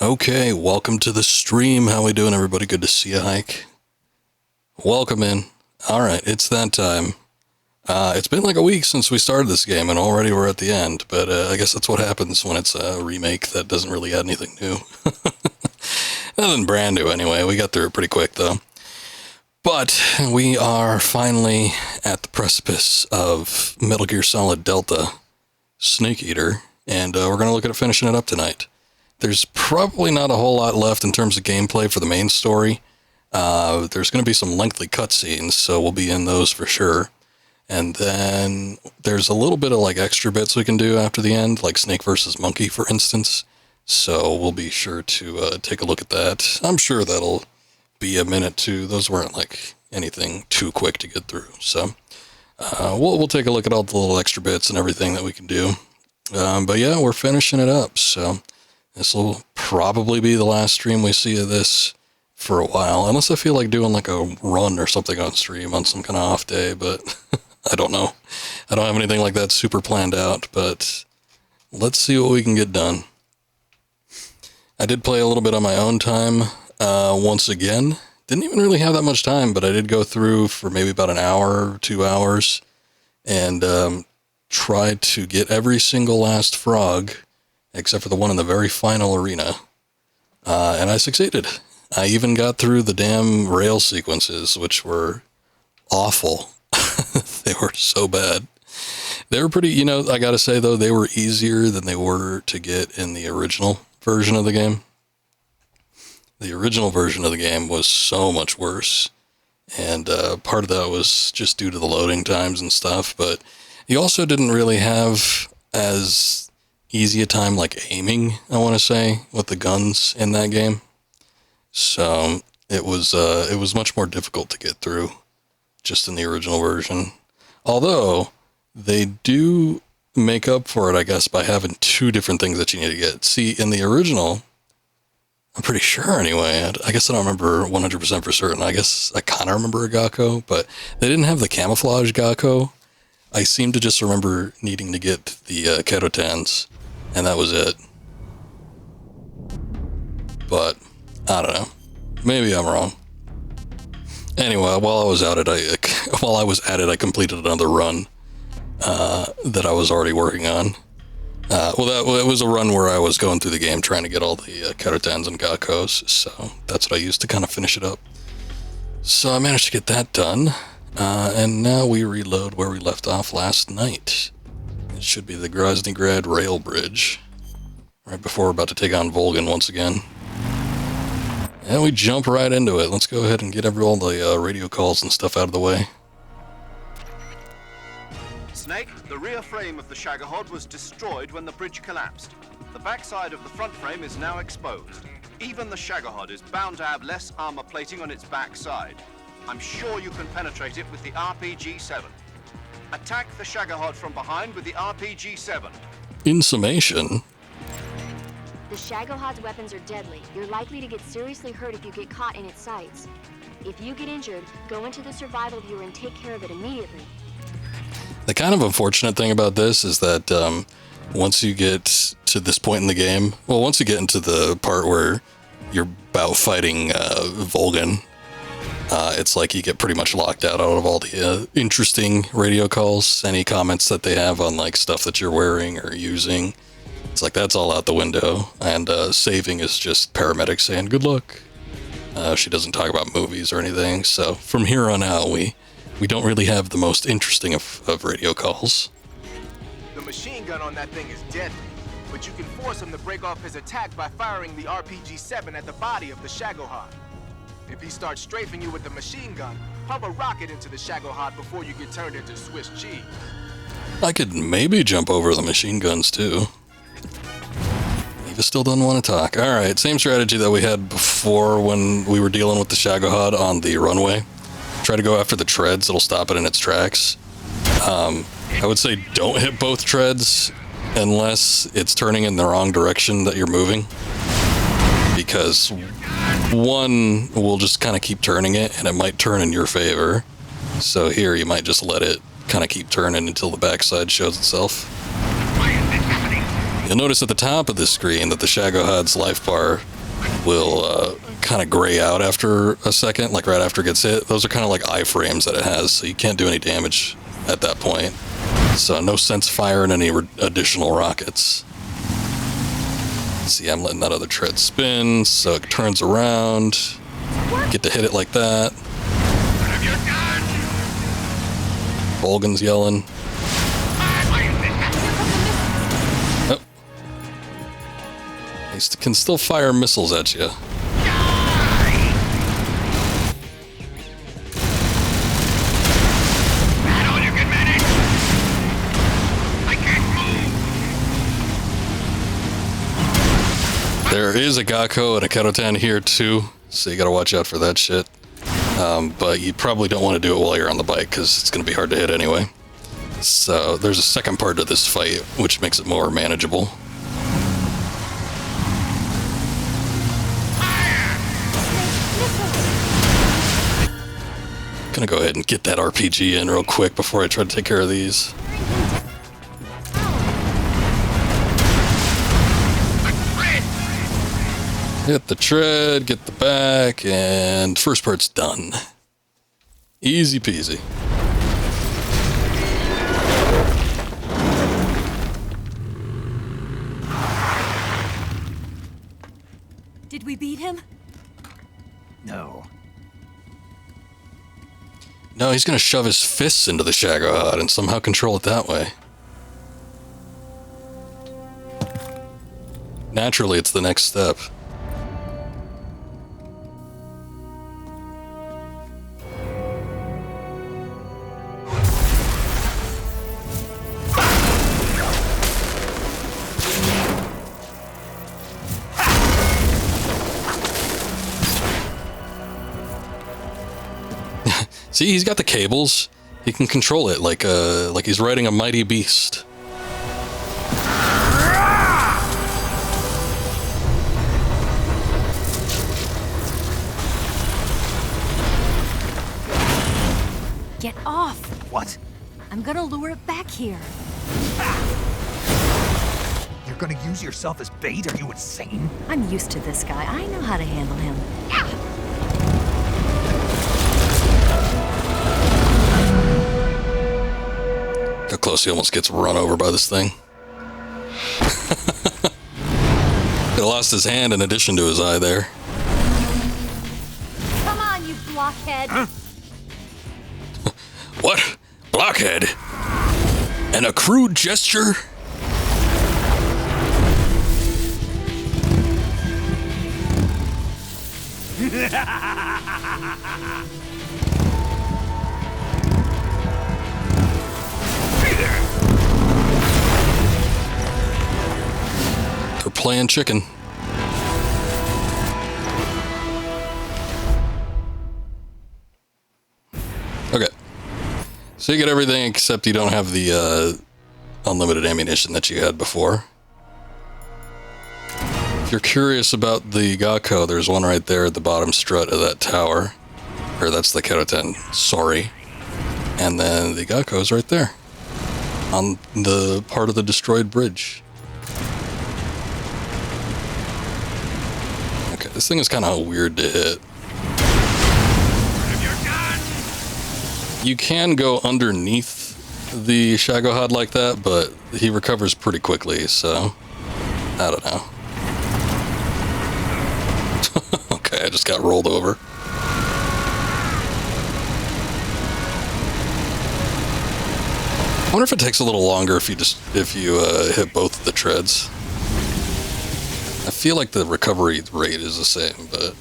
Okay, welcome to the stream. How we doing, everybody? Good to see you, Hike. Welcome in. All right, it's that time. It's been like a week since we started this game, and already we're at the end. But I guess that's what happens when it's a remake that doesn't really add anything new. Nothing brand new, anyway. We got through it pretty quick, though. But we are finally at the precipice of Metal Gear Solid Delta Snake Eater, and we're going to look at finishing it up tonight. There's probably not a whole lot left in terms of gameplay for the main story. There's going to be some lengthy cutscenes, so we'll be in those for sure. And then there's a little bit of like extra bits we can do after the end, like Snake versus Monkey, for instance. So we'll be sure to take a look at that. I'm sure that'll be a minute too. Those weren't like anything too quick to get through. So we'll take a look at all the little extra bits and everything that we can do. But yeah, we're finishing it up. So this will probably be the last stream we see of this for a while, unless I feel like doing like a run or something on stream on some kind of off day, but I don't know. I don't have anything like that super planned out, but let's see what we can get done. I did play a little bit on my own time once again. Didn't even really have that much time, but I did go through for maybe about an hour, 2 hours, and tried to get every single last frog except for the one in the very final arena. And I succeeded. I even got through the damn rail sequences, which were awful. They were so bad. They were pretty, I gotta say though, they were easier than they were to get in the original version of the game. The original version of the game was so much worse. And part of that was just due to the loading times and stuff, but you also didn't really have as easy a time like aiming, I want to say, with the guns in that game. So it was much more difficult to get through just in the original version. Although they do make up for it, I guess, by having two different things that you need to get. See, in the original, I'm pretty sure anyway, I guess I don't remember 100% for certain. I guess I kind of remember a Gakko, but they didn't have the camouflage Gakko. I seem to just remember needing to get the Kerotans, and that was it. But I don't know. Maybe I'm wrong. Anyway, while I was at it, I completed another run that I was already working on. It was a run where I was going through the game trying to get all the Kerotans and Gakkos, so that's what I used to kind of finish it up. So I managed to get that done. And now we reload where we left off last night. It should be the Groznygrad rail bridge, right before we're about to take on Volgin once again. And we jump right into it. Let's go ahead and get all the radio calls and stuff out of the way. Snake, the rear frame of the Shagohod was destroyed when the bridge collapsed. The backside of the front frame is now exposed. Even the Shagohod is bound to have less armor plating on its backside. I'm sure you can penetrate it with the RPG-7. Attack the Shagohod from behind with the RPG-7. In summation, the Shagohod's weapons are deadly. You're likely to get seriously hurt if you get caught in its sights. If you get injured, go into the survival viewer and take care of it immediately. the kind of unfortunate thing about this is that once you get to this point in the game, well, once you get into the part where you're about fighting Volgin, it's like you get pretty much locked out of all the interesting radio calls, any comments that they have on like stuff that you're wearing or using. It's like that's all out the window, and saving is just paramedics saying good luck. She doesn't talk about movies or anything, so from here on out we don't really have the most interesting of radio calls. The machine gun on that thing is deadly, but you can force him to break off his attack by firing the RPG-7 at the body of the Shagohod. If he starts strafing you with the machine gun, pump a rocket into the Shagohod before you get turned into Swiss cheese. I could maybe jump over the machine guns too. Eva still doesn't want to talk. Alright, same strategy that we had before when we were dealing with the Shagohod on the runway. Try to go after the treads, it'll stop it in its tracks. I would say don't hit both treads unless it's turning in the wrong direction that you're moving. Because one will just kind of keep turning it, and it might turn in your favor. So here you might just let it kind of keep turning until the backside shows itself. Why is this happening? You'll notice at the top of the screen that the Shagohod's life bar will kind of gray out after a second, like right after it gets hit. Those are kind of like iframes that it has, so you can't do any damage at that point. So no sense firing any additional rockets. See, I'm letting that other tread spin, so it turns around. Get to hit it like that. Volgan's yelling. Oh. He can still fire missiles at you. There is a Gakko and a Kerotan here too, so you gotta watch out for that shit. But you probably don't want to do it while you're on the bike, because it's gonna be hard to hit anyway. So there's a second part to this fight, which makes it more manageable. Gonna go ahead and get that RPG in real quick before I try to take care of these. Hit the tread, get the back, and first part's done. Easy peasy. Did we beat him? No. No, he's gonna shove his fists into the Shagohod and somehow control it that way. Naturally, it's the next step. See, he's got the cables. He can control it like he's riding a mighty beast. Get off! What? I'm gonna lure it back here. You're gonna use yourself as bait? Are you insane? I'm used to this guy. I know how to handle him. How close he almost gets run over by this thing. He lost his hand in addition to his eye there. Come on, you blockhead! Huh? What? Blockhead? An a crude gesture? They're playing chicken. Okay. So you get everything except you don't have the unlimited ammunition that you had before. If you're curious about the Gakko, there's one right there at the bottom strut of that tower. Or that's the Kerotan, sorry. And then the Gakko's right there. On the part of the destroyed bridge. Okay, this thing is kind of weird to hit. You can go underneath the Shagohod like that, but he recovers pretty quickly, so I don't know. Okay, I just got rolled over. I wonder if it takes a little longer if you hit both of the treads. I feel like the recovery rate is the same, but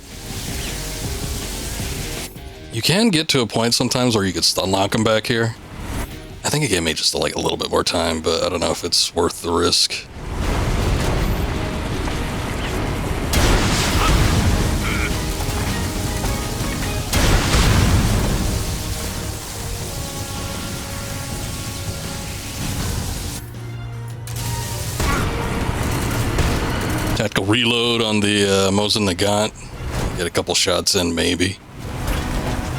you can get to a point sometimes where you could stun lock him back here. I think it gave me just like a little bit more time, but I don't know if it's worth the risk. Tactical reload on the Mosin Nagant. Get a couple shots in, maybe.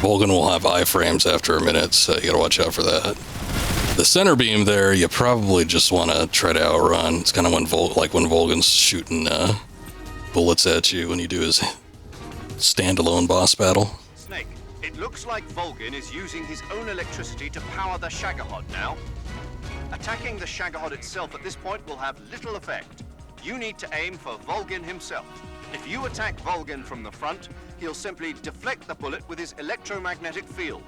Volgan will have iframes after a minute, so you gotta watch out for that. The center beam there, you probably just want to try to outrun. It's kind of when when Volgan's shooting bullets at you when you do his standalone boss battle. Snake, it looks like Volgin is using his own electricity to power the Shagohod now. Attacking the Shagohod itself at this point will have little effect. You need to aim for Volgin himself. If you attack Volgin from the front, he'll simply deflect the bullet with his electromagnetic field.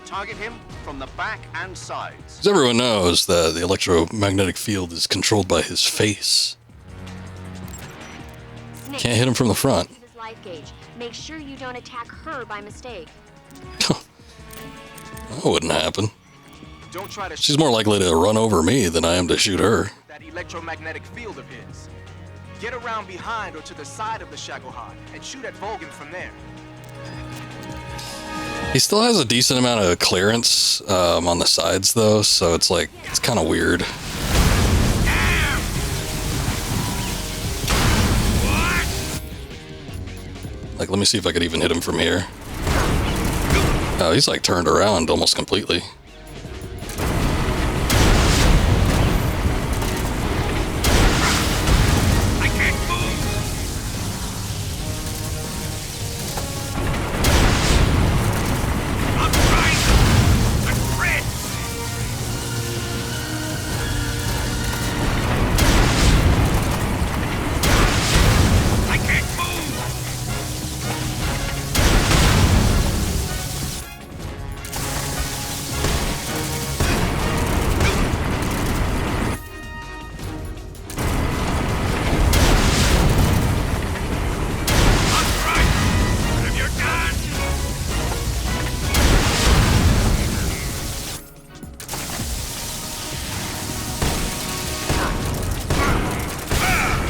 Target him from the back and sides. As everyone knows, the electromagnetic field is controlled by his face. Snake, Can't hit him from the front. use his life gauge. Make sure you don't attack her by mistake. That wouldn't happen. Don't try to She's more likely to run over me than I am to shoot her. that electromagnetic field of his. Get around behind or to the side of the Shagohod and shoot at Volgin from there. He still has a decent amount of clearance on the sides, though, so it's like, it's kind of weird. Like, let me see if I could even hit him from here. Oh, he's like turned around almost completely.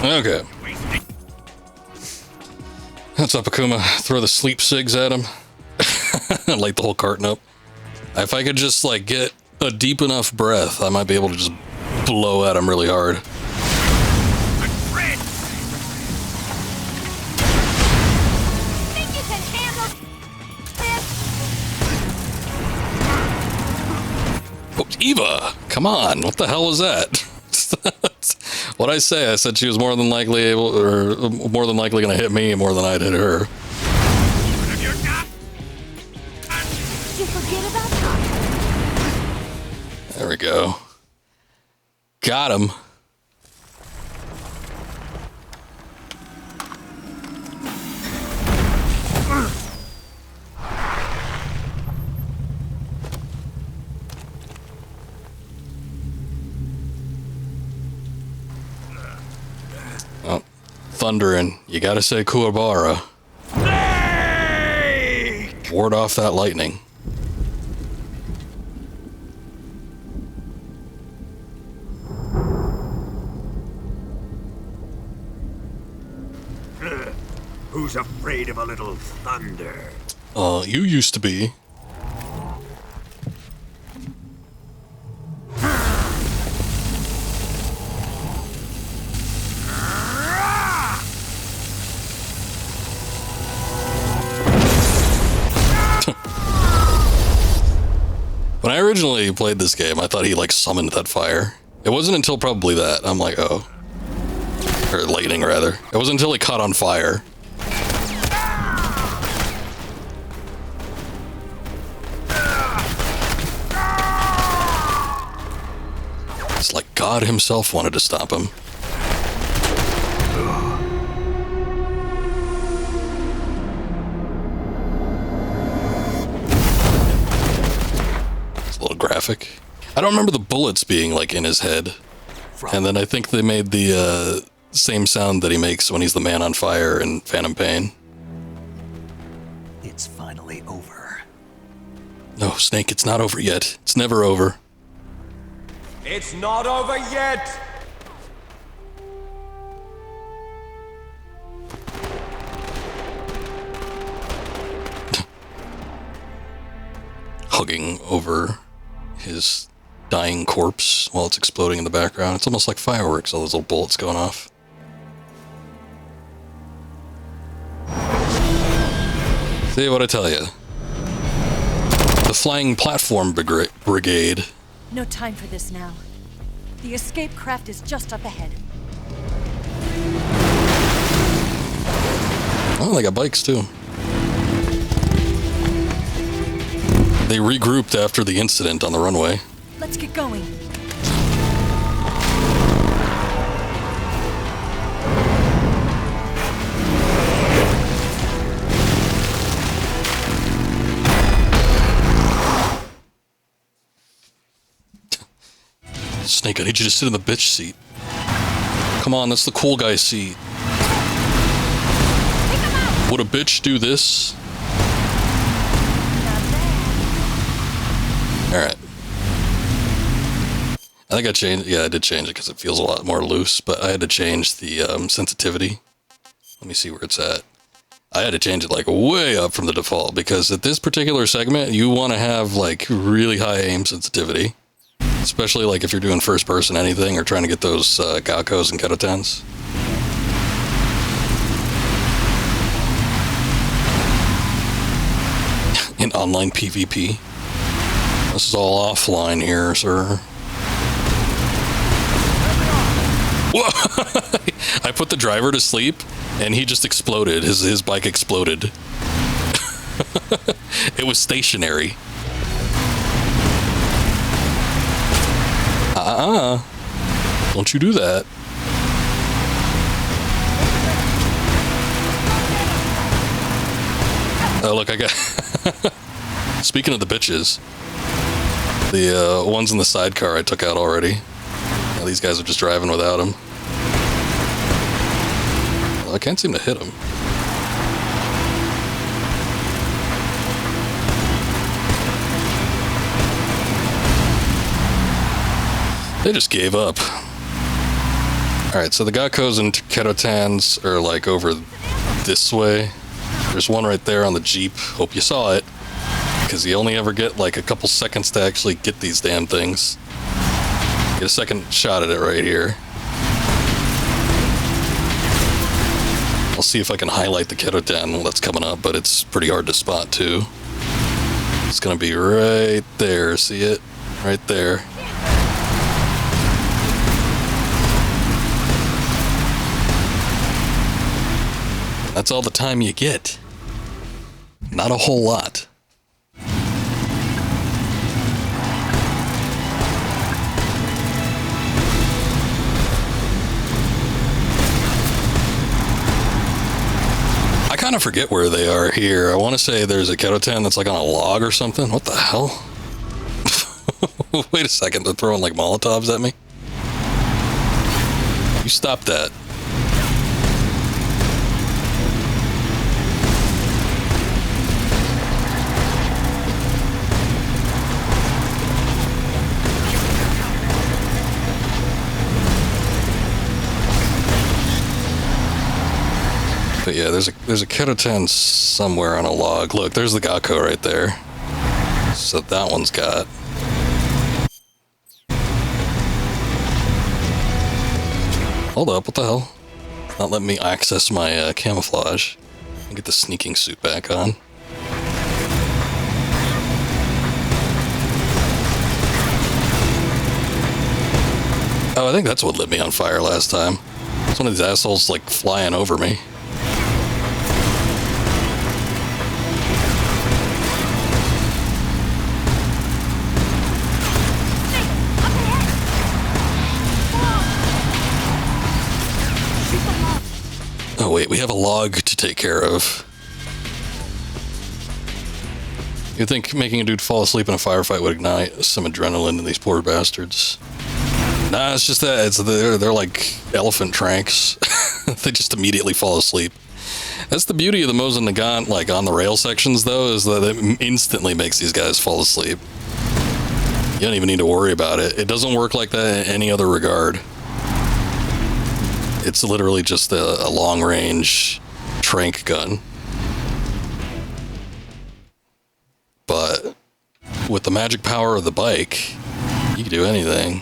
Okay. What's up, Akuma? Throw the sleep cigs at him. Light the whole carton up. If I could just, like, get a deep enough breath, I might be able to just blow at him really hard. Think you can handle this? Oh, Eva! Come on! What the hell was that? What'd I say? I said she was more than likely able, or more than likely gonna hit me more than I'd hit her. Did you forget about that? There we go. Got him. Oh, thundering. You gotta say Kuwabara. Ward off that lightning. Who's afraid of a little thunder? You used to be. When I originally played this game, I thought he like summoned that fire. It wasn't until probably that. I'm like, oh. Or lightning, rather. It wasn't until he caught on fire. It's like God himself wanted to stop him. It's a little graphic. I don't remember the bullets being like in his head. And then I think they made the same sound that he makes when he's the man on fire in Phantom Pain. It's finally over. No, Snake, it's not over yet. It's never over. It's not over yet! Hugging over his dying corpse while it's exploding in the background. It's almost like fireworks, all those little bullets going off. See what I tell you. The Flying Platform Brigade No time for this now. The escape craft is just up ahead. Oh, they got bikes too. They regrouped after the incident on the runway. Let's get going. Snake, I need you to sit in the bitch seat. Come on, that's the cool guy seat. Would a bitch do this? Alright. I think I changed, yeah, I did change it because it feels a lot more loose, but I had to change the sensitivity. Let me see where it's at. I had to change it like way up from the default because at this particular segment, you want to have like really high aim sensitivity. Especially like if you're doing first person anything or trying to get those Galcos and Ketotans. In online PvP. This is all offline here, sir. Whoa! I put the driver to sleep and he just exploded. His bike exploded. It was stationary. Don't you do that. Oh, look, I got... Speaking of the bitches, the ones in the sidecar I took out already. Now these guys are just driving without them. Well, I can't seem to hit them. They just gave up. Alright, so the Gakos and Ketotans are like over this way. There's one right there on the Jeep. Hope you saw it. Because you only ever get like a couple seconds to actually get these damn things. Get a second shot at it right here. I'll see if I can highlight the Ketotan that's coming up, but it's pretty hard to spot too. It's gonna be right there. See it? Right there. That's all the time you get. Not a whole lot. I kind of forget where they are here. I want to say there's a Ketotan that's like on a log or something. What the hell? Wait a second, they're throwing like Molotovs at me? You stop that. But yeah, there's a Ketotan somewhere on a log. Look, there's the Gakko right there. So that one's got. Hold up, what the hell? Not letting me access my camouflage. And get the sneaking suit back on. Oh, I think that's what lit me on fire last time. It's one of these assholes like flying over me. Oh wait, we have a log to take care of. You'd think making a dude fall asleep in a firefight would ignite some adrenaline in these poor bastards. Nah, it's just that they're like elephant tranks. They just immediately fall asleep. That's the beauty of the Mosin Nagant, like on the rail sections though, is that it instantly makes these guys fall asleep. You don't even need to worry about it. It doesn't work like that in any other regard. It's literally just a long-range trank gun. But with the magic power of the bike, you can do anything.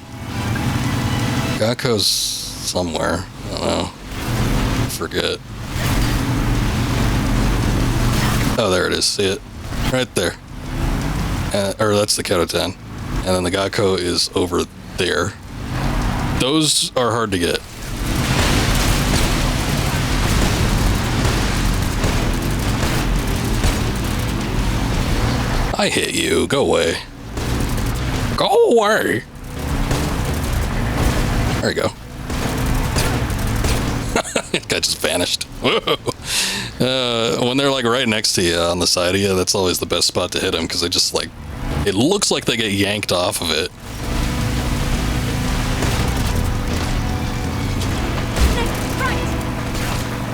Gakko's somewhere. I don't know. I forget. Oh, there it is. See it? Right there. Or that's the Ketotan. and then the Gakko is over there. Those are hard to get. I hit you. Go away. Go away. There you go. That guy just vanished. When they're like right next to you on the side of you, that's always the best spot to hit them because they just like, it looks like they get yanked off of it.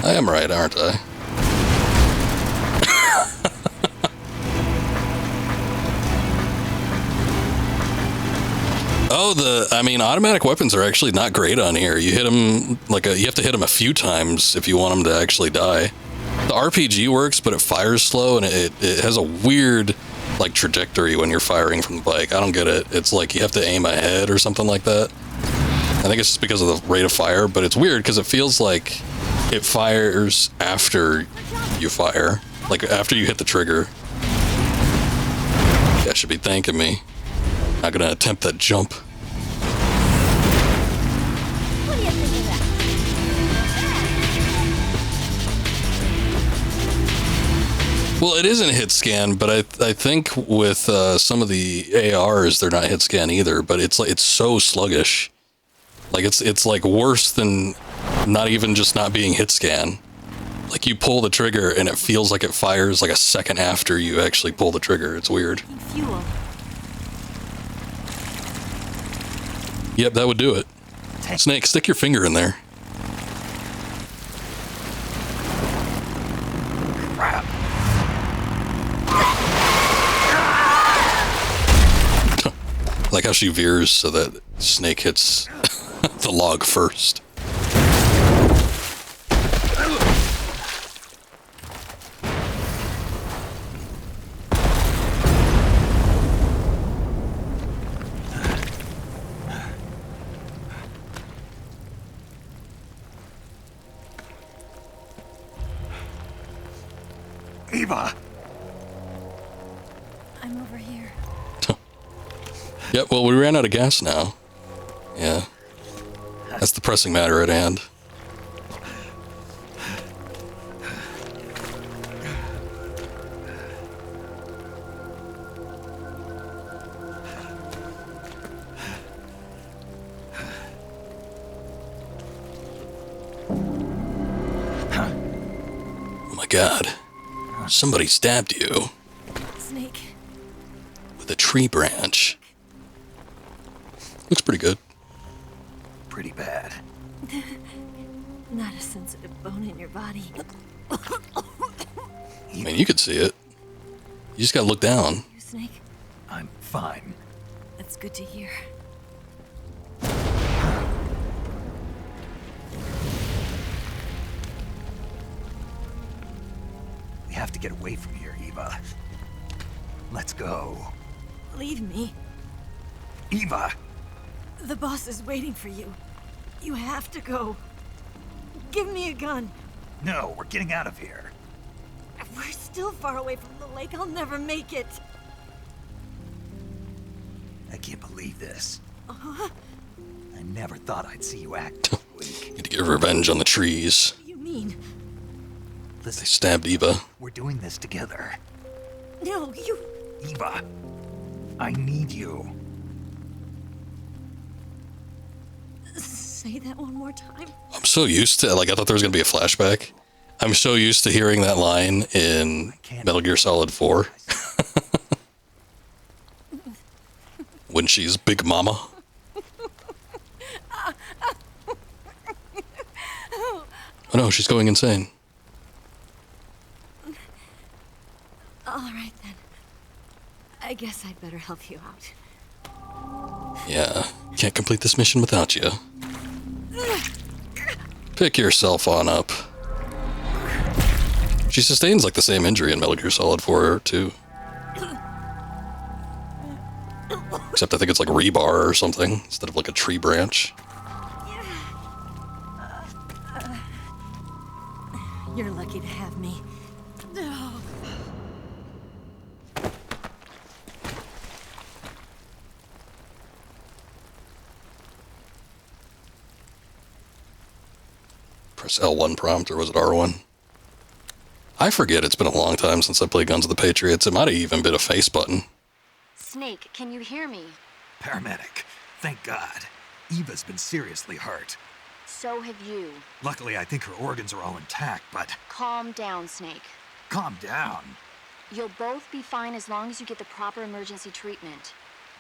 I am right, aren't I? Oh, I mean, automatic weapons are actually not great on here. You hit them, you have to hit them a few times if you want them to actually die. The RPG works, but it fires slow, and it has a weird, like, trajectory when you're firing from the bike. I don't get it. It's like you have to aim ahead or something like that. I think it's just because of the rate of fire, but it's weird because it feels like it fires after you fire, like after you hit the trigger. You guys should be thanking me. Not gonna attempt that jump. What do you think of that? Well, it isn't hit scan, but I think with some of the ARs, they're not hit scan either. But it's so sluggish. Like it's like worse than not even just not being hit scan. Like you pull the trigger and it feels like it fires like a second after you actually pull the trigger. It's weird. Fuel. Yep, that would do it. Snake, stick your finger in there. Crap. Like how she veers so that Snake hits the log first. Eva! I'm over here. Yep, well, we ran out of gas now. Yeah. That's the pressing matter at hand. Oh my god. Somebody stabbed you Snake. with a tree branch. Looks pretty good. Pretty bad. Not a sensitive bone in your body. I mean, you could see it. You just gotta look down. You, Snake? I'm fine. That's good to hear. We have to get away from here, Eva. Let's go. Leave me. Eva! The boss is waiting for you. You have to go. Give me a gun. No, we're getting out of here. We're still far away from the lake. I'll never make it. I can't believe this. I never thought I'd see you act this weak. Need to get revenge on the trees. What do you mean? They Listen, stabbed Eva. we're doing this together. No, you... Eva, I need you. Say that one more time. I'm so used to, like, I thought there was gonna be a flashback. I'm so used to hearing that line in Metal Gear Solid 4. When she's Big Mama. Oh no, she's going insane. All right, then. I guess I'd better help you out. Yeah, can't complete this mission without you. Pick yourself on up. She sustains like the same injury in Metal Gear Solid 4 too. Except I think it's like rebar or something instead of like a tree branch. You're lucky to have me. Press L1 prompt, or was it R1? I forget, it's been a long time since I played Guns of the Patriots. It might have even been a face button. Snake, can you hear me? Paramedic. Thank God. Eva's been seriously hurt. So have you. Luckily, I think her organs are all intact, but... Calm down, Snake. Calm down. You'll both be fine as long as you get the proper emergency treatment.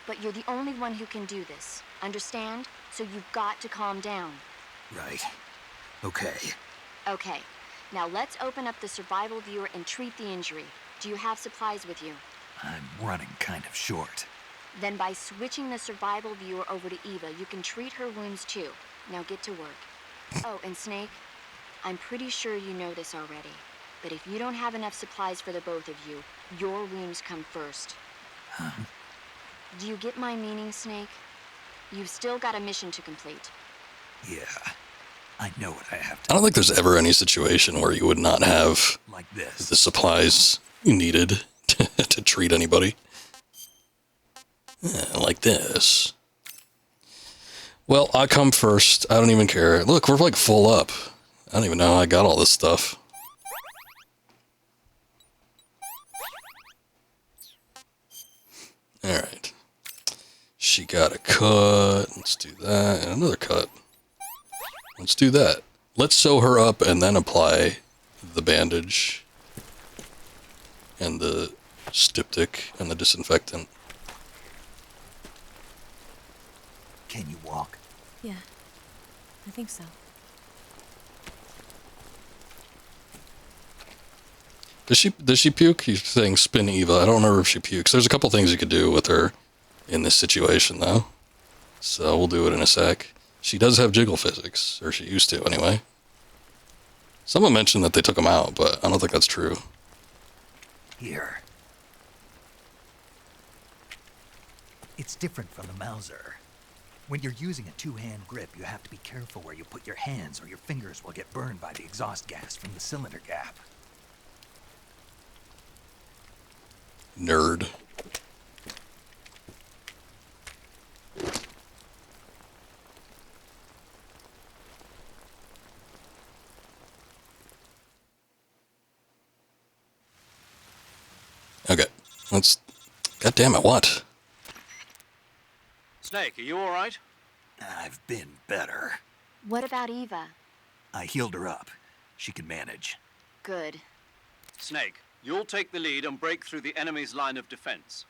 But you're the only one who can do this. Understand? So you've got to calm down. Right. Okay. Okay. Now let's open up the survival viewer and treat the injury. Do you have supplies with you? I'm running kind of short. Then by switching the survival viewer over to Eva, you can treat her wounds too. Now get to work. Oh, and Snake, I'm pretty sure you know this already. But if you don't have enough supplies for the both of you, your wounds come first. Do you get my meaning, Snake? You've still got a mission to complete. Yeah. I know what I have I to don't think there's ever any situation where you would not have like this. the supplies you needed to treat anybody. Yeah, like this. Well, I come first. I don't even care. Look, we're like full up. I don't even know how I got all this stuff. Alright. She got a cut. Let's do that. And another cut. Let's do that. Let's sew her up and then apply the bandage. And the styptic and the disinfectant. Can you walk? Yeah, I think so. Does she puke? He's saying spin Eva. I don't remember if she pukes. There's a couple things you could do with her in this situation, though. So we'll do it in a sec. She does have jiggle physics, or she used to anyway. Someone mentioned that they took them out, but I don't think that's true. Here. It's different from the Mauser. When you're using a two-hand grip, you have to be careful where you put your hands or your fingers will get burned by the exhaust gas from the cylinder gap. Nerd. Okay, let's... God damn it, what? Snake, are you all right? I've been better. What about Eva? I healed her up. She can manage. Good. Snake, you'll take the lead and break through the enemy's line of defense.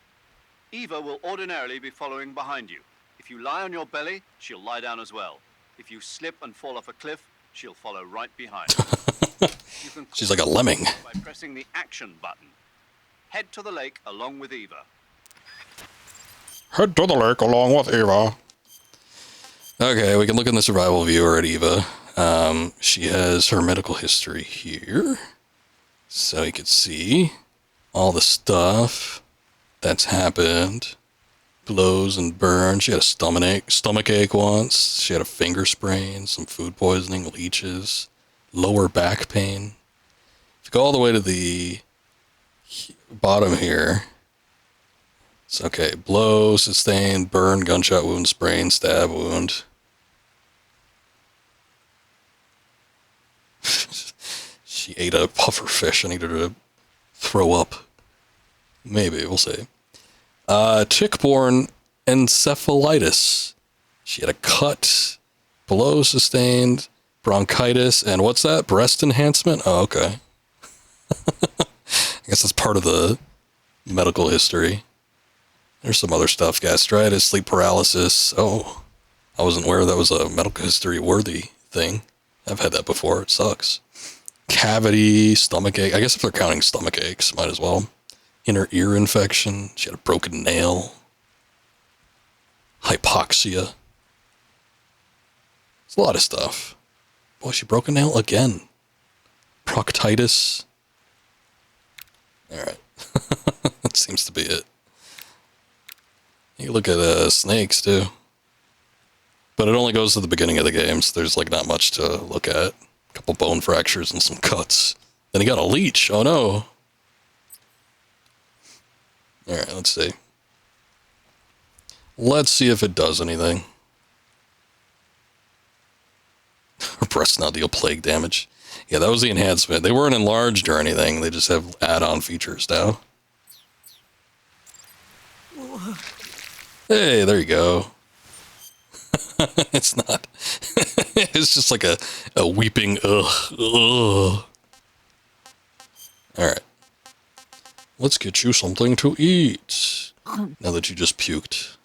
Eva will ordinarily be following behind you. If you lie on your belly, she'll lie down as well. If you slip and fall off a cliff, she'll follow right behind. You can She's like a lemming. by pressing the action button. Head to the lake along with Eva. Head to the lake along with Eva. Okay, we can look in the survival viewer at Eva. She has her medical history here. So you can see all the stuff that's happened. Blows and burns. She had a stomach ache once. She had a finger sprain, some food poisoning, leeches, lower back pain. If you go all the way to the bottom here, it's okay. Blow, sustained, burn, gunshot wound, sprain, stab wound. She ate a puffer fish and needed to throw up. Maybe, we'll see. Tick-borne encephalitis. She had a cut, blow sustained, bronchitis, and what's that? Breast enhancement? Oh, okay. I guess that's part of the medical history. There's some other stuff. Gastritis, sleep paralysis. Oh, I wasn't aware that was a medical history worthy thing. I've had that before. It sucks. Cavity, stomach ache. I guess if they're counting stomach aches, might as well. Inner ear infection. She had a broken nail. Hypoxia. It's a lot of stuff. Boy, she broke a nail again. Proctitis. Alright. That seems to be it. You can look at snakes, too. But it only goes to the beginning of the game, so there's like not much to look at. A couple bone fractures and some cuts. Then he got a leech. Oh no. Alright, let's see. Let's see if it does anything. Her breasts now deal plague damage. Yeah, that was the enhancement. They weren't enlarged or anything. They just have add-on features now. Hey, there you go. It's not. It's just like a weeping ugh. Alright. Let's get you something to eat. Now that you just puked.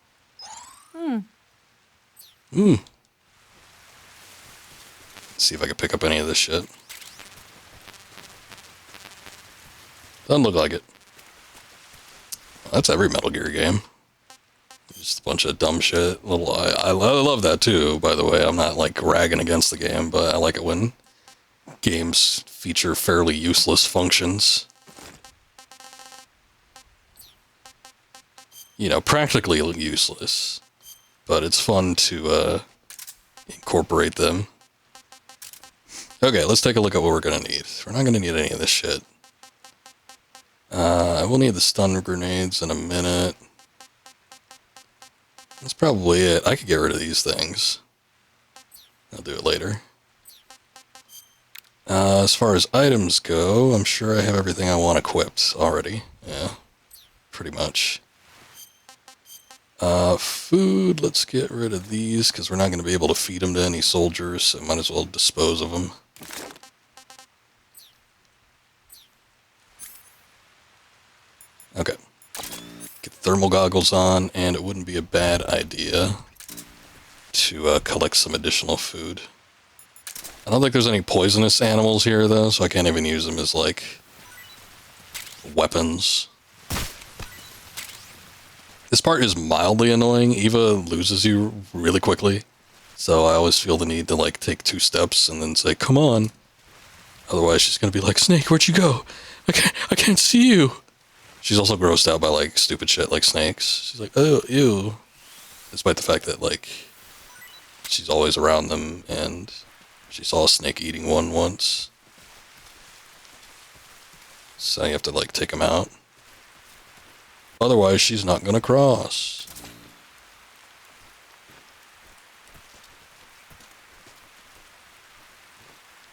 See if I can pick up any of this shit. Doesn't look like it. That's every Metal Gear game. Just a bunch of dumb shit. I love that too, by the way. I'm not like ragging against the game, but I like it when games feature fairly useless functions. You know, practically useless. But it's fun to incorporate them. Okay, let's take a look at what we're going to need. We're not going to need any of this shit. I will need the stun grenades in a minute. That's probably it. I could get rid of these things. I'll do it later. As far as items go, I'm sure I have everything I want equipped already. Yeah, pretty much. Food, let's get rid of these, because we're not going to be able to feed them to any soldiers, so might as well dispose of them. Okay. Get thermal goggles on, and it wouldn't be a bad idea to collect some additional food. I don't think there's any poisonous animals here, though, so I can't even use them as, like, weapons. This part is mildly annoying. Eva loses you really quickly, so I always feel the need to, like, take 2 steps and then say, come on. Otherwise, she's gonna be like, Snake, where'd you go? I can't see you. She's also grossed out by, like, stupid shit like snakes. She's like, oh, ew. Despite the fact that, like, she's always around them, and she saw a snake eating one once. So you have to, like, take him out. Otherwise, she's not gonna cross.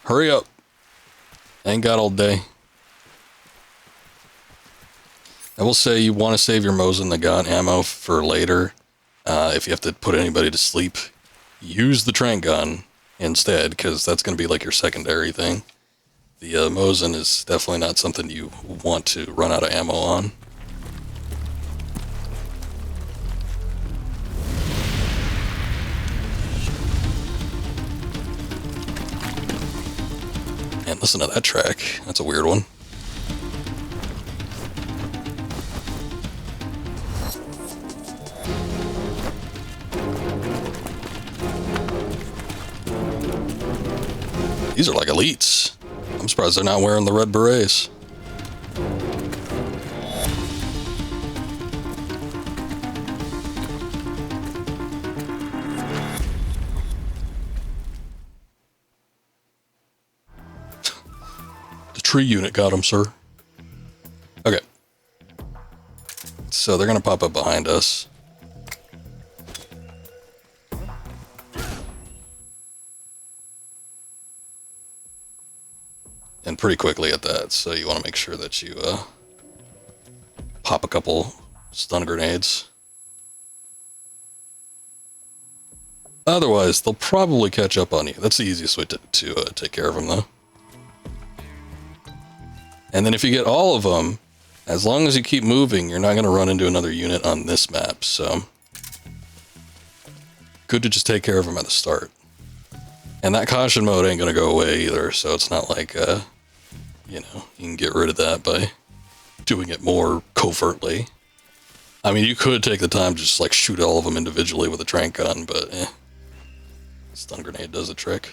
Hurry up. Ain't got all day. I will say you want to save your Mosin Nagant ammo for later. If you have to put anybody to sleep, use the trank gun instead, because that's going to be like your secondary thing. The Mosin is definitely not something you want to run out of ammo on. And listen to that track. That's a weird one. These are like elites. I'm surprised they're not wearing the red berets. The tree unit got him, sir. Okay. So they're gonna pop up behind us. And pretty quickly at that, so you want to make sure that you pop a couple stun grenades. Otherwise, they'll probably catch up on you. That's the easiest way to take care of them, though. And then if you get all of them, as long as you keep moving, you're not going to run into another unit on this map, so good to just take care of them at the start. And that caution mode ain't going to go away either, so it's not like, you know, you can get rid of that by doing it more covertly. I mean, you could take the time to just, like, shoot all of them individually with a trank gun, but, stun grenade does the trick.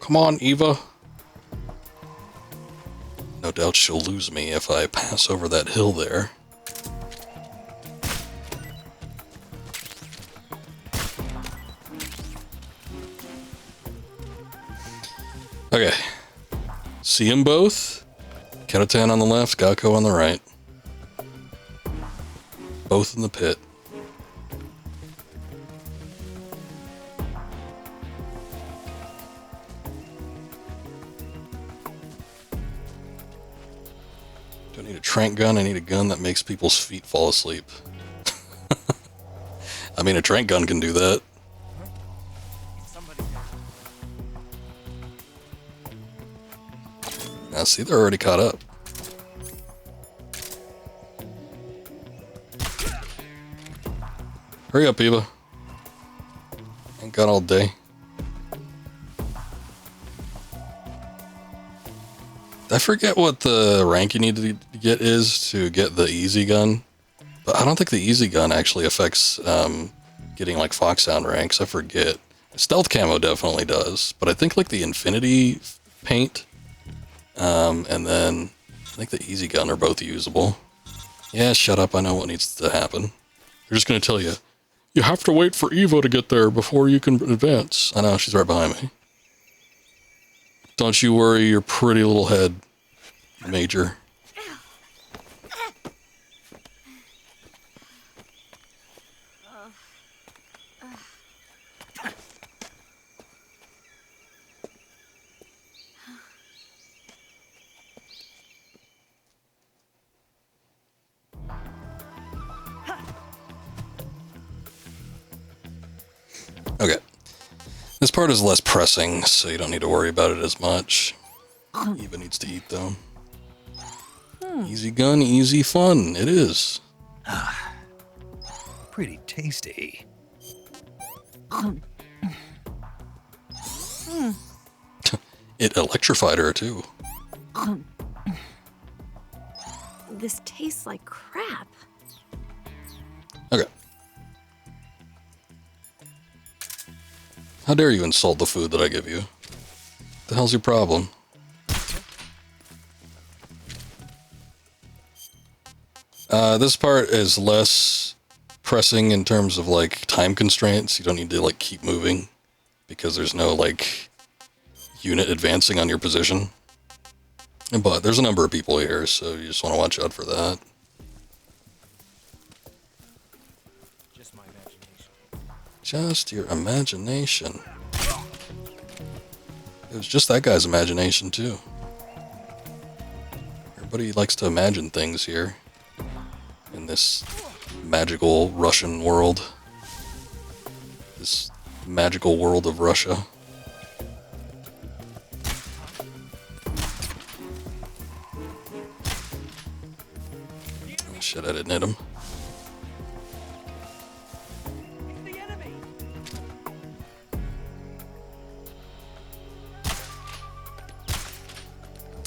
Come on, Eva. No doubt she'll lose me if I pass over that hill there. Okay. See them both? Kerotan on the left, Gakko on the right. Both in the pit. Do I need a trank gun? I need a gun that makes people's feet fall asleep. I mean, a trank gun can do that. Now, see, they're already caught up. Hurry up, Eva. Ain't got all day. I forget what the rank you need to get is to get the easy gun. But I don't think the easy gun actually affects getting like Foxhound ranks. I forget. Stealth camo definitely does. But I think like the Infinity paint and then I think the easy gun are both usable. Yeah, shut up. I know what needs to happen. They're just going to tell you, you have to wait for Eva to get there before you can advance. I know, she's right behind me. Don't you worry your pretty little head, Major. Okay. This part is less pressing, so you don't need to worry about it as much. Eva needs to eat, though. Easy gun, easy fun. It is. Pretty tasty. It electrified her, too. This tastes like crap. Okay. How dare you insult the food that I give you? The hell's your problem? This part is less pressing in terms of like time constraints. You don't need to like keep moving because there's no like unit advancing on your position. But there's a number of people here, so you just want to watch out for that. Just my imagination. Just your imagination. It was just that guy's imagination, too. Everybody likes to imagine things here. In this magical Russian world. This magical world of Russia. Oh, shit, I didn't hit him.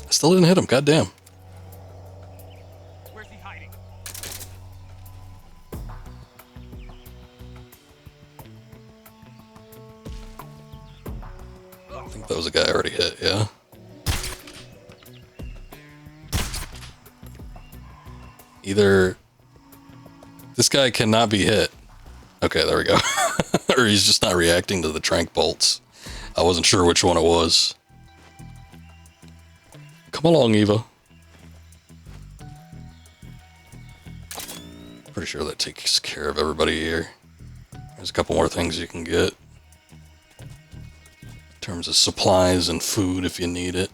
I still didn't hit him, goddamn. Where's he hiding? I think that was a guy I already hit, yeah? Either this guy cannot be hit. Okay, there we go. Or he's just not reacting to the trank bolts. I wasn't sure which one it was. Come along, Eva. Pretty sure that takes care of everybody here. There's a couple more things you can get. In terms of supplies and food if you need it.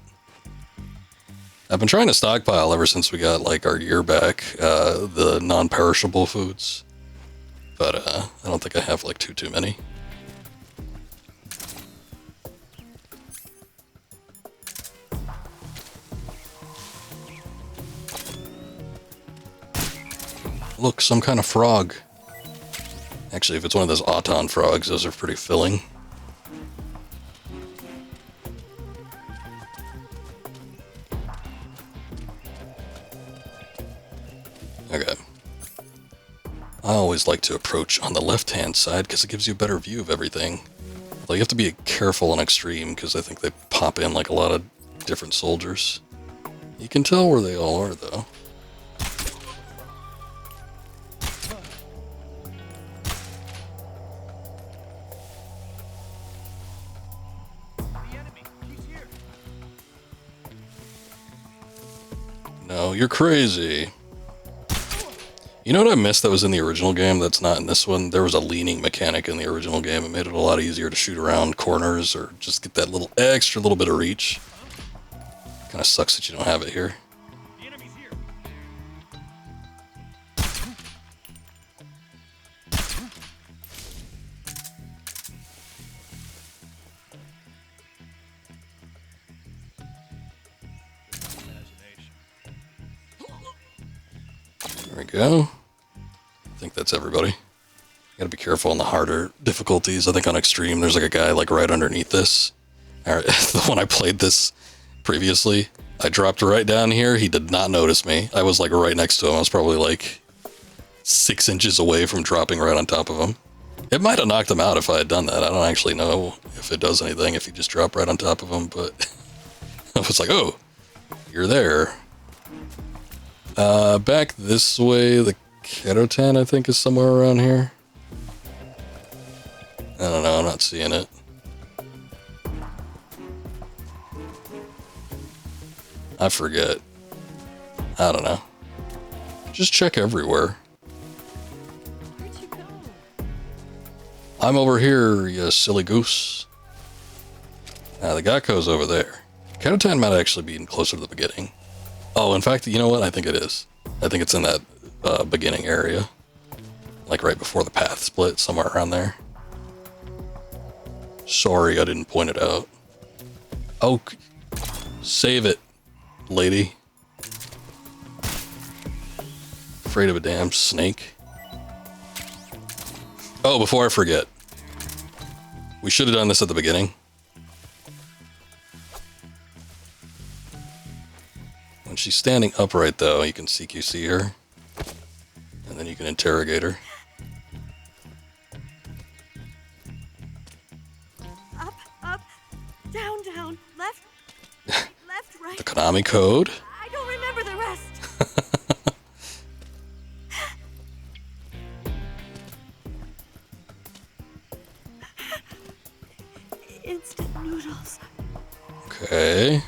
I've been trying to stockpile ever since we got like our year back, the non-perishable foods. But I don't think I have like too many. Look, some kind of frog. Actually, if it's one of those Auton frogs, those are pretty filling. Okay. I always like to approach on the left-hand side because it gives you a better view of everything. Though you have to be careful and extreme because I think they pop in like a lot of different soldiers. You can tell where they all are, though. No, you're crazy. You know what I missed that was in the original game that's not in this one? There was a leaning mechanic in the original game. It made it a lot easier to shoot around corners or just get that little extra little bit of reach. Kind of sucks that you don't have it here. The enemy's here. There we go. I think that's everybody. Gotta be careful on the harder difficulties. I think on extreme, there's like a guy like right underneath this. When I played this previously, I dropped right down here. He did not notice me. I was like right next to him. I was probably like 6 inches away from dropping right on top of him. It might have knocked him out if I had done that. I don't actually know if it does anything if you just drop right on top of him, but I was like, oh, you're there. Back this way, the Kerotan, I think, is somewhere around here. I don't know, I'm not seeing it. I forget. I don't know. Just check everywhere. Where'd you go? I'm over here, you silly goose. The Gakko's over there. Kerotan might actually be closer to the beginning. Oh, in fact, you know what? I think it is. I think it's in that beginning area. Like right before the path split, somewhere around there. Sorry, I didn't point it out. Oh, save it, lady. Afraid of a damn snake. Oh, before I forget. We should have done this at the beginning. When she's standing upright, though, you can CQC her. And then you can interrogate her. Up, down, left, right. The Konami code. I don't remember the rest. Instant noodles. Okay.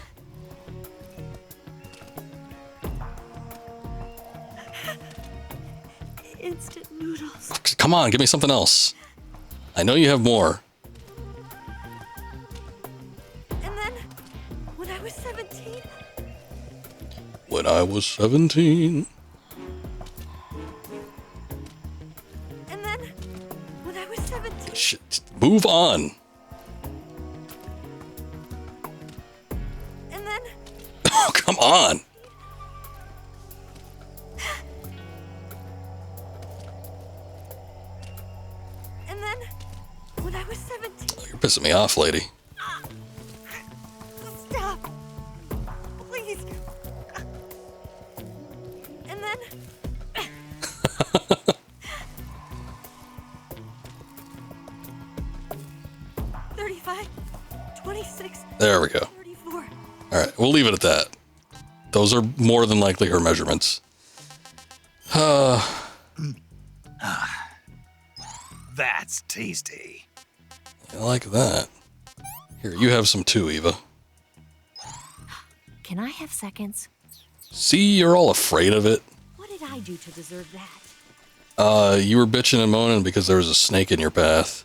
Instant noodles. Come on, give me something else. I know you have more. And then, when I was 17... When I was 17. And then, when I was 17... Shit. Move on. And then... Oh, come on. And then, when I was 17... You're pissing me off, lady. Stop! Please! And then... 35, 26... There we go. 34... Alright, we'll leave it at that. Those are more than likely her measurements. That's tasty. I like that. Here, you have some too, Eva. Can I have seconds? See, you're all afraid of it. What did I do to deserve that? You were bitching and moaning because there was a snake in your path.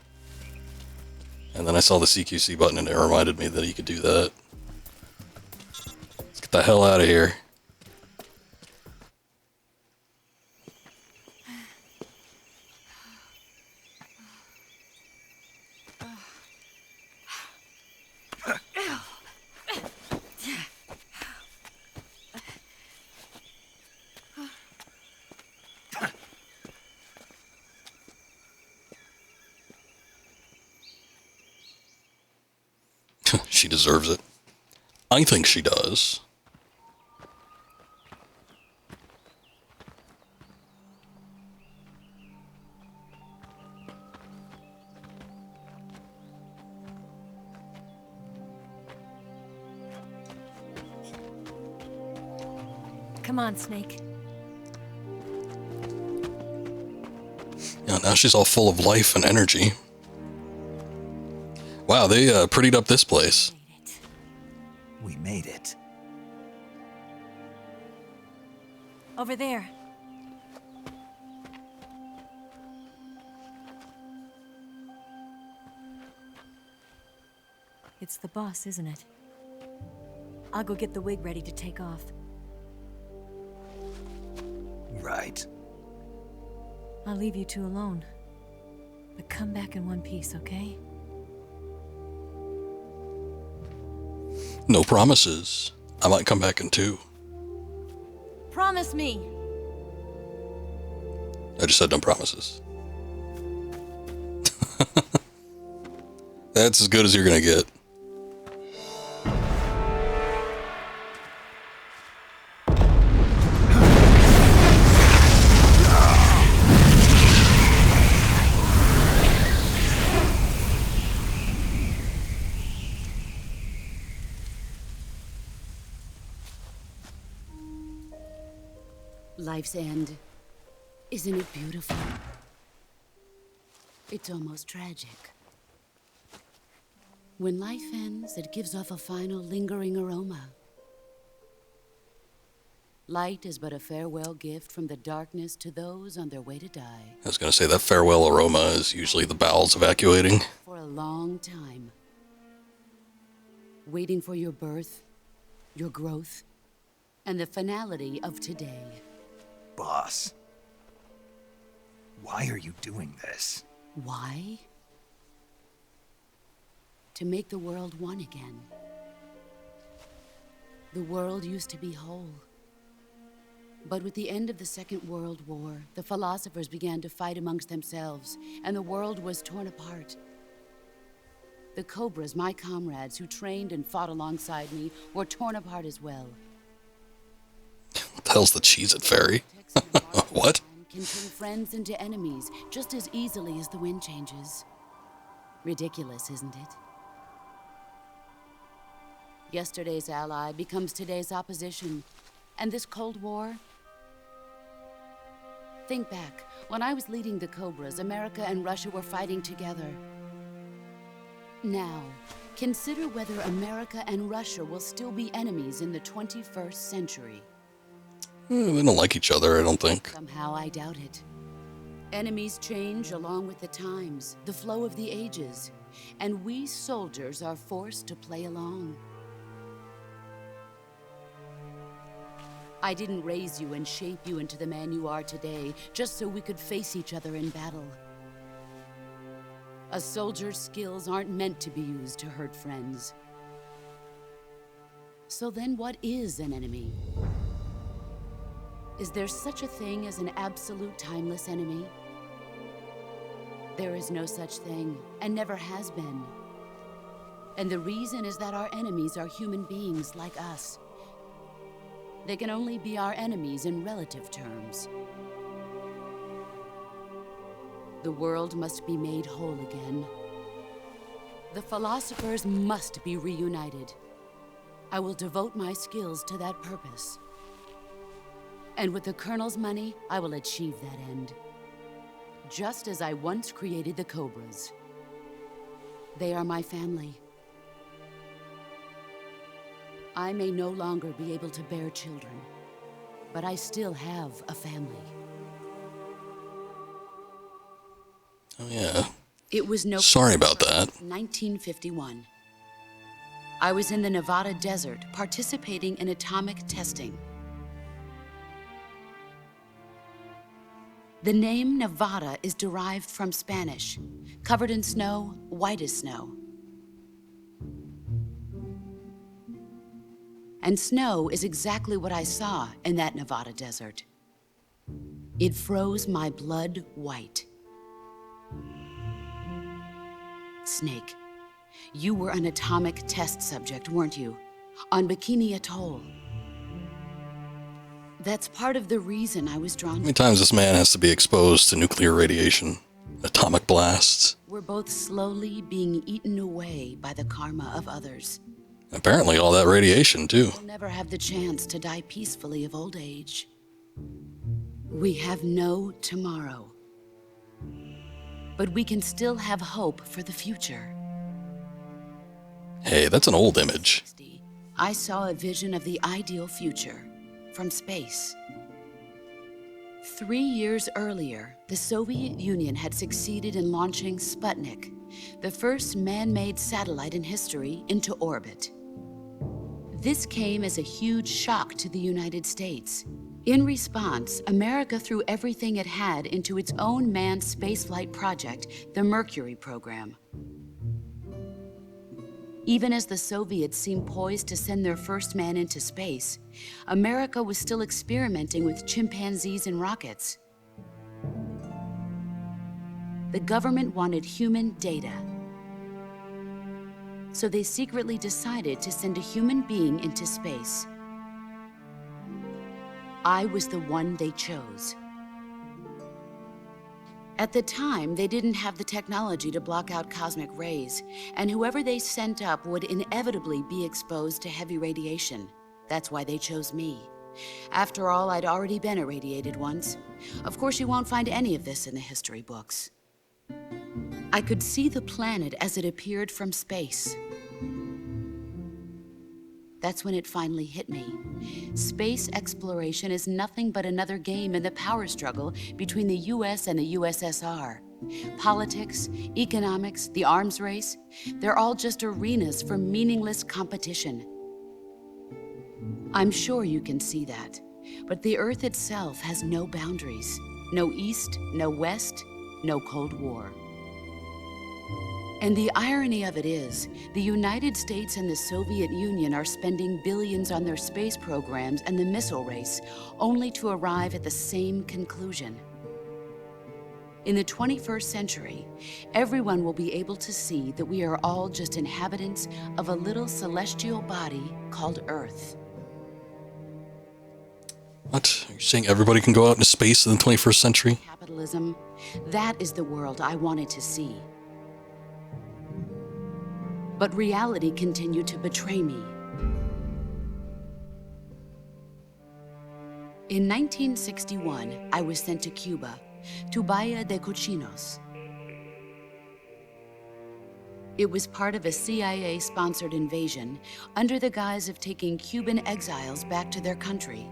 And then I saw the CQC button and it reminded me that you could do that. Let's get the hell out of here. She deserves it. I think she does. Come on, Snake. Yeah, now she's all full of life and energy. Wow, they prettied up this place. We made it. Over there. It's the boss, isn't it? I'll go get the wig ready to take off. Right. I'll leave you two alone. But come back in one piece, okay? No promises. I might come back in two. Promise me! I just said no promises. That's as good as you're gonna get. Life's end. Isn't it beautiful? It's almost tragic. When life ends, it gives off a final lingering aroma. Light is but a farewell gift from the darkness to those on their way to die. I was gonna say that farewell aroma is usually the bowels evacuating. For a long time. Waiting for your birth, your growth, and the finality of today. Boss, why are you doing this? Why? To make the world one again. The world used to be whole. But with the end of the Second World War, the philosophers began to fight amongst themselves, and the world was torn apart. The Cobras, my comrades who trained and fought alongside me, were torn apart as well. What the hell's the Cheez-It Fairy? What? Can turn friends into enemies just as easily as the wind changes. Ridiculous, isn't it? Yesterday's ally becomes today's opposition. And this Cold War? Think back. When I was leading the Cobras, America and Russia were fighting together. Now, consider whether America and Russia will still be enemies in the 21st century. They don't like each other, I don't think. Somehow I doubt it. Enemies change along with the times, the flow of the ages, and we soldiers are forced to play along. I didn't raise you and shape you into the man you are today just so we could face each other in battle. A soldier's skills aren't meant to be used to hurt friends. So then what is an enemy? Is there such a thing as an absolute timeless enemy? There is no such thing, and never has been. And the reason is that our enemies are human beings like us. They can only be our enemies in relative terms. The world must be made whole again. The philosophers must be reunited. I will devote my skills to that purpose. And with the Colonel's money, I will achieve that end. Just as I once created the Cobras. They are my family. I may no longer be able to bear children, but I still have a family. Oh yeah. It was no. Sorry about that. 1951. I was in the Nevada desert participating in atomic testing. The name Nevada is derived from Spanish, covered in snow, white as snow. And snow is exactly what I saw in that Nevada desert. It froze my blood white. Snake, you were an atomic test subject, weren't you? On Bikini Atoll. That's part of the reason I was drawn How many times this man has to be exposed to nuclear radiation, atomic blasts? We're both slowly being eaten away by the karma of others. Apparently all that radiation, too. We'll never have the chance to die peacefully of old age. We have no tomorrow. But we can still have hope for the future. Hey, that's an old image. I saw a vision of the ideal future from space. 3 years earlier, the Soviet Union had succeeded in launching Sputnik, the first man-made satellite in history, into orbit. This came as a huge shock to the United States. In response, America threw everything it had into its own manned spaceflight project, the Mercury program. Even as the Soviets seemed poised to send their first man into space, America was still experimenting with chimpanzees and rockets. The government wanted human data. So they secretly decided to send a human being into space. I was the one they chose. At the time, they didn't have the technology to block out cosmic rays, and whoever they sent up would inevitably be exposed to heavy radiation. That's why they chose me. After all, I'd already been irradiated once. Of course, you won't find any of this in the history books. I could see the planet as it appeared from space. That's when it finally hit me. Space exploration is nothing but another game in the power struggle between the US and the USSR. Politics, economics, the arms race, they're all just arenas for meaningless competition. I'm sure you can see that, but the Earth itself has no boundaries. No East, no West, no Cold War. And the irony of it is, the United States and the Soviet Union are spending billions on their space programs and the missile race, only to arrive at the same conclusion. In the 21st century, everyone will be able to see that we are all just inhabitants of a little celestial body called Earth. What? Are you saying everybody can go out into space in the 21st century? Capitalism, that is the world I wanted to see. But reality continued to betray me. In 1961, I was sent to Cuba, to Bahia de Cochinos. It was part of a CIA-sponsored invasion under the guise of taking Cuban exiles back to their country.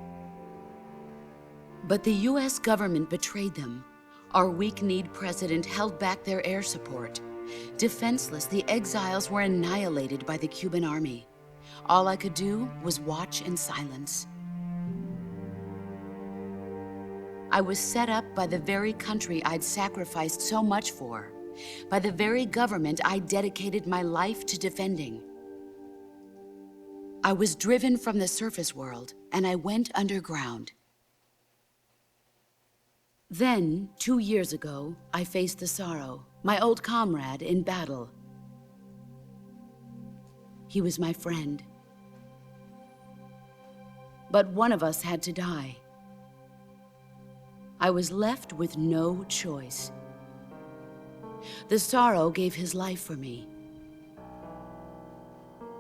But the US government betrayed them. Our weak-kneed president held back their air support. Defenseless, the exiles were annihilated by the Cuban army. All I could do was watch in silence. I was set up by the very country I'd sacrificed so much for, by the very government I dedicated my life to defending. I was driven from the surface world, and I went underground. Then, 2 years ago, I faced the sorrow, my old comrade in battle. He was my friend. But one of us had to die. I was left with no choice. The sorrow gave his life for me.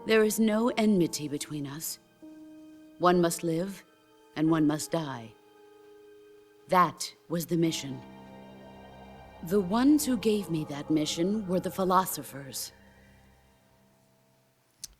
There is no enmity between us. One must live, and one must die. That was the mission. The ones who gave me that mission were the philosophers.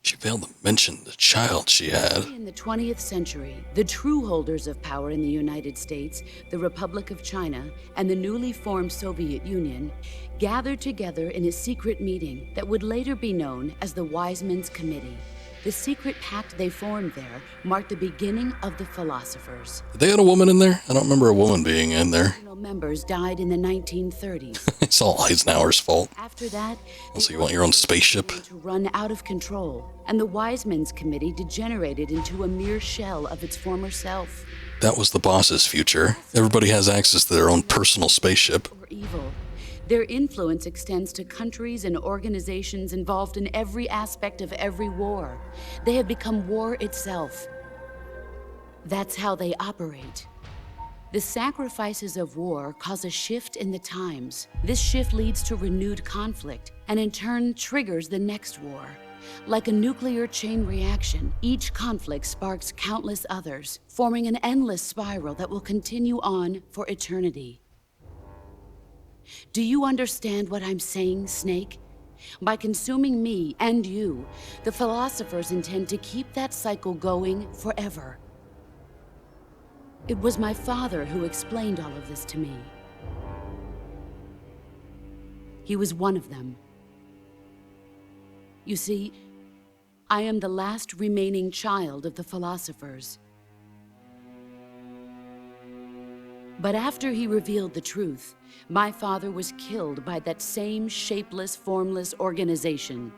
She failed to mention the child she had. In the 20th century, the true holders of power in the United States, the Republic of China, and the newly formed Soviet Union gathered together in a secret meeting that would later be known as the Wise Men's Committee. The secret pact they formed there marked the beginning of the philosophers. They had a woman in there? I don't remember a woman being in there. Members died in the 1930s. It's all Eisenhower's fault. After that, Also, you want your own spaceship? To run out of control, and the Wise Men's Committee degenerated into a mere shell of its former self. That was the boss's future. Everybody has access to their own personal spaceship. Or evil. Their influence extends to countries and organizations involved in every aspect of every war. They have become war itself. That's how they operate. The sacrifices of war cause a shift in the times. This shift leads to renewed conflict, and in turn triggers the next war. Like a nuclear chain reaction, each conflict sparks countless others, forming an endless spiral that will continue on for eternity. Do you understand what I'm saying, Snake? By consuming me and you, the philosophers intend to keep that cycle going forever. It was my father who explained all of this to me. He was one of them. You see, I am the last remaining child of the philosophers. But after he revealed the truth, my father was killed by that same shapeless, formless organization.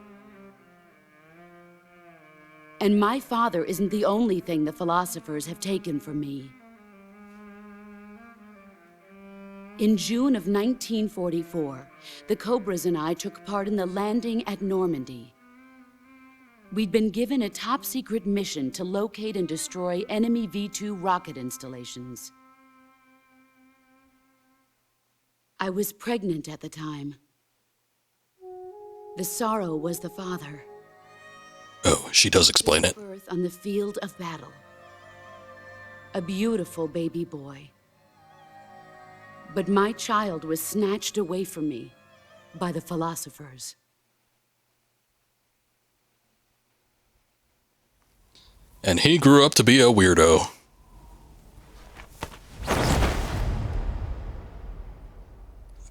And my father isn't the only thing the philosophers have taken from me. In June of 1944, the Cobras and I took part in the landing at Normandy. We'd been given a top-secret mission to locate and destroy enemy V-2 rocket installations. I was pregnant at the time. The sorrow was the father. Oh, she does explain it. Birth on the field of battle. A beautiful baby boy. But my child was snatched away from me by the philosophers. And he grew up to be a weirdo. Look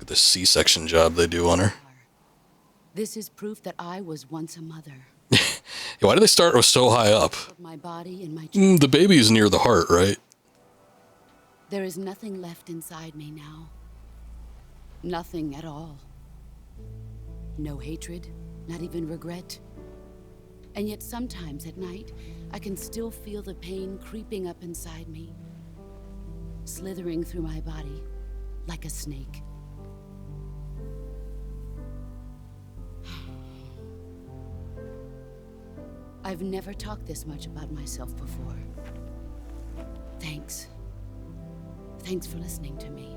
at this C-section job they do on her. This is proof that I was once a mother. Why do they start so high up? My body and my The baby's near the heart, right? There is nothing left inside me now. Nothing at all. No hatred, not even regret. And yet sometimes at night, I can still feel the pain creeping up inside me, slithering through my body like a snake. I've never talked this much about myself before. Thanks. Thanks for listening to me.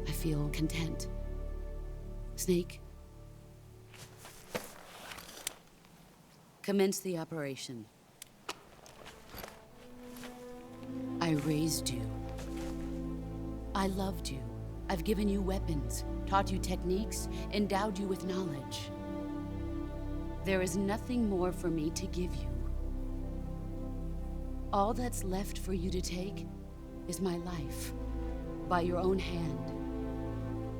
I feel content. Snake, commence the operation. I raised you. I loved you. I've given you weapons, taught you techniques, endowed you with knowledge. There is nothing more for me to give you. All that's left for you to take is my life, by your own hand.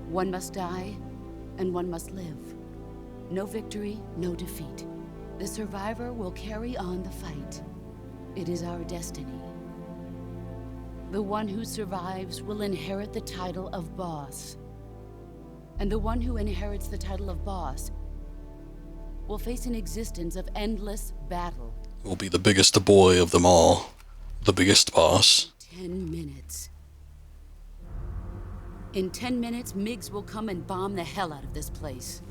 One must die, and one must live. No victory, no defeat. The survivor will carry on the fight. It is our destiny. The one who survives will inherit the title of boss. And the one who inherits the title of boss will face an existence of endless battle. Will be the biggest boy of them all. The biggest boss. 10 minutes. In 10 minutes, MiGs will come and bomb the hell out of this place.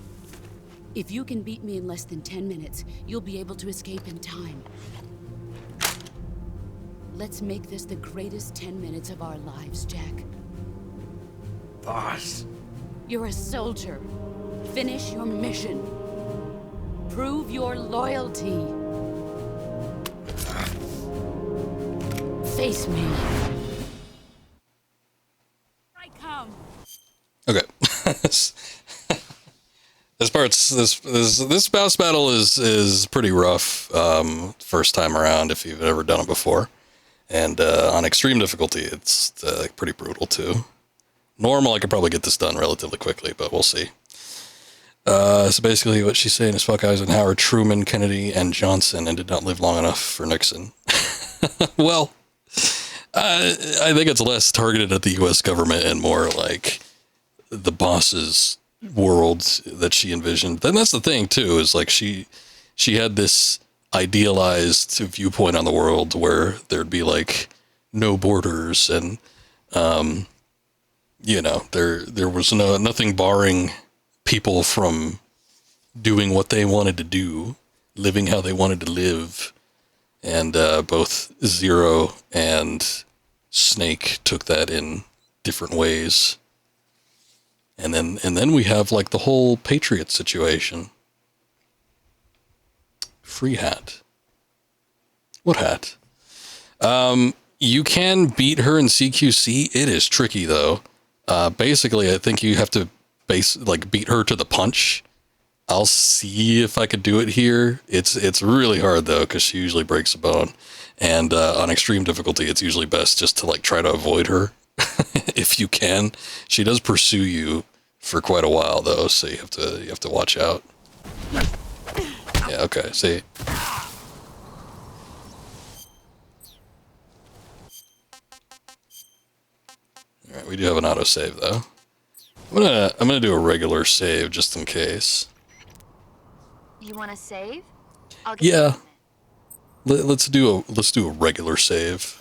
If you can beat me in less than 10 minutes, you'll be able to escape in time. Let's make this the greatest 10 minutes of our lives, Jack. Boss. You're a soldier. Finish your mission. Prove your loyalty. Face me. I come. Okay. This boss battle is pretty rough. First time around, if you've ever done it before, and on extreme difficulty, it's pretty brutal too. Normal, I could probably get this done relatively quickly, but we'll see. So basically, what she's saying is fuck Eisenhower, Truman, Kennedy, and Johnson, and did not live long enough for Nixon. Well, I think it's less targeted at the U.S. government and more like the boss's world that she envisioned. Then that's the thing too, is like she had this idealized viewpoint on the world where there'd be like no borders and you know, there was nothing barring people from doing what they wanted to do, living how they wanted to live. And both Zero and Snake took that in different ways. And then we have like the whole Patriot situation. Free hat. What hat? You can beat her in CQC. It is tricky though. Basically, I think you have to beat her to the punch. I'll see if I could do it here. It's really hard though, because she usually breaks a bone. And on extreme difficulty, it's usually best just to like try to avoid her if you can. She does pursue you for quite a while though, so you have to watch out. Yeah, okay, see. Alright, we do have an autosave though. I'm gonna do a regular save just in case. You want to save? I'll get Yeah. Let's do a regular save.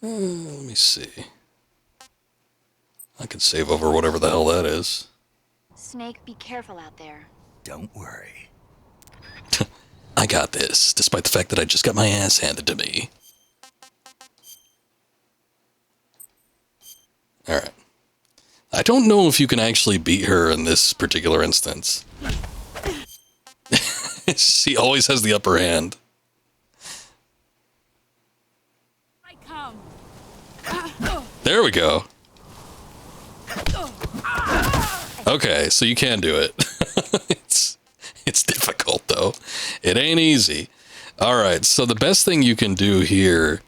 Let me see. I can save over whatever the hell that is. Snake, be careful out there. Don't worry. I got this, despite the fact that I just got my ass handed to me. Alright. I don't know if you can actually beat her in this particular instance. She always has the upper hand. I come. There we go. Okay, so you can do it. It's difficult, though. It ain't easy. Alright, so the best thing you can do here,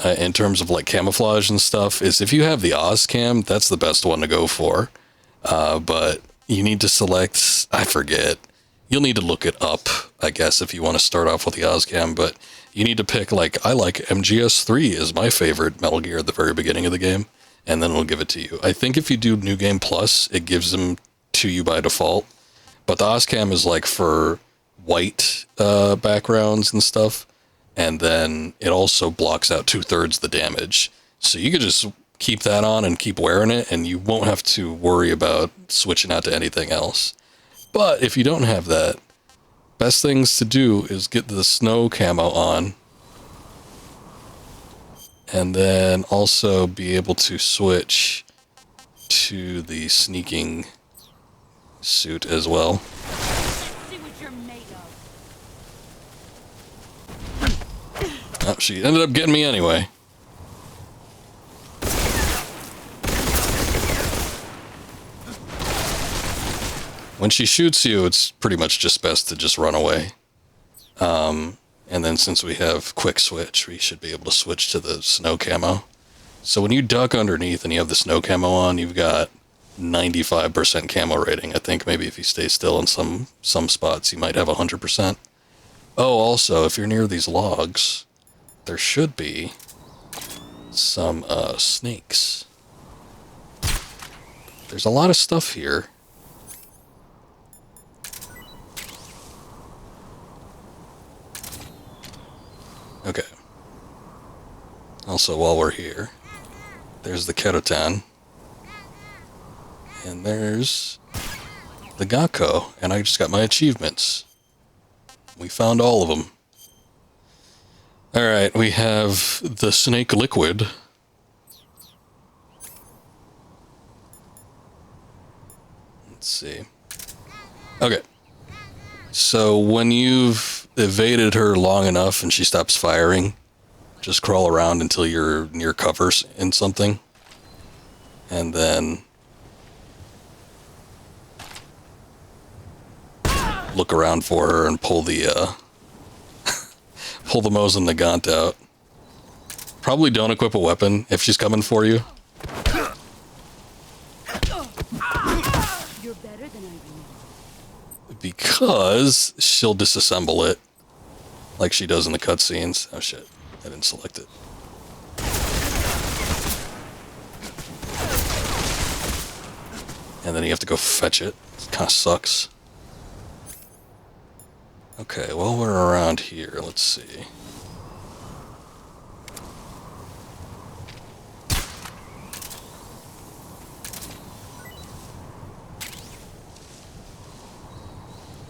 in terms of like camouflage and stuff, is if you have the Ozcam, that's the best one to go for. But you need to select, I forget, you'll need to look it up, I guess, if you want to start off with the Ozcam, but you need to pick, like, I like MGS3 is my favorite Metal Gear at the very beginning of the game, and then it'll give it to you. I think if you do New Game Plus, it gives them to you by default, but the Ozcam is like for white backgrounds and stuff, and then it also blocks out 2/3 the damage. So you could just keep that on and keep wearing it, and you won't have to worry about switching out to anything else. But if you don't have that, best things to do is get the snow camo on, and then also be able to switch to the sneaking suit as well. See what you're made of. Oh, she ended up getting me anyway. When she shoots you, it's pretty much just best to just run away. And then since we have quick switch, we should be able to switch to the snow camo. So when you duck underneath and you have the snow camo on, you've got 95% camo rating. I think maybe if you stay still in some spots, you might have 100%. Oh, also, if you're near these logs, there should be some snakes. There's a lot of stuff here. Okay. Also, while we're here, there's the Kerotan. And there's the Gakko. And I just got my achievements. We found all of them. Alright, we have the snake liquid. Let's see. Okay. So when you've evaded her long enough and she stops firing, just crawl around until you're near covers in something. And then look around for her and pull the pull the Mosin Nagant out. Probably don't equip a weapon if she's coming for you. You're better than I remember. Because she'll disassemble it like she does in the cutscenes. Oh shit, I didn't select it. And then you have to go fetch it. It kind of sucks. Okay, while we're around here, let's see.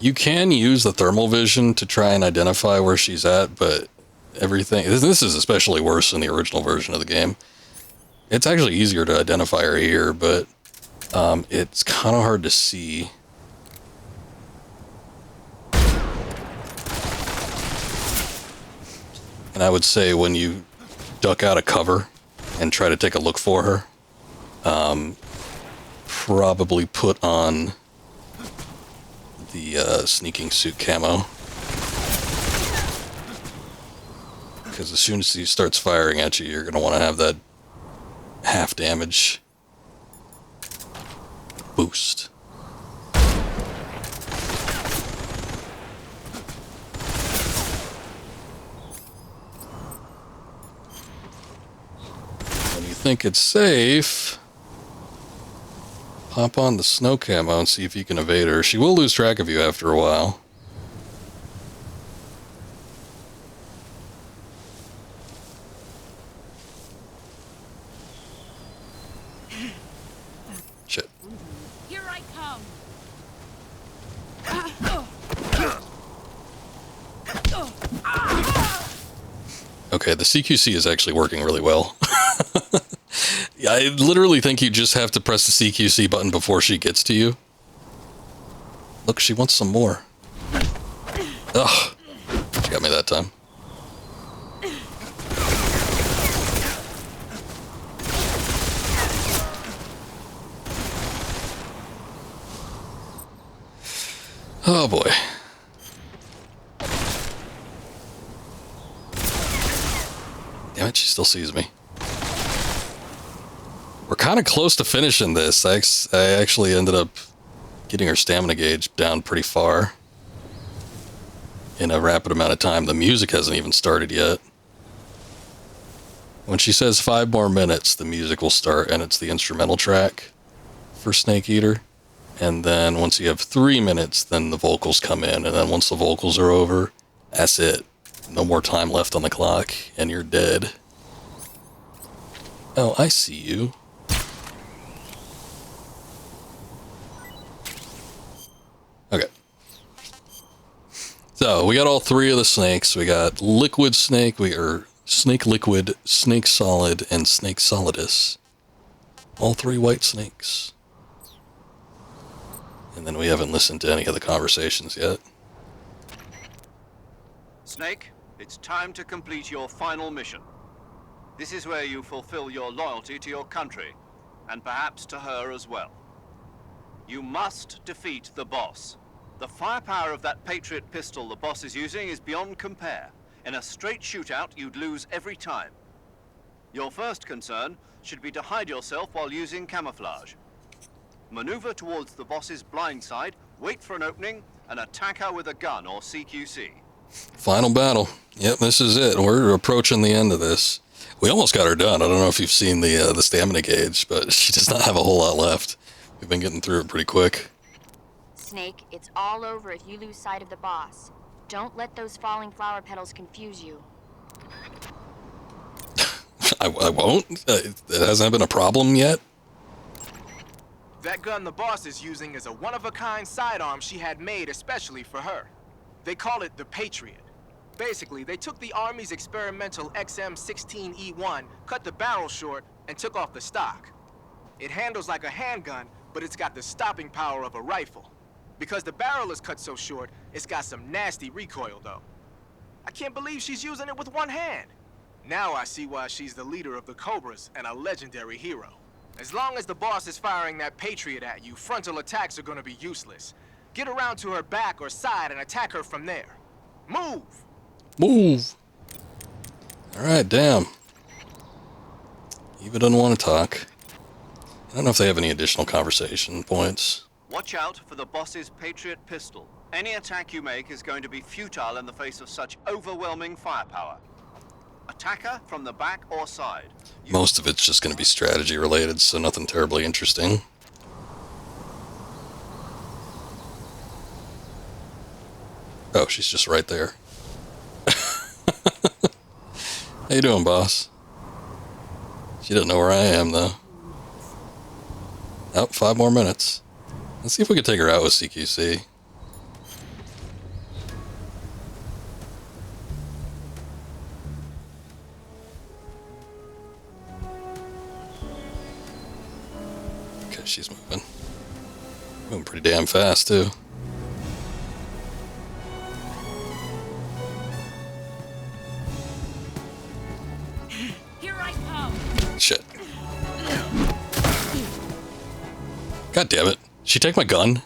You can use the thermal vision to try and identify where she's at, but everything... This is especially worse in the original version of the game. It's actually easier to identify her here, but it's kind of hard to see. And I would say when you duck out of cover and try to take a look for her, probably put on the sneaking suit camo. Because as soon as he starts firing at you, you're going to want to have that half damage boost. When you think it's safe, hop on the snow camo and see if you can evade her. She will lose track of you after a while. Okay, the CQC is actually working really well. Yeah, I literally think you just have to press the CQC button before she gets to you. Look, she wants some more. Ugh. She got me that time. Oh boy. Damn it, she still sees me. We're kind of close to finishing this. I actually ended up getting her stamina gauge down pretty far in a rapid amount of time. The music hasn't even started yet. When she says 5 more minutes, the music will start, and it's the instrumental track for Snake Eater. And then once you have 3 minutes, then the vocals come in. And then once the vocals are over, that's it. No more time left on the clock, and you're dead. Oh, I see you. Okay. So, we got all 3 of the snakes. We got Liquid Snake, Snake Liquid, Snake Solid, and Snake Solidus. All 3 white snakes. And then we haven't listened to any of the conversations yet. Snake, it's time to complete your final mission. This is where you fulfill your loyalty to your country, and perhaps to her as well. You must defeat the boss. The firepower of that Patriot pistol the boss is using is beyond compare. In a straight shootout, you'd lose every time. Your first concern should be to hide yourself while using camouflage. Maneuver towards the boss's blind side, wait for an opening, and attack her with a gun or CQC. Final battle. Yep, this is it. We're approaching the end of this. We almost got her done. I don't know if you've seen the stamina gauge, but she does not have a whole lot left. We've been getting through it pretty quick. Snake, it's all over if you lose sight of the boss. Don't let those falling flower petals confuse you. I won't. It hasn't been a problem yet. That gun the boss is using is a one-of-a-kind sidearm she had made especially for her. They call it the Patriot. Basically, they took the Army's experimental XM-16E1, cut the barrel short, and took off the stock. It handles like a handgun, but it's got the stopping power of a rifle. Because the barrel is cut so short, it's got some nasty recoil, though. I can't believe she's using it with one hand. Now I see why she's the leader of the Cobras and a legendary hero. As long as the boss is firing that Patriot at you, frontal attacks are gonna be useless. Get around to her back or side and attack her from there. Move! Move! Alright, damn. Eva doesn't want to talk. I don't know if they have any additional conversation points. Watch out for the boss's Patriot pistol. Any attack you make is going to be futile in the face of such overwhelming firepower. Attack her from the back or side. Most of it's just going to be strategy related, so nothing terribly interesting. Oh, she's just right there. How you doing, boss? She doesn't know where I am, though. Oh, 5 more minutes. Let's see if we can take her out with CQC. Okay, she's moving. Moving pretty damn fast, too. Here I come. Shit. God damn it. She take my gun?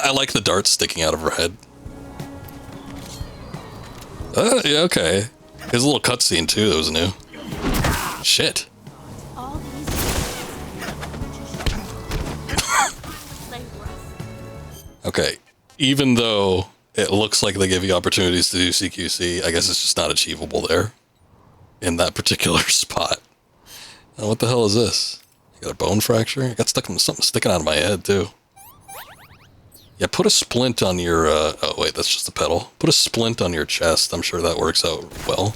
I like the darts sticking out of her head. Yeah, okay. There's a little cutscene too that was new. Shit. All these play rough. Okay. Even though it looks like they give you opportunities to do CQC, I guess it's just not achievable there. In that particular spot. What the hell is this? I got a bone fracture? I got something sticking out of my head, too. Yeah, put a splint on your, oh wait, that's just a pedal. Put a splint on your chest. I'm sure that works out well.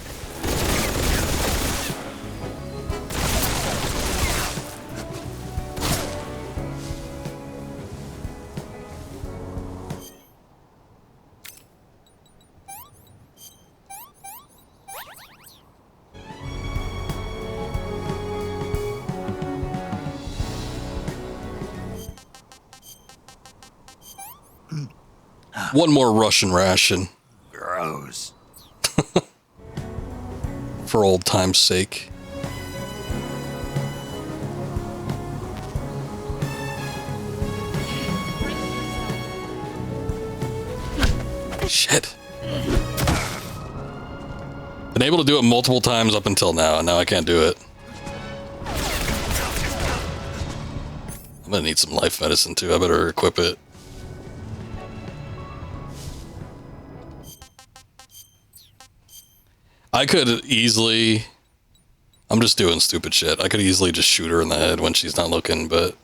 One more Russian ration. Gross. For old time's sake. Shit. Been able to do it multiple times up until now, and now I can't do it. I'm gonna need some life medicine too. I better equip it. I could easily... I'm just doing stupid shit. I could easily just shoot her in the head when she's not looking, but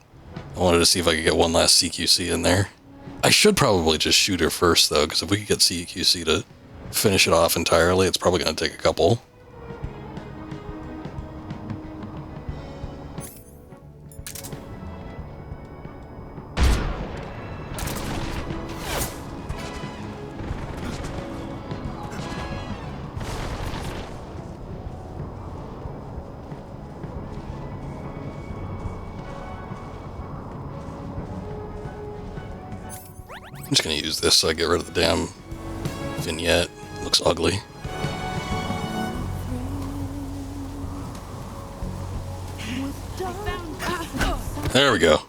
I wanted to see if I could get one last CQC in there. I should probably just shoot her first, though, because if we could get CQC to finish it off entirely, it's probably going to take a couple. I'm just gonna use this so I get rid of the damn vignette. It looks ugly. There we go.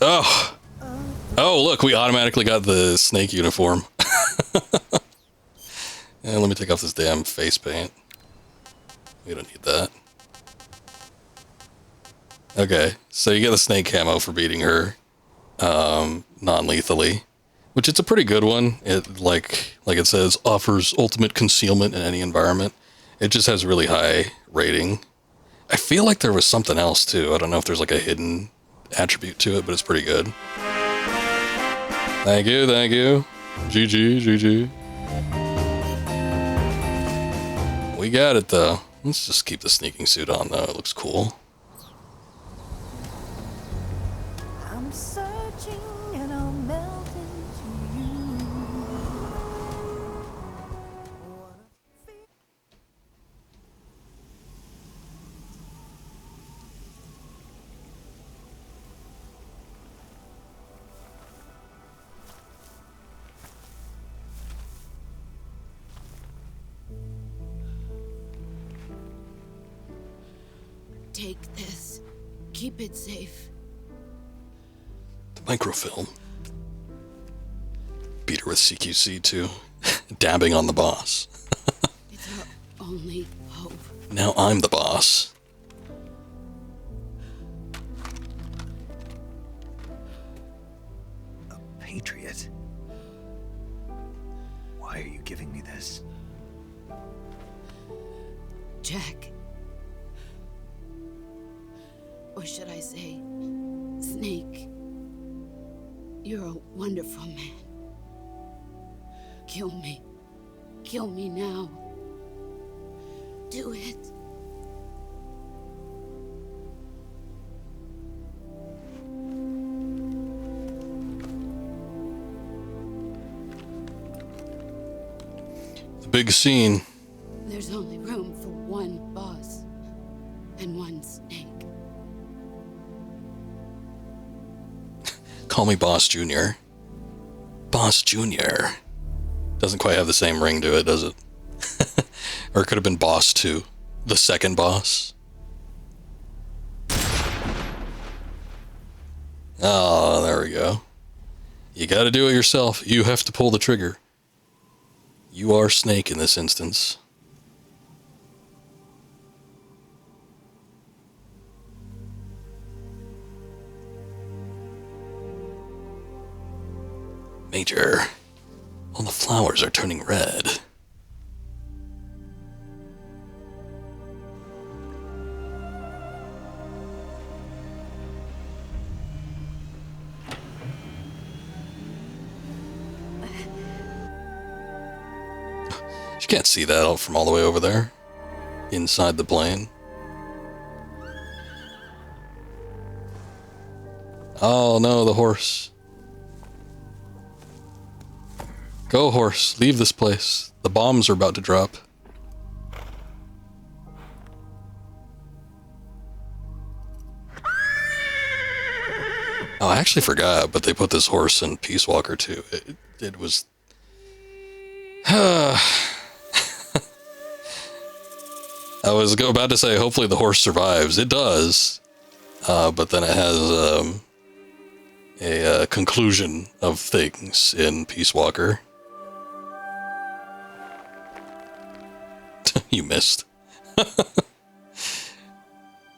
Oh. Oh, look, we automatically got the snake uniform. And let me take off this damn face paint. We don't need that. Okay, so you get the snake camo for beating her non-lethally, which it's a pretty good one. It like it says, offers ultimate concealment in any environment. It just has really high rating. I feel like there was something else too. I don't know if there's like a hidden attribute to it, but it's pretty good. Thank you, thank you. GG, GG. We got it though. Let's just keep the sneaking suit on though. It looks cool. I'm searching and I'll melt into you. Take this. Keep it safe. The microfilm. Beat her with CQC too. Dabbing on the boss. It's our only hope. Now I'm the boss. A patriot? Why are you giving me this? Jack. Or should I say, Snake. You're a wonderful man. Kill me. Kill me now. Do it. The big scene. There's only room for one boss and one snake. Call me Boss Jr. Boss Jr. Doesn't quite have the same ring to it, does it? Or it could have been Boss 2. The second boss. Oh, there we go. You gotta do it yourself. You have to pull the trigger. You are Snake in this instance. Major, all the flowers are turning red. You can't see that from all the way over there, inside the plane. Oh no, the horse. Go, horse. Leave this place. The bombs are about to drop. Oh, I actually forgot, but they put this horse in Peace Walker too. It was... I was about to say, hopefully the horse survives. It does. But then it has a conclusion of things in Peace Walker. You missed. He's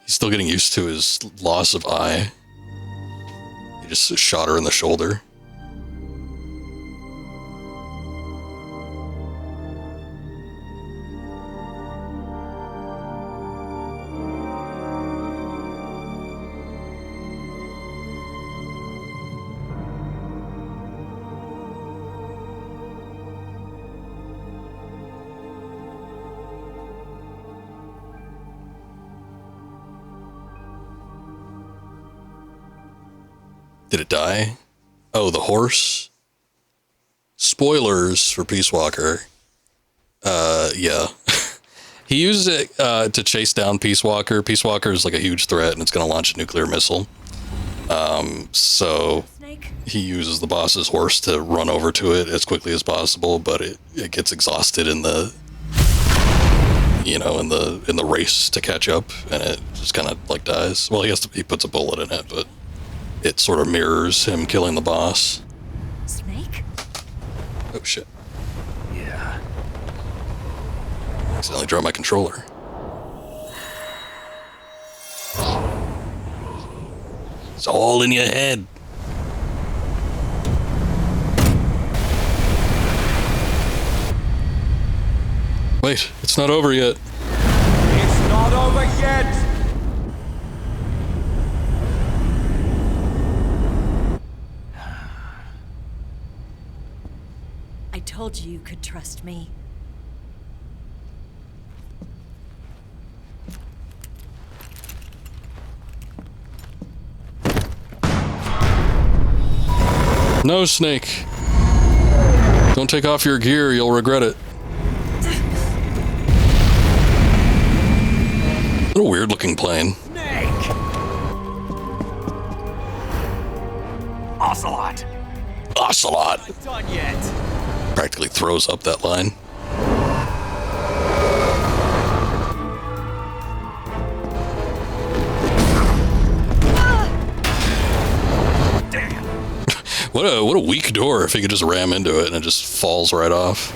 still getting used to his loss of eye. He just shot her in the shoulder. Did it die? Oh, the horse? Spoilers for Peace Walker. Yeah. He uses it to chase down Peace Walker. Peace Walker is like a huge threat and it's going to launch a nuclear missile. So he uses the boss's horse to run over to it as quickly as possible, but it gets exhausted in the, you know, in the race to catch up, and it just kind of like dies. Well, he puts a bullet in it, but it sort of mirrors him killing the boss. Snake? Oh shit. Yeah. Accidentally dropped my controller. It's all in your head. Wait, it's not over yet. It's not over yet! I told you you could trust me. No, Snake. Don't take off your gear, you'll regret it. What a weird looking plane. Snake! Ocelot! Ocelot! Not done yet. Practically throws up that line. Damn. What a weak door if he could just ram into it and it just falls right off.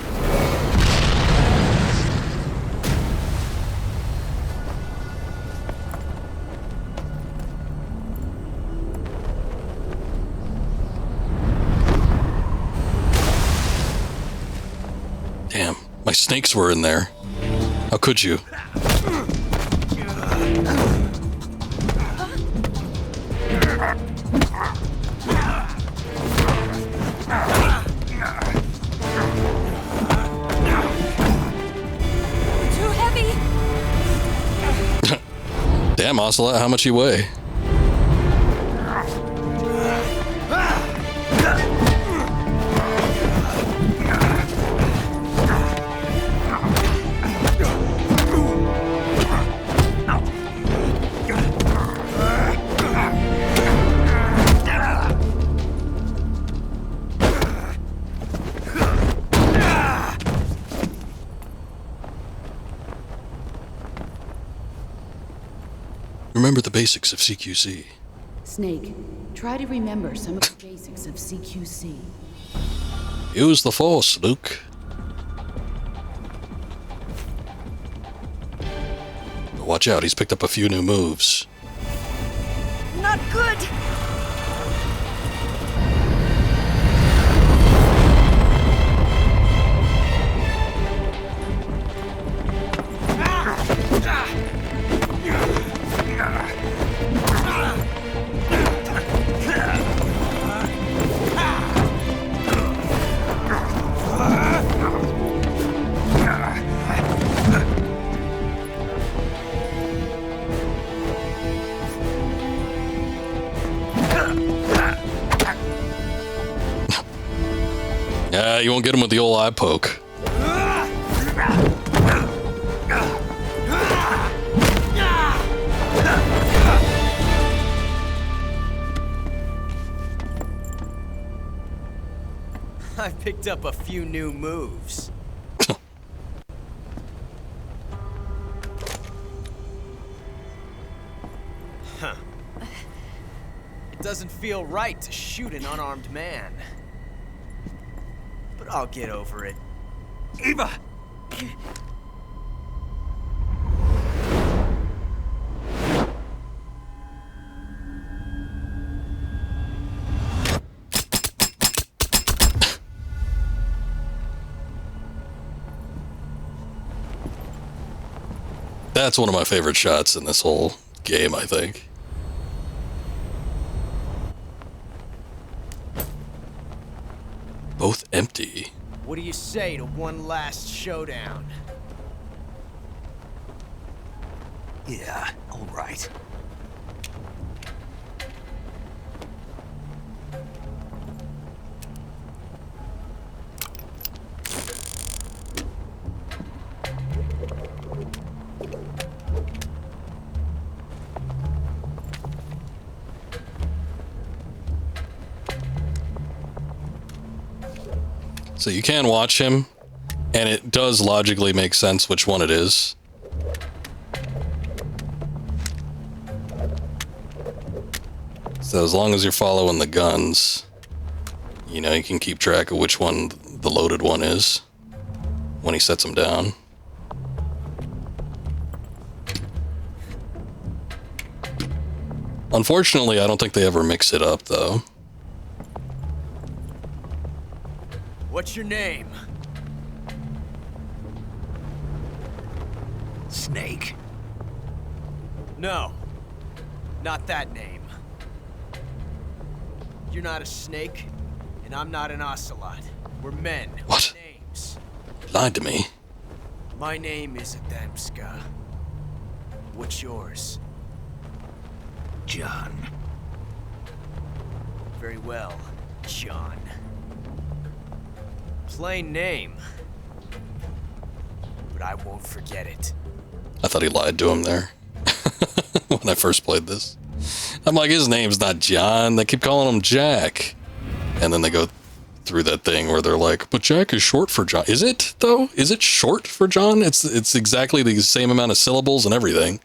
Damn, my snakes were in there. How could you? Too heavy! Damn, Ocelot, how much you weigh? Remember the basics of CQC. Snake, try to remember some of the basics of CQC. Use the Force, Luke. Watch out, he's picked up a few new moves. Not good! Yeah, you won't get him with the old eye poke. I've picked up a few new moves. Huh. It doesn't feel right to shoot an unarmed man. But I'll get over it. Eva! That's one of my favorite shots in this whole game, I think. Both empty. What do you say to one last showdown? Yeah, all right. So you can watch him, and it does logically make sense which one it is. So as long as you're following the guns, you know, you can keep track of which one the loaded one is when he sets them down. Unfortunately, I don't think they ever mix it up, though. What's your name? Snake. No. Not that name. You're not a snake, and I'm not an ocelot. We're men. What? Names. You lied to me. My name is Adamska. What's yours? John. Very well, John. Plain name. But I won't forget it. I thought he lied to him there when I first played this. I'm like, his name's not John. They keep calling him Jack. And then they go through that thing where they're like, but Jack is short for John. Is it, though? Is it short for John? It's exactly the same amount of syllables and everything.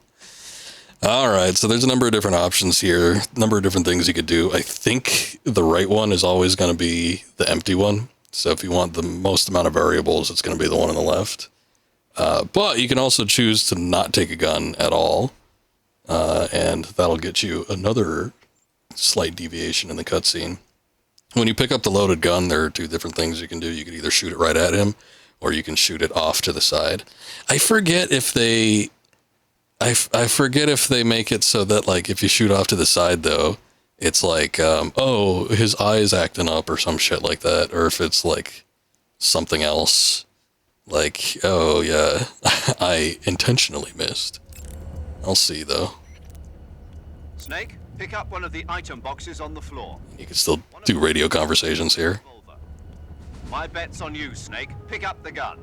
All right, so there's a number of different options here, a number of different things you could do. I think the right one is always going to be the empty one. So if you want the most amount of variables, it's going to be the one on the left. But you can also choose to not take a gun at all. And that'll get you another slight deviation in the cutscene. When you pick up the loaded gun, there are two different things you can do. You can either shoot it right at him, or you can shoot it off to the side. I forget if they... I forget if they make it so that, like, if you shoot off to the side, though, it's like, oh, his eye's acting up or some shit like that. Or if it's, like, something else. Like, oh, yeah, I intentionally missed. I'll see, though. Snake, pick up one of the item boxes on the floor. You can still do radio conversations here. My bet's on you, Snake. Pick up the gun.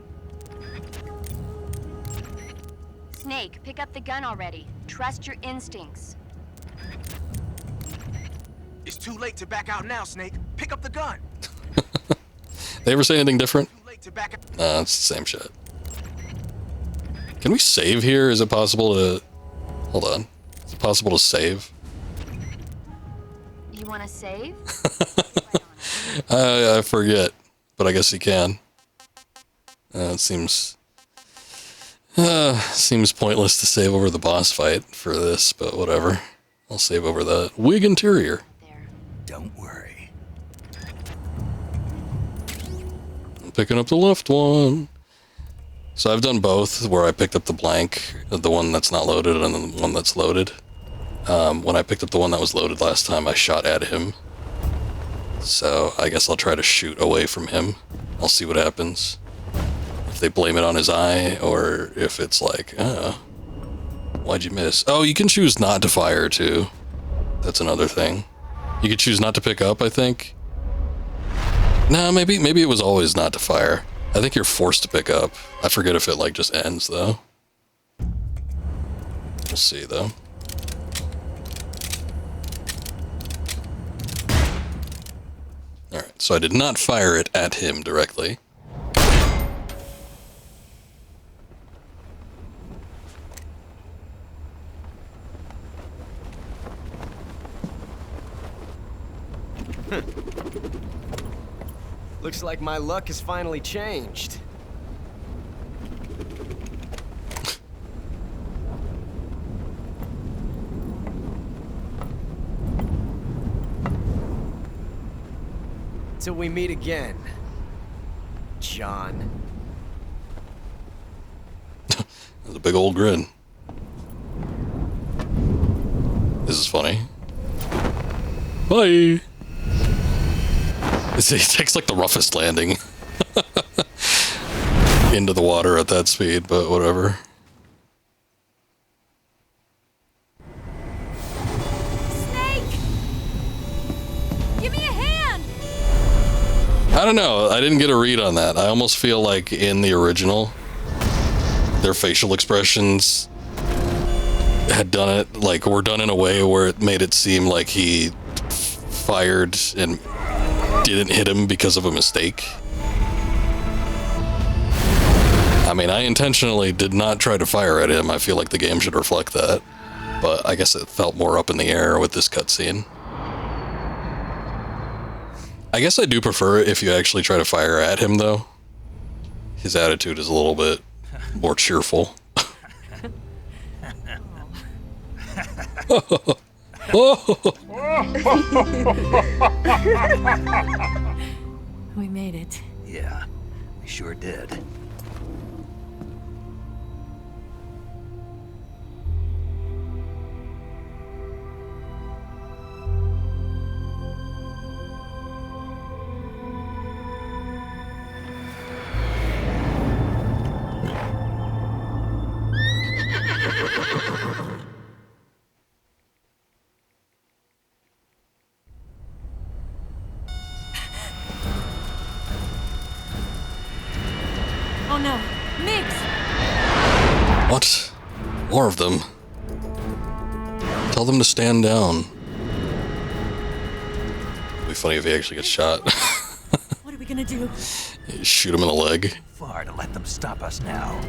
Snake, pick up the gun already. Trust your instincts. It's too late to back out now, Snake. Pick up the gun. They ever say anything different? Too late to back out. Nah, it's the same shit. Can we save here? Is it possible to... Hold on. Is it possible to save? You want to save? I forget, but I guess you can. It seems pointless to save over the boss fight for this, but whatever. I'll save over that. Wig interior. There. Don't worry. I'm picking up the left one. So I've done both, where I picked up the blank, the one that's not loaded, and then the one that's loaded. When I picked up the one that was loaded last time, I shot at him. So I guess I'll try to shoot away from him. I'll see what happens. If they blame it on his eye, or if it's like, why'd you miss? Oh, you can choose not to fire, too. That's another thing. You could choose not to pick up, I think. No, maybe it was always not to fire. I think you're forced to pick up. I forget if it, like, just ends, though. We'll see, though. Alright, so I did not fire it at him directly. Looks like my luck has finally changed. Till we meet again, John. There's a big old grin. This is funny. Bye! It takes like the roughest landing into the water at that speed, but whatever. Snake! Give me a hand! I don't know. I didn't get a read on that. I almost feel like in the original, their facial expressions had done it, like, were done in a way where it made it seem like he fired and didn't hit him because of a mistake. I mean, I intentionally did not try to fire at him. I feel like the game should reflect that. But I guess it felt more up in the air with this cutscene. I guess I do prefer it if you actually try to fire at him, though. His attitude is a little bit more cheerful. We made it. Yeah, we sure did. Oh no, Mix! What? More of them. Tell them to stand down. It'd be funny if he actually gets shot. What are we gonna do? Shoot him in the leg. Far to let them stop us now.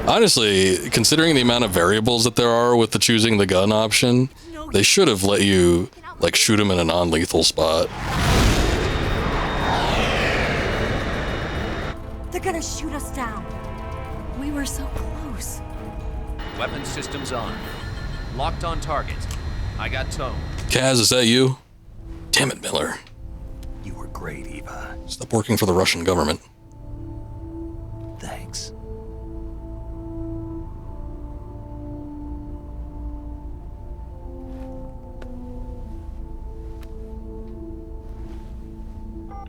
Honestly, considering the amount of variables that there are with the choosing the gun option, they should have let you, like, shoot him in a non-lethal spot. They're gonna shoot us down. We were so close. Weapon systems on. Locked on target. I got tone. Kaz, is that you? Damn it, Miller. You were great, Eva. Stop working for the Russian government. Thanks.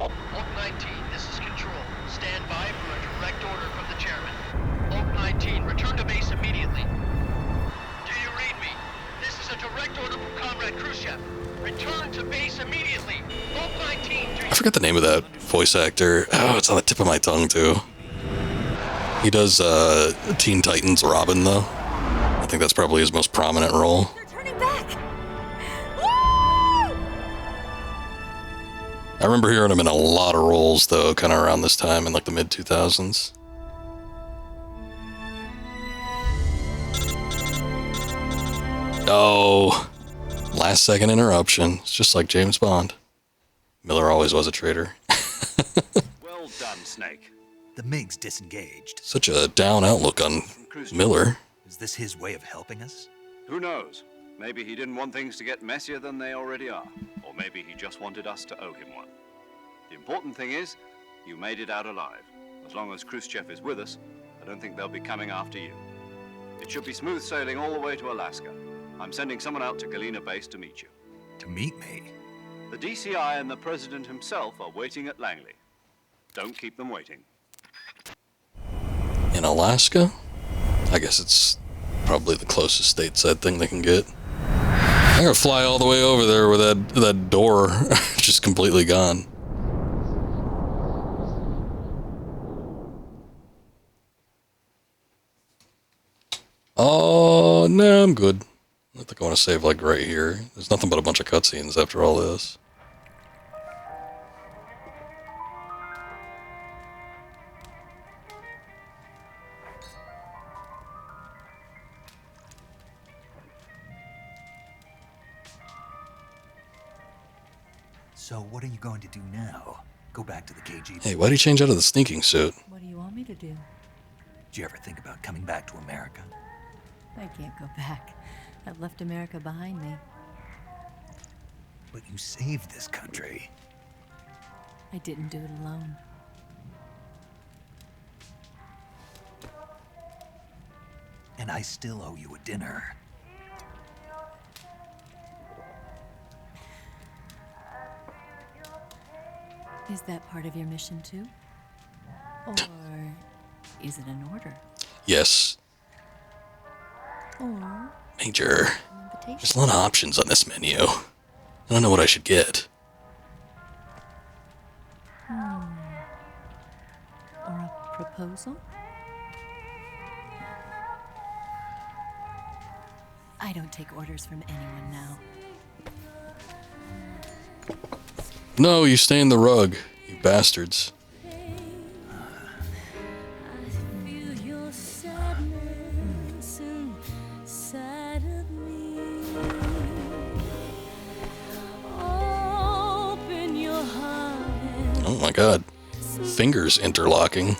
Oak 19, this is Control. Stand by for a direct order from the chairman. Oak 19, return to base immediately. Do you read me? This is a direct order from Comrade Khrushchev. Return to base immediately. Oak 19, do you... I forget the name of that voice actor. Oh, it's on the tip of my tongue, too. He does Teen Titans Robin, though. I think that's probably his most prominent role. They're turning back! I remember hearing him in a lot of roles, though, kind of around this time in, like, the mid-2000s. Oh, last-second interruption. It's just like James Bond. Miller always was a traitor. Well done, Snake. The MiG's disengaged. Such a down outlook on Miller. Is this his way of helping us? Who knows? Maybe he didn't want things to get messier than they already are. Or maybe he just wanted us to owe him one. The important thing is, you made it out alive. As long as Khrushchev is with us, I don't think they'll be coming after you. It should be smooth sailing all the way to Alaska. I'm sending someone out to Galena Base to meet you. To meet me? The DCI and the President himself are waiting at Langley. Don't keep them waiting. In Alaska? I guess it's probably the closest stateside thing they can get. I'm gonna fly all the way over there where that door just completely gone. Oh, no, I'm good. I think I want to save, like, right here. There's nothing but a bunch of cutscenes after all this. So what are you going to do now? Go back to the KGB? Hey, why'd he change out of the sneaking suit? What do you want me to do? Did you ever think about coming back to America? I can't go back. I've left America behind me. But you saved this country. I didn't do it alone. And I still owe you a dinner. Is that part of your mission too? Or is it an order? Yes. Or Major. an invitation? There's a lot of options on this menu. I don't know what I should get. Or a proposal? I don't take orders from anyone now. No, you stain the rug, you bastards. Oh my god. Fingers interlocking.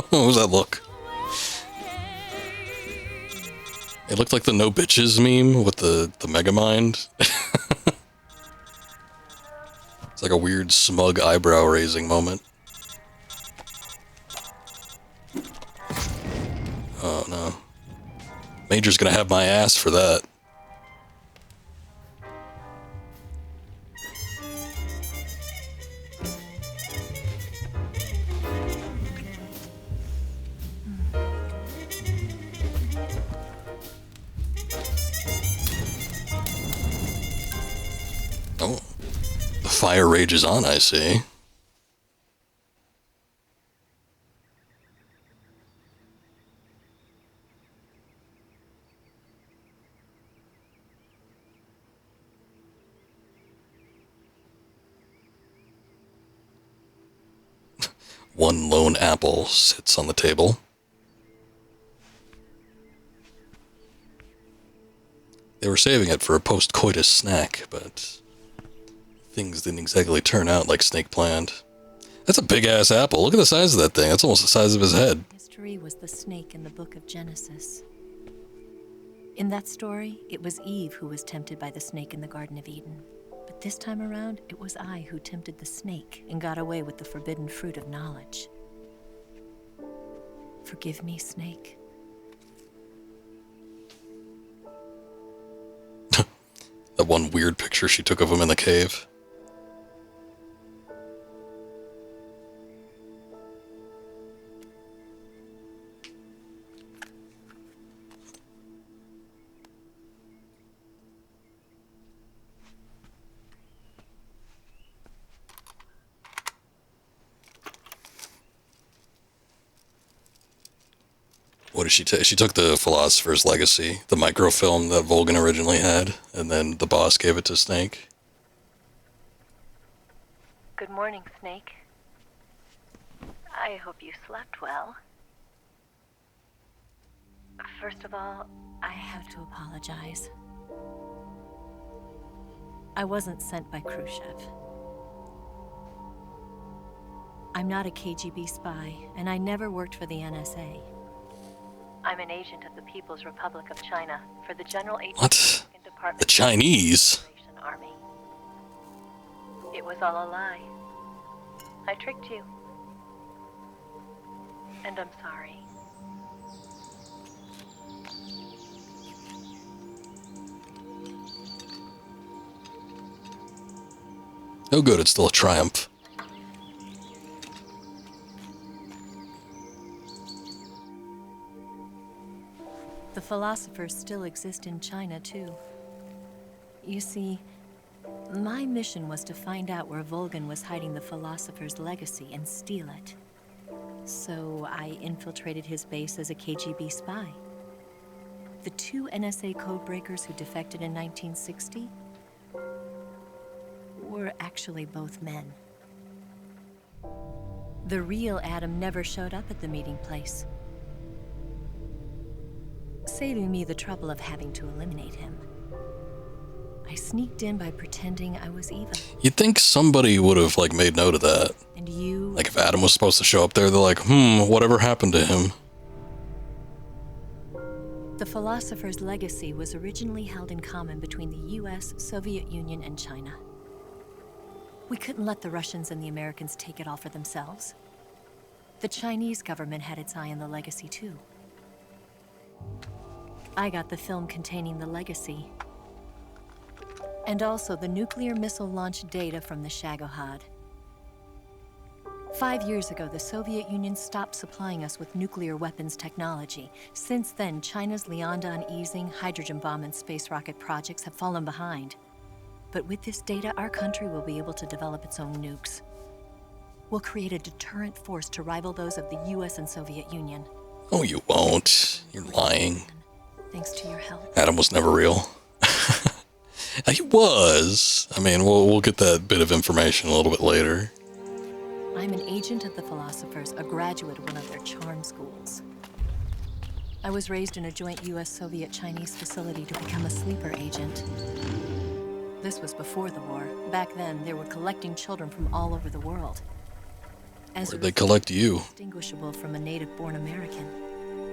What was that look? It looked like the no bitches meme with the Megamind. It's like a weird smug eyebrow raising moment. Oh no. Major's gonna have my ass for that. Oh, the fire rages on, I see. One lone apple sits on the table. They were saving it for a post-coitus snack, but things didn't exactly turn out like Snake planned. That's a big-ass apple. Look at the size of that thing. That's almost the size of his head. History was the snake in the book of Genesis. In that story, it was Eve who was tempted by the snake in the Garden of Eden. But this time around, it was I who tempted the snake and got away with the forbidden fruit of knowledge. Forgive me, Snake. That one weird picture she took of him in the cave. What did she take? She took the Philosopher's Legacy, the microfilm that Volgan originally had, and then the boss gave it to Snake. Good morning, Snake. I hope you slept well. First of all, I have to apologize. I wasn't sent by Khrushchev. I'm not a KGB spy, and I never worked for the NSA. I'm an agent of the People's Republic of China for the General Agency Department. The Chinese? Army. It was all a lie. I tricked you. And I'm sorry. Oh good, it's still a triumph. The philosophers still exist in China, too. You see, my mission was to find out where Volgan was hiding the philosopher's legacy and steal it. So I infiltrated his base as a KGB spy. The 2 NSA codebreakers who defected in 1960 were actually actually both men. The real Adam never showed up at the meeting place, saving me the trouble of having to eliminate him. I sneaked in by pretending I was Eva. You'd think somebody would have, like, made note of that. And you... Like, if Adam was supposed to show up there, they're like, whatever happened to him? The philosopher's legacy was originally held in common between the US, Soviet Union, and China. We couldn't let the Russians and the Americans take it all for themselves. The Chinese government had its eye on the legacy, too. I got the film containing the legacy, and also the nuclear missile launch data from the Shagohod. 5 years ago, the Soviet Union stopped supplying us with nuclear weapons technology. Since then, China's Liaodong easing, hydrogen bomb, and space rocket projects have fallen behind. But with this data, our country will be able to develop its own nukes. We'll create a deterrent force to rival those of the US and Soviet Union. Oh, you won't. You're lying. Thanks to your help. Adam was never real. He was. I mean, we'll get that bit of information a little bit later. I'm an agent of the Philosophers, a graduate of one of their charm schools. I was raised in a joint US-Soviet-Chinese facility to become a sleeper agent. This was before the war. Back then, they were collecting children from all over the world. Where'd they collect you? Distinguishable from a native-born American.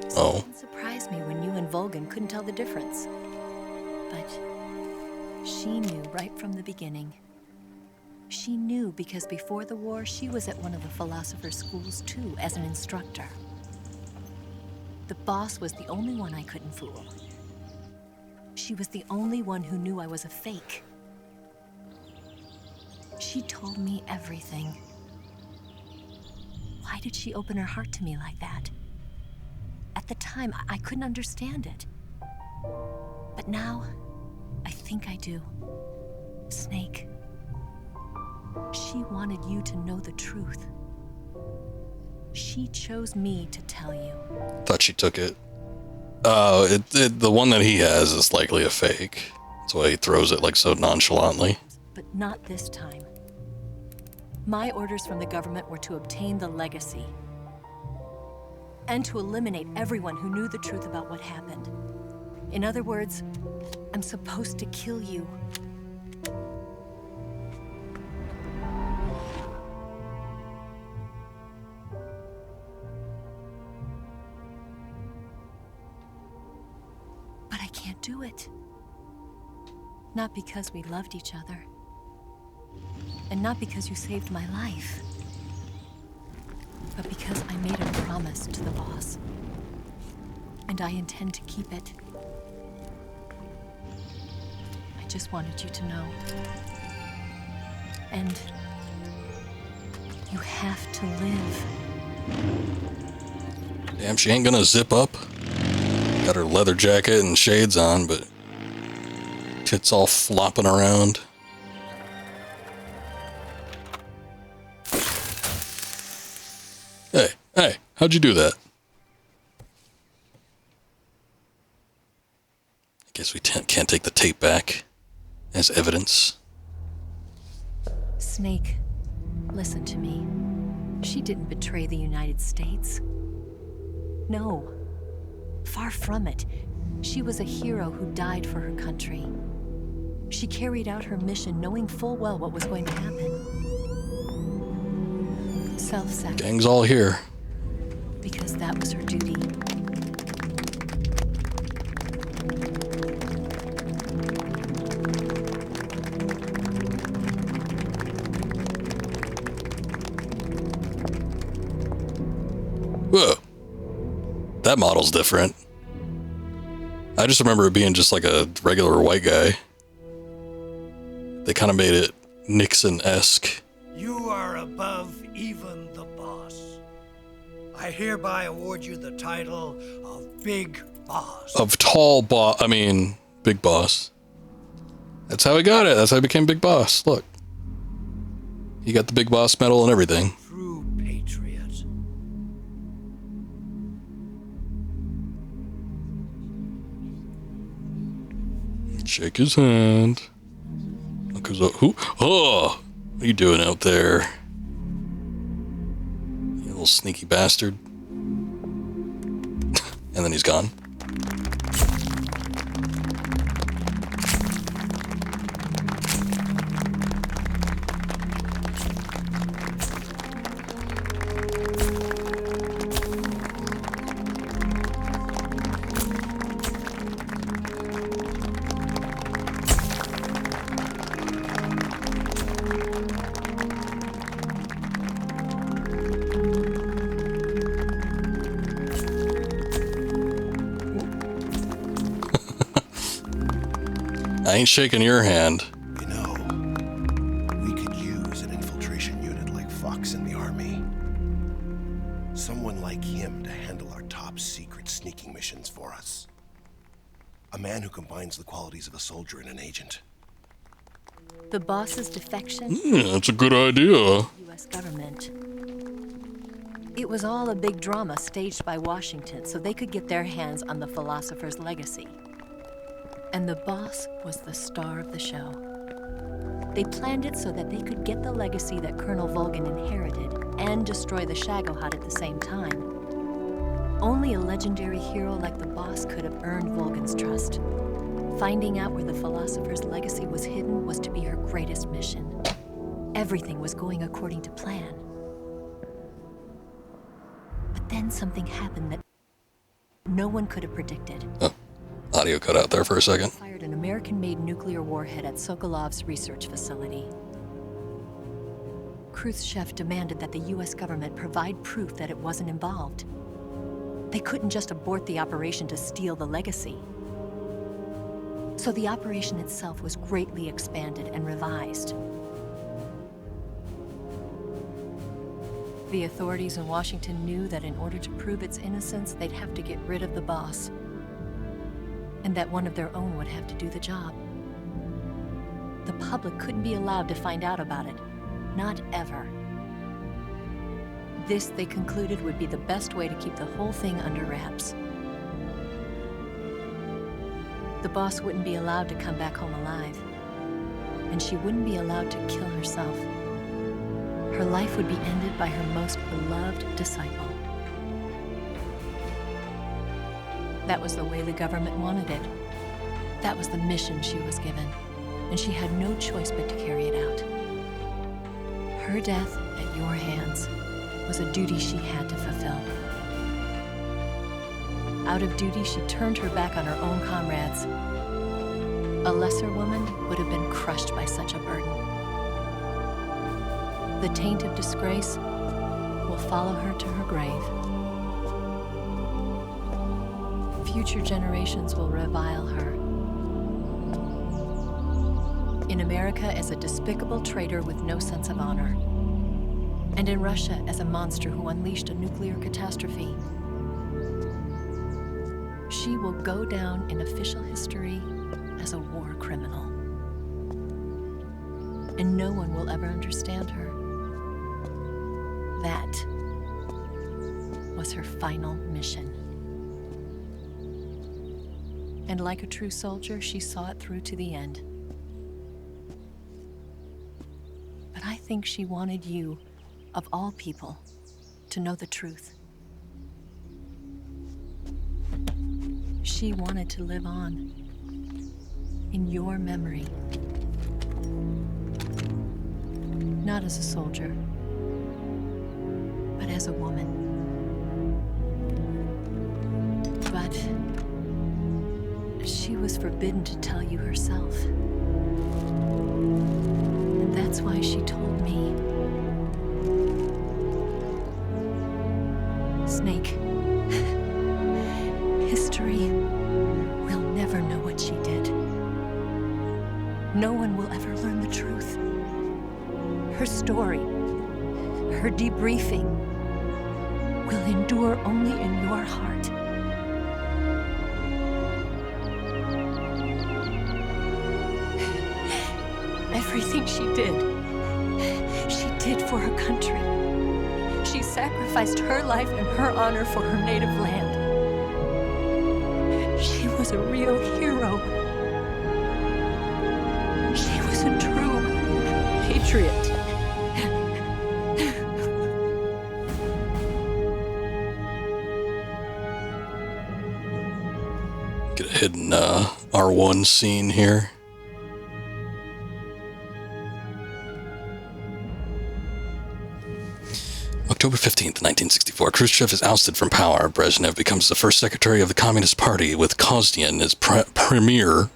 So Oh. It didn't surprise me when you and Vulcan couldn't tell the difference. But she knew right from the beginning. She knew because before the war, she was at one of the Philosopher's schools too, as an instructor. The boss was the only one I couldn't fool. She was the only one who knew I was a fake. She told me everything. Why did she open her heart to me like that? At the time, I couldn't understand it. But now, I think I do. Snake. She wanted you to know the truth. She chose me to tell you. Thought she took it. The one that he has is likely a fake. That's why he throws it like so nonchalantly. But not this time. My orders from the government were to obtain the legacy. And to eliminate everyone who knew the truth about what happened. In other words, I'm supposed to kill you. But I can't do it. Not because we loved each other. And not because you saved my life. But because I made a promise to the boss. And I intend to keep it. I just wanted you to know. And you have to live. Damn, she ain't gonna zip up. Got her leather jacket and shades on, but tits all flopping around. Hey, how'd you do that? I guess we can't take the tape back as evidence. Snake, listen to me. She didn't betray the United States. No. Far from it. She was a hero who died for her country. She carried out her mission knowing full well what was going to happen. Self-sacrifice. Gang's all here. Because that was her duty. Whoa. That model's different. I just remember it being just like a regular white guy. They kind of made it Nixon-esque. You are above even the boss. I hereby award you the title of Big Boss. Of tall boss, big boss. That's how he got it. That's how he became big boss. Look. He got the big boss medal and everything. True patriot. Shake his hand. Look who's who? Oh! What are you doing out there? You little sneaky bastard. And then he's gone. I ain't shaking your hand. You know, we could use an infiltration unit like Fox in the army. Someone like him to handle our top secret sneaking missions for us. A man who combines the qualities of a soldier and an agent. The boss's defection? That's a good idea. U.S. government. It was all a big drama staged by Washington so they could get their hands on the philosopher's legacy. And the boss was the star of the show. They planned it so that they could get the legacy that Colonel Volgin inherited and destroy the Shagohod at the same time. Only a legendary hero like the boss could have earned Volgin's trust. Finding out where the philosopher's legacy was hidden was to be her greatest mission. Everything was going according to plan. But then something happened that no one could have predicted. Oh, audio cut out there for a second. Fired an American-made nuclear warhead at Sokolov's research facility. Khrushchev demanded that the U.S. government provide proof that it wasn't involved. They couldn't just abort the operation to steal the legacy. So the operation itself was greatly expanded and revised. The authorities in Washington knew that in order to prove its innocence, they'd have to get rid of the boss, and that one of their own would have to do the job. The public couldn't be allowed to find out about it. Not ever. This, they concluded, would be the best way to keep the whole thing under wraps. The boss wouldn't be allowed to come back home alive, and she wouldn't be allowed to kill herself. Her life would be ended by her most beloved disciple. That was the way the government wanted it. That was the mission she was given, and she had no choice but to carry it out. Her death at your hands was a duty she had to fulfill. Out of duty, she turned her back on her own comrades. A lesser woman would have been crushed by such a burden. The taint of disgrace will follow her to her grave. Future generations will revile her. In America as a despicable traitor with no sense of honor. And in Russia as a monster who unleashed a nuclear catastrophe. She will go down in official history as a war criminal. And no one will ever understand her. That was her final mission. And like a true soldier, she saw it through to the end. But I think she wanted you, of all people, to know the truth. She wanted to live on in your memory. Not as a soldier, but as a woman. But she was forbidden to tell you herself. And that's why she told me. Snake, history will never know what she did. No one will ever learn the truth. Her story, her debriefing, will endure only in your heart. Everything she did for her country. She sacrificed her life and her honor for her native land. She was a real hero. She was a true patriot. Get a hidden R1 scene here. October 15th, 1964. Khrushchev is ousted from power. Brezhnev becomes the first secretary of the Communist Party, with Kozyan as premier.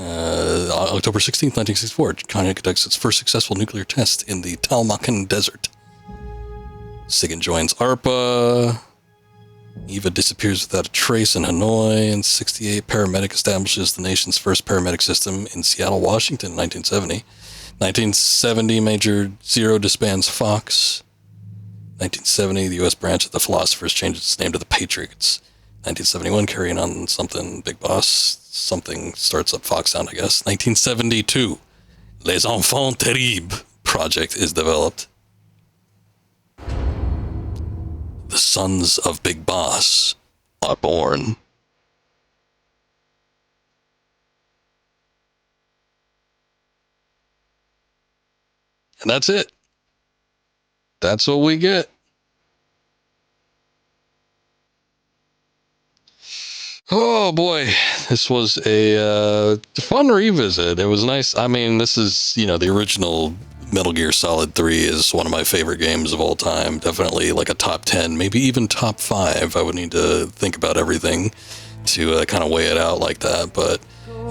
October 16th, 1964. China conducts its first successful nuclear test in the Talmakan Desert. Sigan joins ARPA. Eva disappears without a trace in Hanoi. In 68, paramedic establishes the nation's first paramedic system in Seattle, Washington, 1970. 1970, Major Zero disbands Fox. 1970, the U.S. branch of the Philosophers changes its name to the Patriots. 1971, carrying on something, Big Boss, something starts up Foxhound, I guess. 1972, Les Enfants Terribles project is developed. The sons of Big Boss are born. And that's it. That's what we get. Oh boy, this was a fun revisit. It was nice. I mean, this is, the original Metal Gear Solid 3 is one of my favorite games of all time. Definitely like a top 10, maybe even top 5. I would need to think about everything to kind of weigh it out like that, but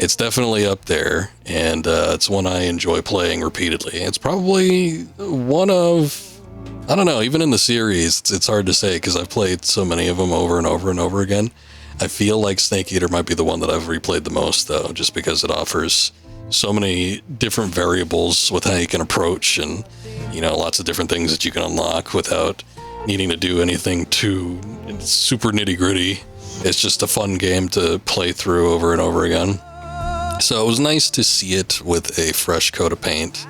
it's definitely up there, and it's one I enjoy playing repeatedly. It's probably one of, I don't know, even in the series, it's hard to say because I've played so many of them over and over and over again. I feel like Snake Eater might be the one that I've replayed the most, though, just because it offers so many different variables with how you can approach and, lots of different things that you can unlock without needing to do anything too super nitty-gritty. It's just a fun game to play through over and over again. So it was nice to see it with a fresh coat of paint.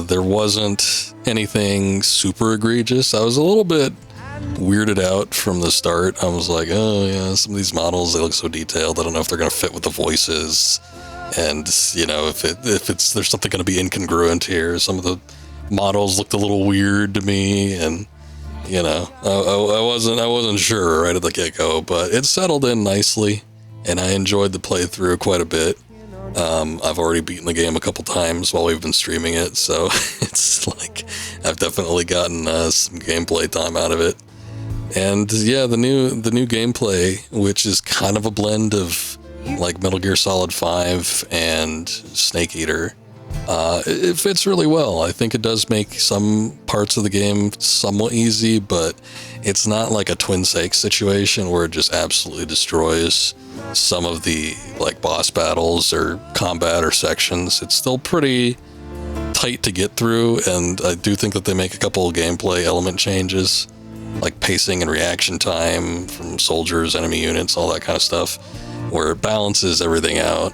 There wasn't anything super egregious. I was a little bit weirded out from the start. I was like, oh yeah, some of these models, they look so detailed. I don't know if they're going to fit with the voices. And, if there's something going to be incongruent here. Some of the models looked a little weird to me, and, I wasn't sure right at the get-go, but it settled in nicely, and I enjoyed the playthrough quite a bit. I've already beaten the game a couple times while we've been streaming it, so it's like I've definitely gotten some gameplay time out of it. And yeah, the new gameplay, which is kind of a blend of like Metal Gear Solid 5 and Snake Eater, it fits really well. I think it does make some parts of the game somewhat easy, but it's not like a Twin Snakes situation where it just absolutely destroys some of the like boss battles or combat or sections. It's still pretty tight to get through, and I do think that they make a couple of gameplay element changes, like pacing and reaction time from soldiers, enemy units, all that kind of stuff, where it balances everything out.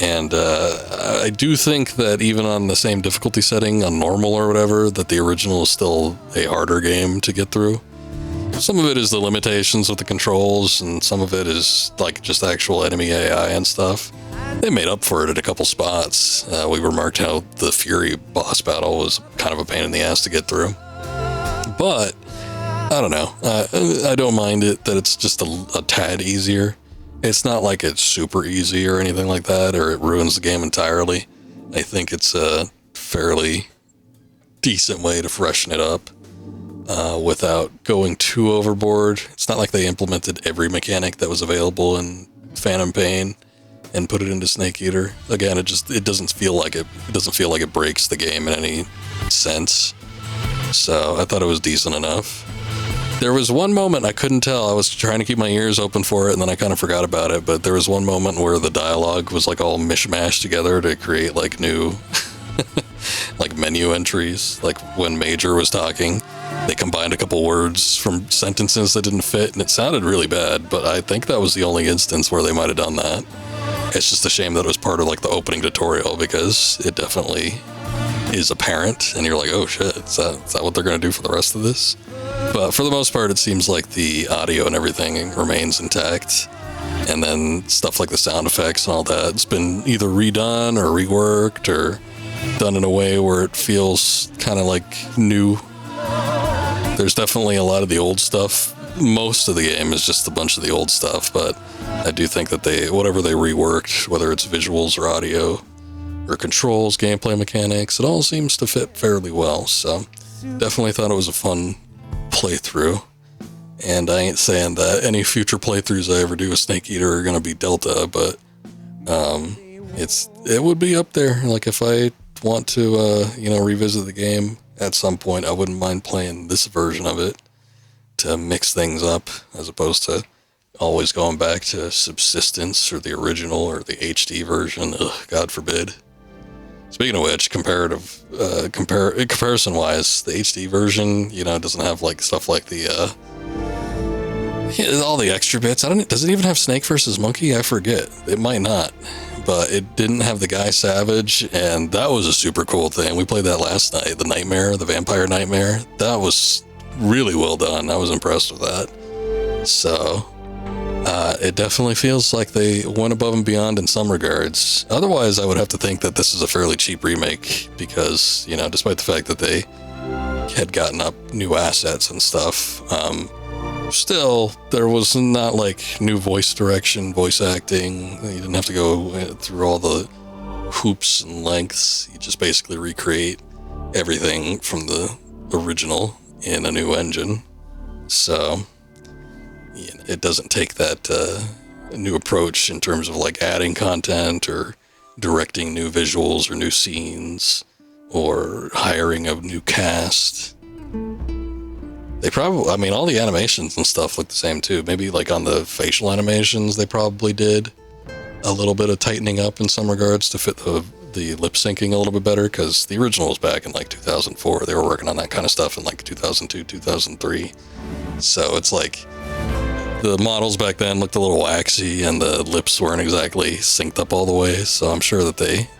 And I do think that even on the same difficulty setting, on normal or whatever, that the original is still a harder game to get through. Some of it is the limitations with the controls, and some of it is like just actual enemy AI and stuff. They made up for it at a couple spots. We remarked how the Fury boss battle was kind of a pain in the ass to get through. But, I don't know. I don't mind it that it's just a tad easier. It's not like it's super easy or anything like that, or it ruins the game entirely. I think it's a fairly decent way to freshen it up without going too overboard. It's not like they implemented every mechanic that was available in Phantom Pain and put it into Snake Eater. Again, it doesn't feel like it. It doesn't feel like it breaks the game in any sense. So I thought it was decent enough. There was one moment I couldn't tell. I was trying to keep my ears open for it, and then I kind of forgot about it. But there was one moment where the dialogue was like all mishmashed together to create like new like menu entries. Like when Major was talking, they combined a couple words from sentences that didn't fit, and it sounded really bad. But I think that was the only instance where they might have done that. It's just a shame that it was part of like the opening tutorial, because it definitely is apparent, and you're like, oh shit, is that what they're going to do for the rest of this? But for the most part, it seems like the audio and everything remains intact. And then stuff like the sound effects and all that, it's been either redone or reworked or done in a way where it feels kind of like new. There's definitely a lot of the old stuff most of the game is just a bunch of the old stuff, but I do think that whatever they reworked, whether it's visuals or audio or controls, gameplay mechanics, it all seems to fit fairly well. So definitely thought it was a fun playthrough. And I ain't saying that any future playthroughs I ever do with Snake Eater are going to be Delta, but it would be up there. Like if I want to, revisit the game at some point, I wouldn't mind playing this version of it to mix things up, as opposed to always going back to Subsistence or the original or the HD version. Ugh, God forbid. Speaking of which, comparison-wise, the HD version, doesn't have like stuff like the all the extra bits. Does it even have Snake versus Monkey? I forget. It might not, but it didn't have the Guy Savage, and that was a super cool thing. We played that last night. The Vampire Nightmare. That was really well done. I was impressed with that. So, it definitely feels like they went above and beyond in some regards. Otherwise, I would have to think that this is a fairly cheap remake because, despite the fact that they had gotten up new assets and stuff, still, there was not like new voice direction, voice acting. You didn't have to go through all the hoops and lengths. You just basically recreate everything from the original in a new engine. So, it doesn't take that new approach in terms of like adding content or directing new visuals or new scenes or hiring a new cast. They probably, all the animations and stuff look the same too. Maybe like on the facial animations, they probably did a little bit of tightening up in some regards to fit the lip syncing a little bit better, because the original was back in like 2004. They were working on that kind of stuff in like 2002, 2003. So it's like the models back then looked a little waxy and the lips weren't exactly synced up all the way. So I'm sure that they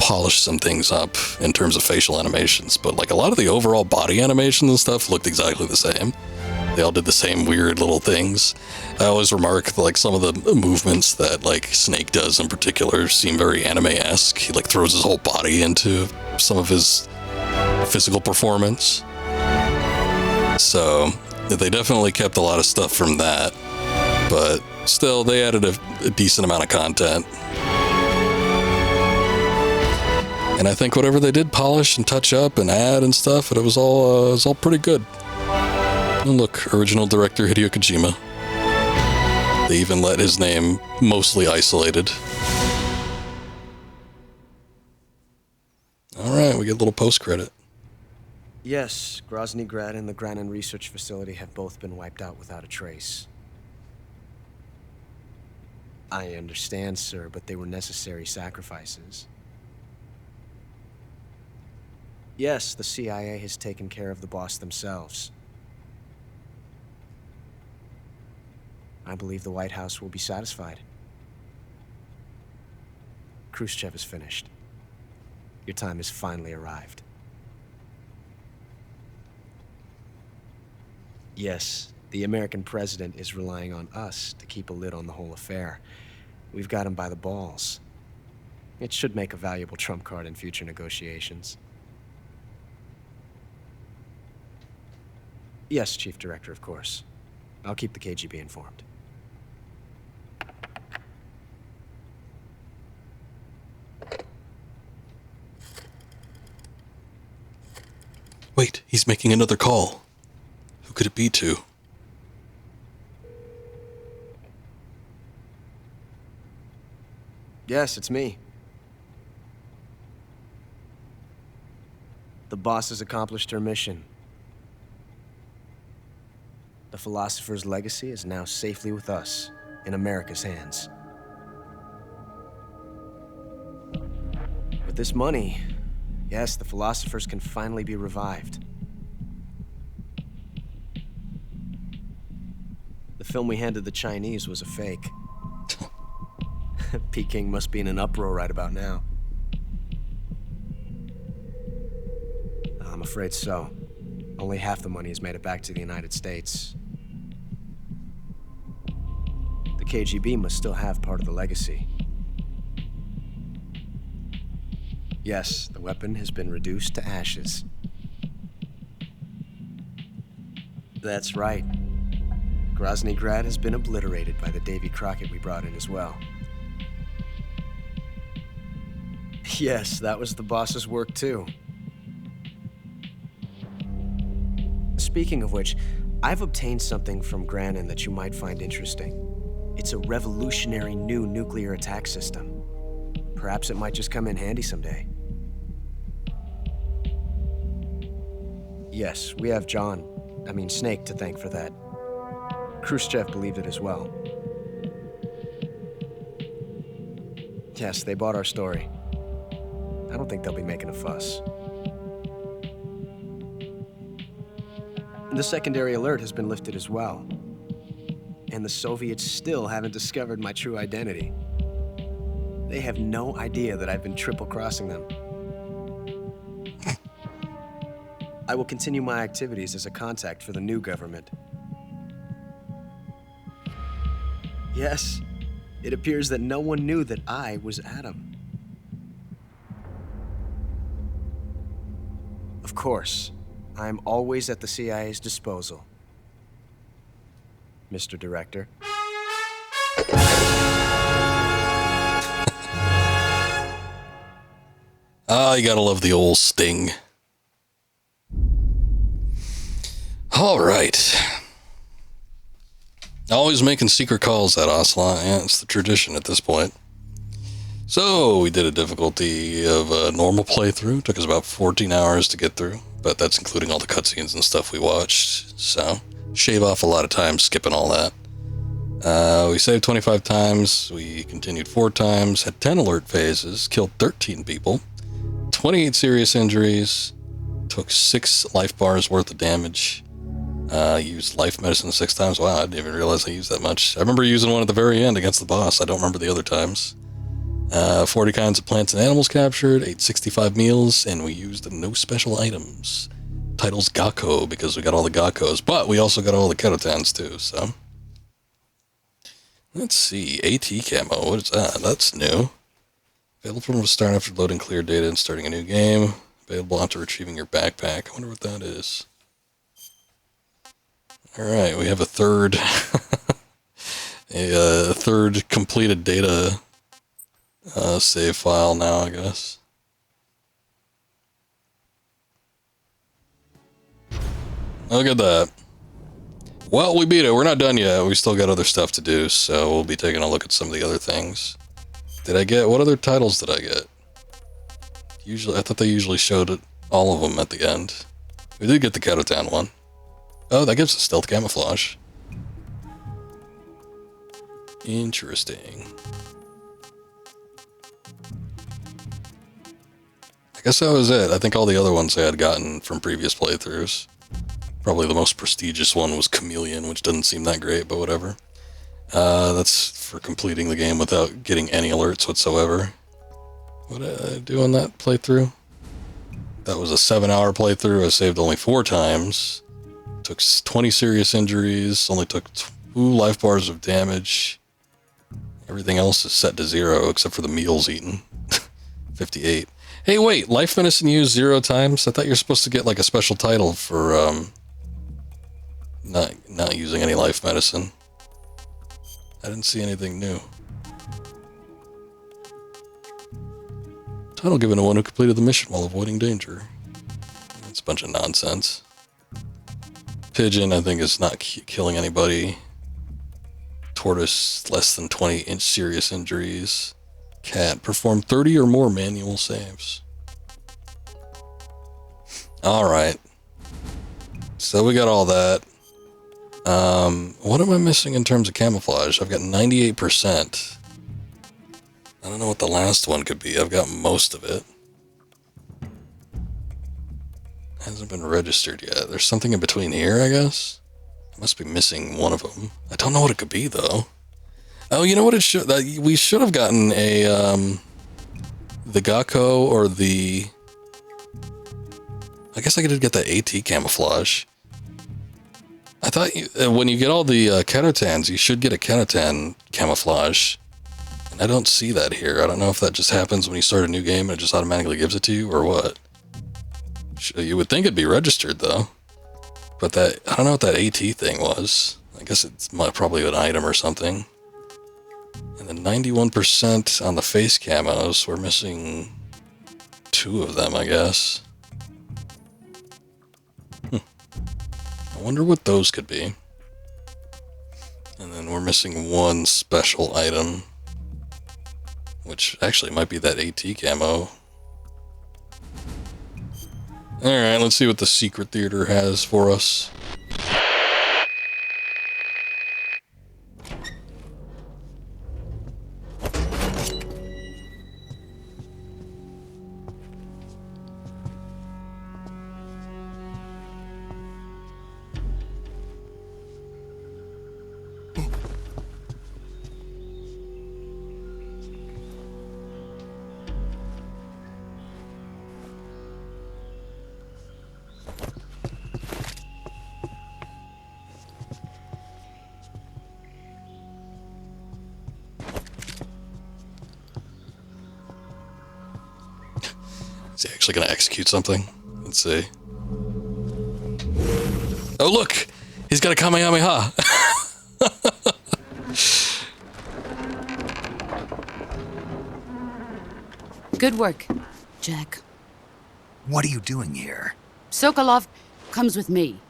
polished some things up in terms of facial animations, but like a lot of the overall body animations and stuff looked exactly the same. They all did the same weird little things. I always remark like some of the movements that like Snake does in particular seem very anime-esque. He like throws his whole body into some of his physical performance. So they definitely kept a lot of stuff from that, but still they added a decent amount of content. And I think whatever they did polish and touch up and add and stuff, it was all pretty good. And look, original director Hideo Kojima. They even let his name mostly isolated. All right, we get a little post-credit. Yes, Grozny Grad and the Granin Research Facility have both been wiped out without a trace. I understand, sir, but they were necessary sacrifices. Yes, the CIA has taken care of the boss themselves. I believe the White House will be satisfied. Khrushchev is finished. Your time has finally arrived. Yes, the American president is relying on us to keep a lid on the whole affair. We've got him by the balls. It should make a valuable trump card in future negotiations. Yes, Chief Director, of course. I'll keep the KGB informed. Wait, he's making another call. Who could it be to? Yes, it's me. The boss has accomplished her mission. The philosopher's legacy is now safely with us, in America's hands. With this money, yes, the philosophers can finally be revived. The film we handed the Chinese was a fake. Peking must be in an uproar right about now. I'm afraid so. Only half the money has made it back to the United States. The KGB must still have part of the legacy. Yes, the weapon has been reduced to ashes. That's right. Grozny Grad has been obliterated by the Davy Crockett we brought in as well. Yes, that was the boss's work too. Speaking of which, I've obtained something from Granin that you might find interesting. It's a revolutionary new nuclear attack system. Perhaps it might just come in handy someday. Yes, we have Snake to thank for that. Khrushchev believed it as well. Yes, they bought our story. I don't think they'll be making a fuss. The secondary alert has been lifted as well. And the Soviets still haven't discovered my true identity. They have no idea that I've been triple-crossing them. I will continue my activities as a contact for the new government. Yes, it appears that no one knew that I was Adam. Of course, I'm always at the CIA's disposal, Mr. Director. You gotta love the old sting. All right. Always making secret calls at Ocelot. Yeah, it's the tradition at this point. So, we did a difficulty of a normal playthrough. Took us about 14 hours to get through, but that's including all the cutscenes and stuff we watched. So, shave off a lot of time skipping all that. We saved 25 times. We continued 4 times. Had 10 alert phases. Killed 13 people. 28 serious injuries. Took 6 life bars worth of damage. Used life medicine 6 times. Wow, I didn't even realize I used that much. I remember using one at the very end against the boss. I don't remember the other times. 40 kinds of plants and animals captured, ate 65 meals, and we used no special items. Titles Gakko, because we got all the Gakkos, but we also got all the Kerotans too, so. Let's see, AT camo, what is that? That's new. Available from the start after loading clear data and starting a new game. Available after retrieving your backpack. I wonder what that is. Alright, we have a third, a third completed data save file now, I guess. Look at that. Well, we beat it. We're not done yet. We still got other stuff to do, so we'll be taking a look at some of the other things. Did I get... What other titles did I get? Usually, I thought they usually showed it, all of them at the end. We did get the Kerotan one. Oh, that gives us stealth camouflage. Interesting. I guess that was it. I think all the other ones I had gotten from previous playthroughs. Probably the most prestigious one was Chameleon, which doesn't seem that great, but whatever. That's for completing the game without getting any alerts whatsoever. What did I do on that playthrough? That was a 7-hour playthrough. I saved only 4 times. Took 20 serious injuries. Only took 2 life bars of damage. Everything else is set to 0 except for the meals eaten. 58. Hey, wait, life medicine used 0 times? I thought you're supposed to get like a special title for not using any life medicine. I didn't see anything new. Title given to one who completed the mission while avoiding danger. It's a bunch of nonsense. Pigeon, I think, is not killing anybody. Tortoise, less than 20 serious injuries. Cat, perform 30 or more manual saves. Alright. So we got all that. What am I missing in terms of camouflage? I've got 98%. I don't know what the last one could be. I've got most of it. Hasn't been registered yet. There's something in between here, I guess? I must be missing one of them. I don't know what it could be, though. Oh, you know what it should... we should have gotten a, the Gakko or the... I guess I could get the AT camouflage. I thought when you get all the Kerotans, you should get a Kerotan camouflage. And I don't see that here. I don't know if that just happens when you start a new game and it just automatically gives it to you, or what. You would think it'd be registered, though. But that... I don't know what that AT thing was. I guess it's probably an item or something. And then 91% on the face camos. We're missing 2 of them, I guess. I wonder what those could be. And then we're missing 1 special item, which actually might be that AT camo. Alright, let's see what the secret theater has for us. Is he actually going to execute something? Let's see. Oh, look! He's got a Kamehameha! Good work, Jack. What are you doing here? Sokolov comes with me.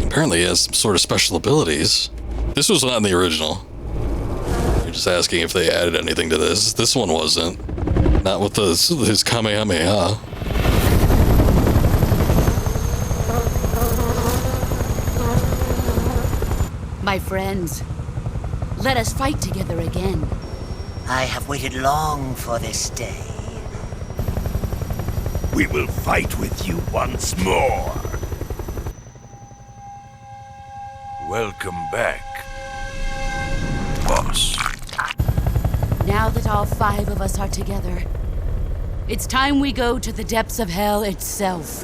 Apparently he has some sort of special abilities. This was not in the original. You're just asking if they added anything to this. This one wasn't. Not with his Kamehameha. My friends, let us fight together again. I have waited long for this day. We will fight with you once more. Welcome back, boss. Now that all 5 of us are together, it's time we go to the depths of hell itself.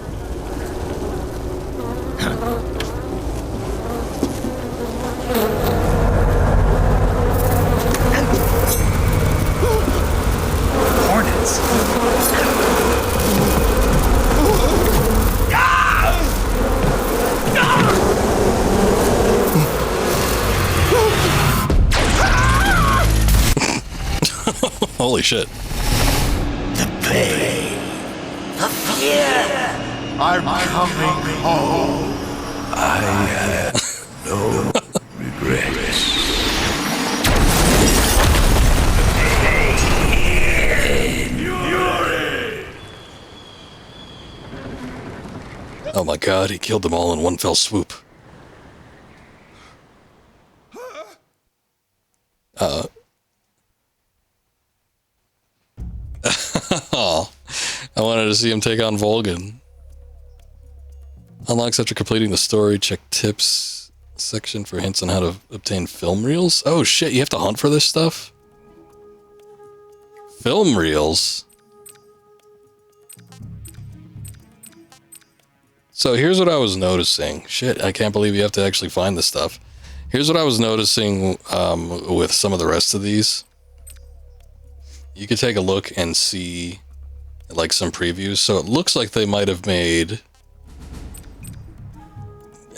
Hornets! Holy shit. The pain, the fear are coming home. I have no regrets. Oh my god, he killed them all in one fell swoop. Oh, I wanted to see him take on Volgan. Unlocks after completing the story. Check tips section for hints on how to obtain film reels. Oh shit, you have to hunt for this stuff? Film reels? So here's what I was noticing. Shit, I can't believe you have to actually find this stuff. Here's what I was noticing with some of the rest of these. You could take a look and see like some previews. So it looks like they might have made...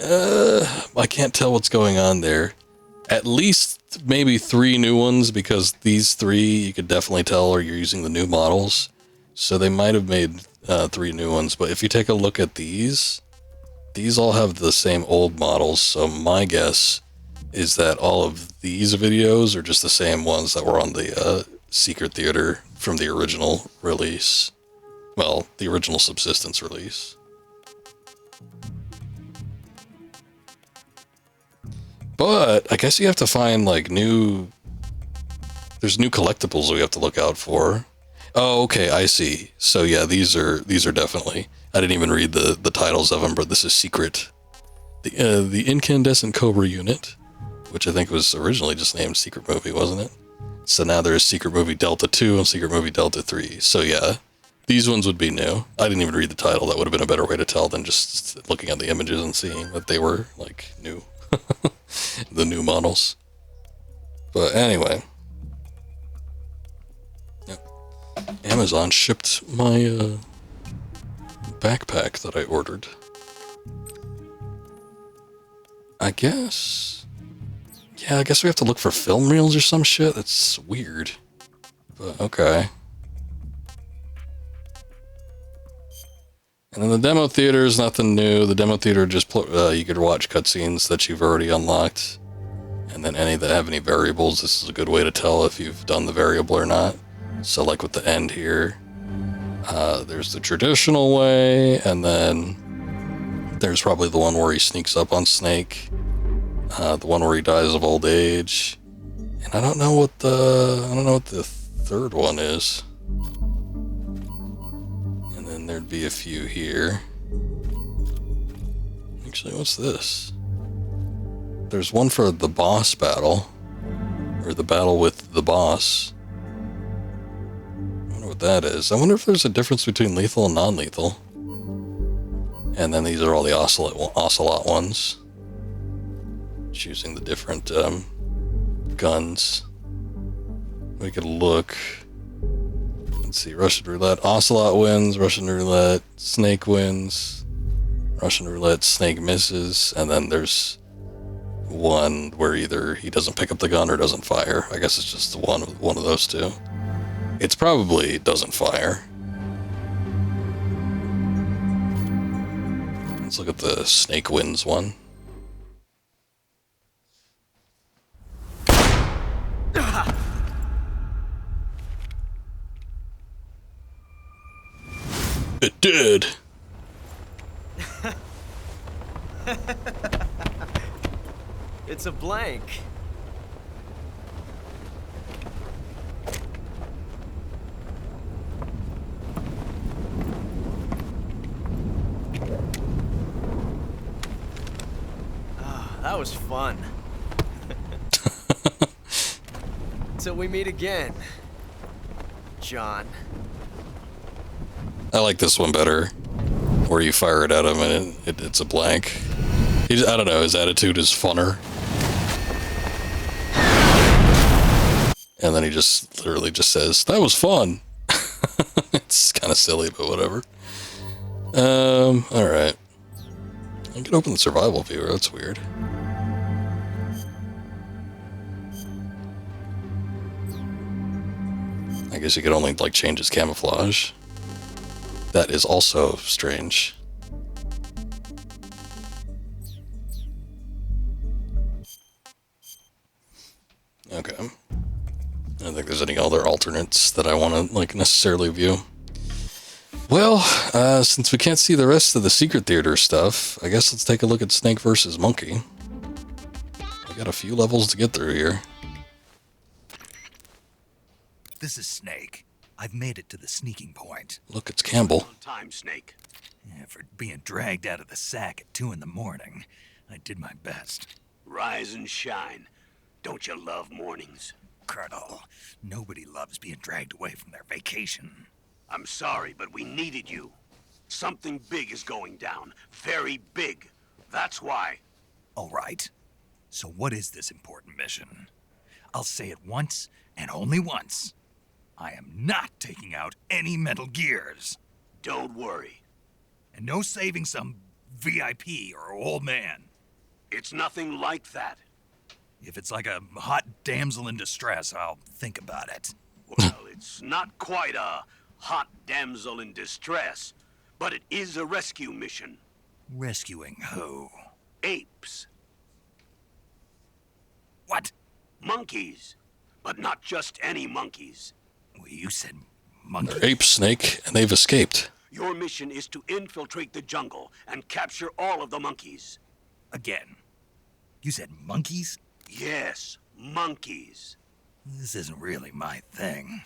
I can't tell what's going on there. At least maybe 3 new ones, because these 3 you could definitely tell are you're using the new models. So they might have made 3 new ones. But if you take a look at these all have the same old models. So my guess is that all of these videos are just the same ones that were on the Secret Theater from the original release. Well, the original Subsistence release. But I guess you have to find like there's new collectibles we have to look out for. Oh, okay, I see. So yeah, these are definitely, I didn't even read the titles of them, but this is Secret. The Incandescent Cobra Unit, which I think was originally just named Secret Movie, wasn't it? So now there's Secret Movie Delta 2 and Secret Movie Delta 3. So yeah, these ones would be new. I didn't even read the title. That would have been a better way to tell than just looking at the images and seeing that they were like new. The new models. But anyway. Yep. Amazon shipped my backpack that I ordered. I guess... Yeah, I guess we have to look for film reels or some shit. That's weird. But, okay. And then the demo theater is nothing new. The demo theater just you could watch cutscenes that you've already unlocked, and then any that have any variables. This is a good way to tell if you've done the variable or not. So, like with the end here, there's the traditional way, and then there's probably the one where he sneaks up on Snake, the one where he dies of old age, and I don't know what the third one is. There'd be a few here. Actually, what's this? There's one for the boss battle, or the battle with the boss. I wonder what that is. I wonder if there's a difference between lethal and non-lethal. And then these are all the ocelot ones. Choosing the different guns. We could look. Let's see, Russian roulette, Ocelot wins, Russian roulette, Snake wins, Russian roulette, Snake misses, and then there's one where either he doesn't pick up the gun or doesn't fire. I guess it's just one of those two. It's probably doesn't fire. Let's look at the Snake wins one. It did. It's a blank. That was fun. Till we meet again, John. I like this one better, where you fire it at him and it's a blank. I don't know, his attitude is funner. And then he just literally just says, "That was fun." It's kind of silly, but whatever. Alright. I can open the survival viewer, that's weird. I guess you could only, like, change his camouflage. That is also strange. Okay. I don't think there's any other alternates that I want to, like, necessarily view. Well, since we can't see the rest of the secret theater stuff, I guess let's take a look at Snake versus Monkey. We got a few levels to get through here. This is Snake. I've made it to the sneaking point. Look, it's Campbell. Time, Snake. Yeah, for being dragged out of the sack at 2 in the morning, I did my best. Rise and shine. Don't you love mornings? Colonel, nobody loves being dragged away from their vacation. I'm sorry, but we needed you. Something big is going down. Very big. That's why. All right. So what is this important mission? I'll say it once, and only once. I am not taking out any Metal Gears. Don't worry. And no saving some VIP or old man. It's nothing like that. If it's like a hot damsel in distress, I'll think about it. Well, it's not quite a hot damsel in distress, but it is a rescue mission. Rescuing who? Apes. What? Monkeys. But not just any monkeys. Well, you said monkeys. They're apes, Snake, and they've escaped. Your mission is to infiltrate the jungle and capture all of the monkeys. Again. You said monkeys? Yes, monkeys. This isn't really my thing.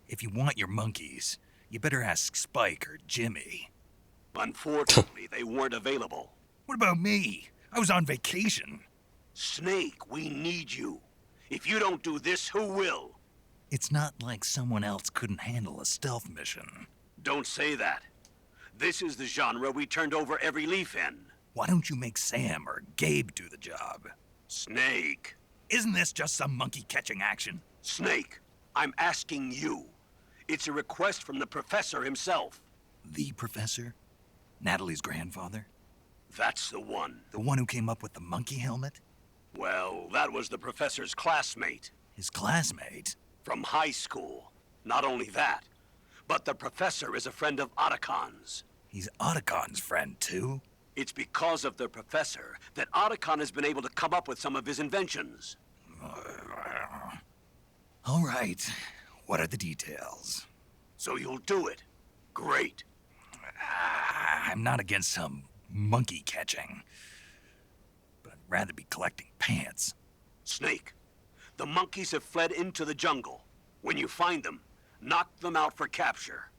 If you want your monkeys, you better ask Spike or Jimmy. Unfortunately, they weren't available. What about me? I was on vacation. Snake, we need you. If you don't do this, who will? It's not like someone else couldn't handle a stealth mission. Don't say that. This is the genre we turned over every leaf in. Why don't you make Sam or Gabe do the job? Snake. Isn't this just some monkey catching action? Snake, I'm asking you. It's a request from the professor himself. The professor? Natalie's grandfather? That's the one. The one who came up with the monkey helmet? Well, that was the professor's classmate. His classmate? From high school. Not only that, but the professor is a friend of Otacon's. He's Otacon's friend, too? It's because of the professor that Otacon has been able to come up with some of his inventions. All right. What are the details? So you'll do it. Great. I'm not against some monkey catching, but I'd rather be collecting pants. Snake, the monkeys have fled into the jungle. When you find them, knock them out for capture.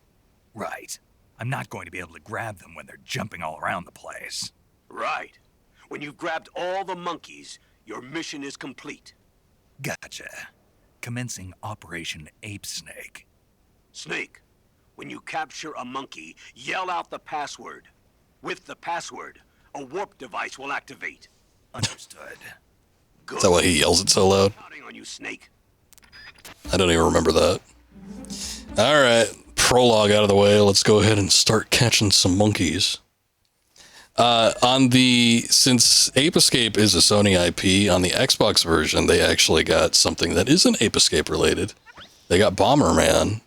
Right. I'm not going to be able to grab them when they're jumping all around the place. Right. When you've grabbed all the monkeys, your mission is complete. Gotcha. Commencing Operation Ape Snake. Snake, when you capture a monkey, yell out the password. With the password, a warp device will activate. Understood. Good. Is that why he yells it so loud? Counting on you, Snake. I don't even remember that. Alright, prologue out of the way. Let's go ahead and start catching some monkeys. Since Ape Escape is a Sony IP, on the Xbox version, they actually got something that isn't Ape Escape related. They got Bomberman.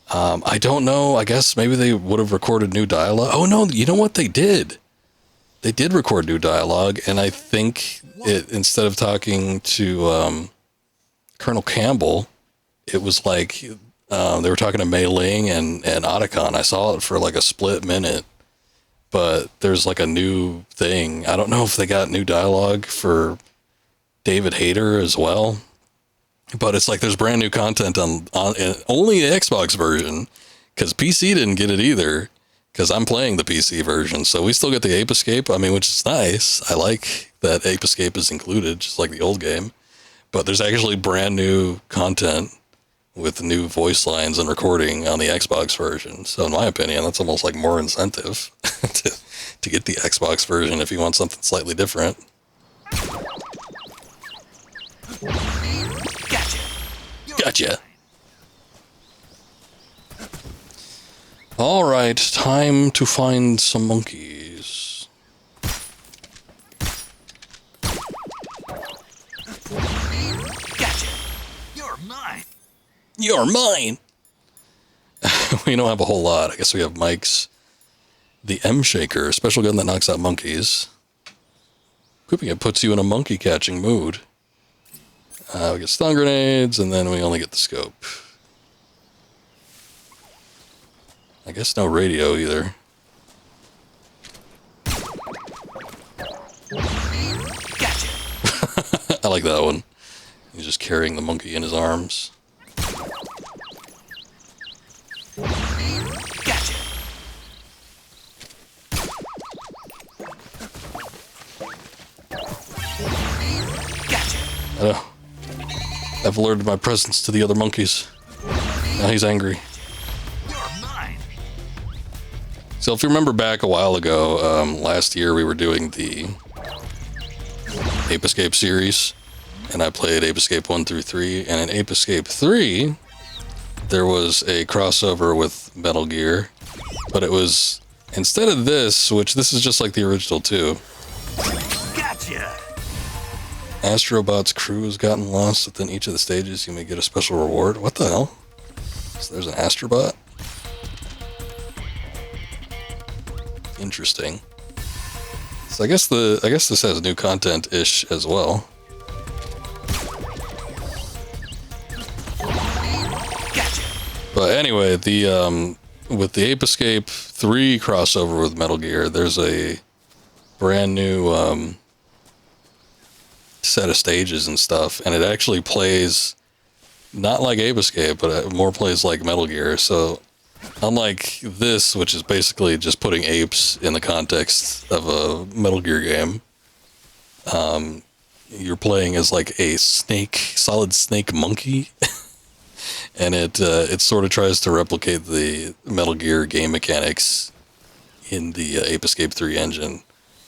I don't know. I guess maybe they would have recorded new dialogue. Oh, no. You know what they did? They did record new dialogue, and I think instead of talking to Colonel Campbell, it was like they were talking to Mei Ling and Otacon. I saw it for like a split minute, but there's like a new thing. I don't know if they got new dialogue for David Hayter as well. But it's like there's brand new content on only the Xbox version, because PC didn't get it either, because I'm playing the PC version. So we still get the Ape Escape, I mean, which is nice. I like that Ape Escape is included, just like the old game. But there's actually brand new content with new voice lines and recording on the Xbox version. So in my opinion, that's almost like more incentive to get the Xbox version if you want something slightly different. Gotcha. All right, time to find some monkeys. Gotcha. You're mine. You're mine. We don't have a whole lot. I guess we have Mike's, the M Shaker, special gun that knocks out monkeys. Equipping it puts you in a monkey catching mood. We get stun grenades, and then we only get the scope. I guess no radio either. Gotcha. I like that one. He's just carrying the monkey in his arms. Gotcha. Gotcha. I've alerted my presence to the other monkeys. Now he's angry. You're mine. So if you remember back a while ago, last year we were doing the Ape Escape series, and I played Ape Escape 1 through 3, and in Ape Escape 3, there was a crossover with Metal Gear, but it was, instead of this, which this is just like the original too, Gotcha. Astrobot's crew has gotten lost within each of the stages. You may get a special reward. What the hell? So there's an Astrobot? Interesting. So I guess this has new content-ish as well. Gotcha. But anyway, with the Ape Escape 3 crossover with Metal Gear, there's a brand new set of stages and stuff, and it actually plays not like Ape Escape, but it more plays like Metal Gear. So unlike this, which is basically just putting apes in the context of a Metal Gear game, you're playing as like a solid snake monkey. And it sort of tries to replicate the Metal Gear game mechanics in the Ape Escape 3 engine,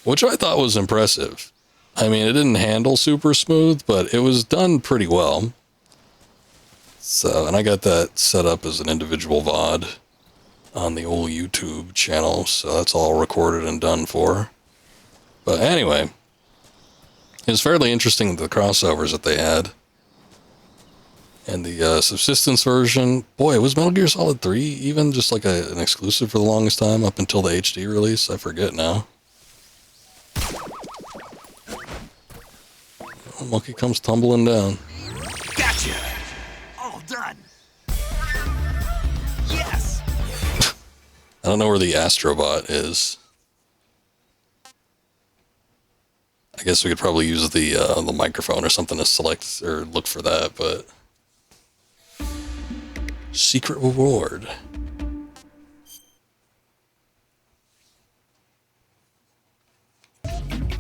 which I thought was impressive. I mean, it didn't handle super smooth, but it was done pretty well. So, and I got that set up as an individual VOD on the old YouTube channel, so that's all recorded and done for. But anyway, it was fairly interesting, the crossovers that they had. And the subsistence version, boy, was Metal Gear Solid 3 even just like an exclusive for the longest time up until the HD release? I forget now. The monkey comes tumbling down. Gotcha! All done! Yes! I don't know where the Astrobot is. I guess we could probably use the microphone or something to select or look for that, but... Secret reward.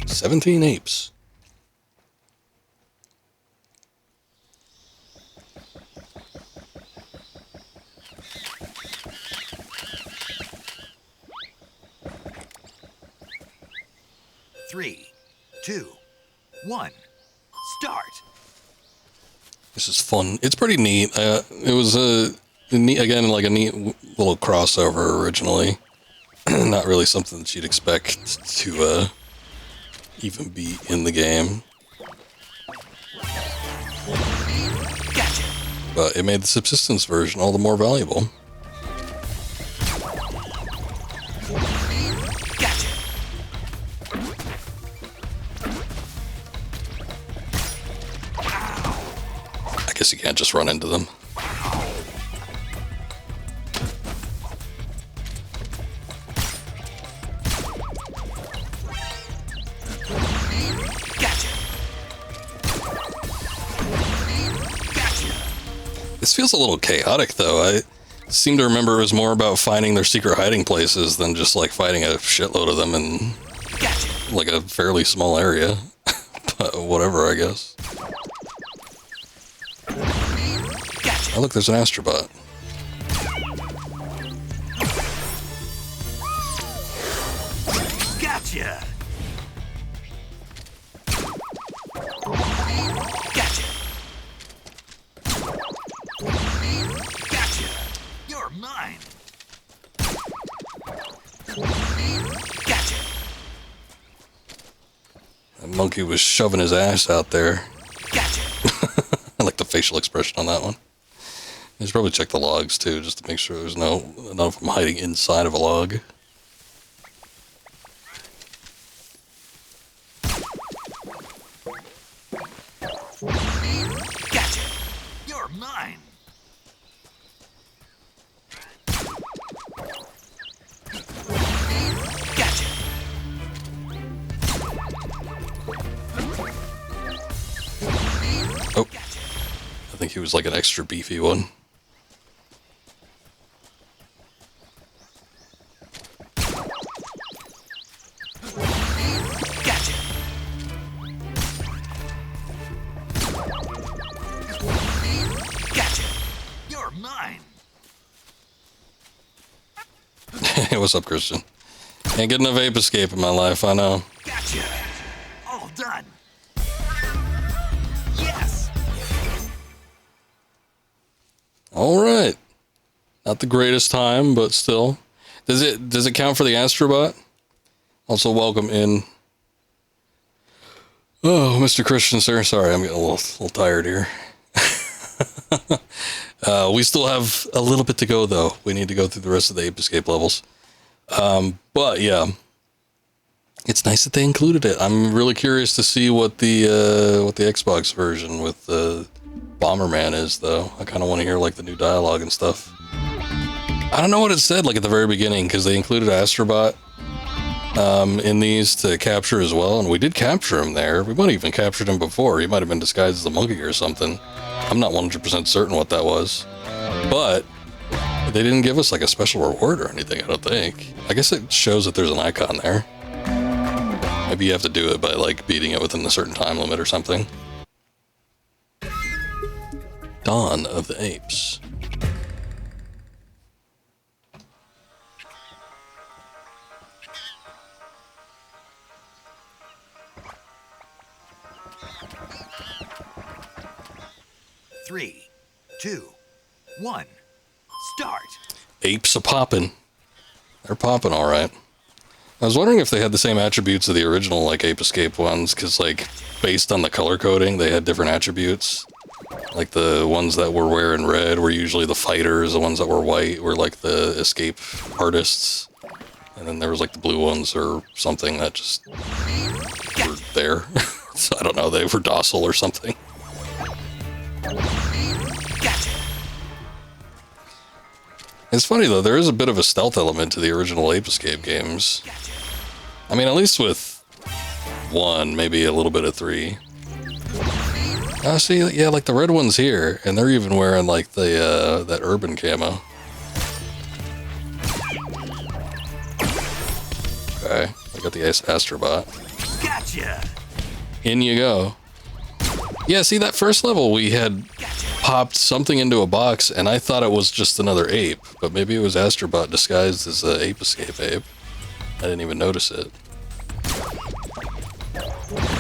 "17 apes." Three, 2, 1, start! This is fun. It's pretty neat. It was a neat, again, like a neat little crossover originally. Not really something that you'd expect to even be in the game. Gotcha. But it made the subsistence version all the more valuable. Gotcha. I guess you can't just run into them. This feels a little chaotic, though. I seem to remember it was more about finding their secret hiding places than just like fighting a shitload of them in like a fairly small area. But whatever, I guess. Oh, look, there's an Astrobot. Gotcha! Gotcha! Gotcha! You're mine! Gotcha! That monkey was shoving his ass out there. Gotcha! I like the facial expression on that one. You should probably check the logs too, just to make sure there's none of them hiding inside of a log. Gotcha! You're mine! Gotcha! Oh, I think he was like an extra beefy one. Gotcha! Gotcha! You're mine! Hey, what's up, Christian? Can't get enough ape escape in my life, I know. Gotcha! All done! Yes! Alright. Not the greatest time, but still. Does it count for the Astrobot? Also, welcome in. Oh, Mr. Christian, sir. Sorry, I'm getting a little tired here. We still have a little bit to go, though. We need to go through the rest of the ape escape levels. But yeah, it's nice that they included it. I'm really curious to see what the Xbox version with the Bomberman is, though. I kind of want to hear like the new dialogue and stuff. I don't know what it said like at the very beginning, because they included Astrobot in these to capture as well, and we did capture him there. We might have even captured him before. He might have been disguised as a monkey or something. I'm not 100% certain what that was, but they didn't give us like a special reward or anything, I don't think. I guess it shows that there's an icon there. Maybe you have to do it by like beating it within a certain time limit or something. Dawn of the Apes. Three, 2, 1, start! Apes a poppin'. They're popping all right. I was wondering if they had the same attributes of the original, like, Ape Escape ones, because, like, based on the color coding, they had different attributes. Like, the ones that were wearing red were usually the fighters, the ones that were white were, like, the escape artists. And then there was, like, the blue ones or something that just were there. So, I don't know, they were docile or something. It's funny, though, there is a bit of a stealth element to the original Ape Escape games. I mean, at least with 1, maybe a little bit of 3. See, yeah, like the red one's here, and they're even wearing, like, the, that urban camo. Okay, I got the Astrobot. Gotcha! In you go. Yeah, see, that first level we had popped something into a box, and I thought it was just another ape, but maybe it was Astrobot disguised as an Ape Escape ape. I didn't even notice it.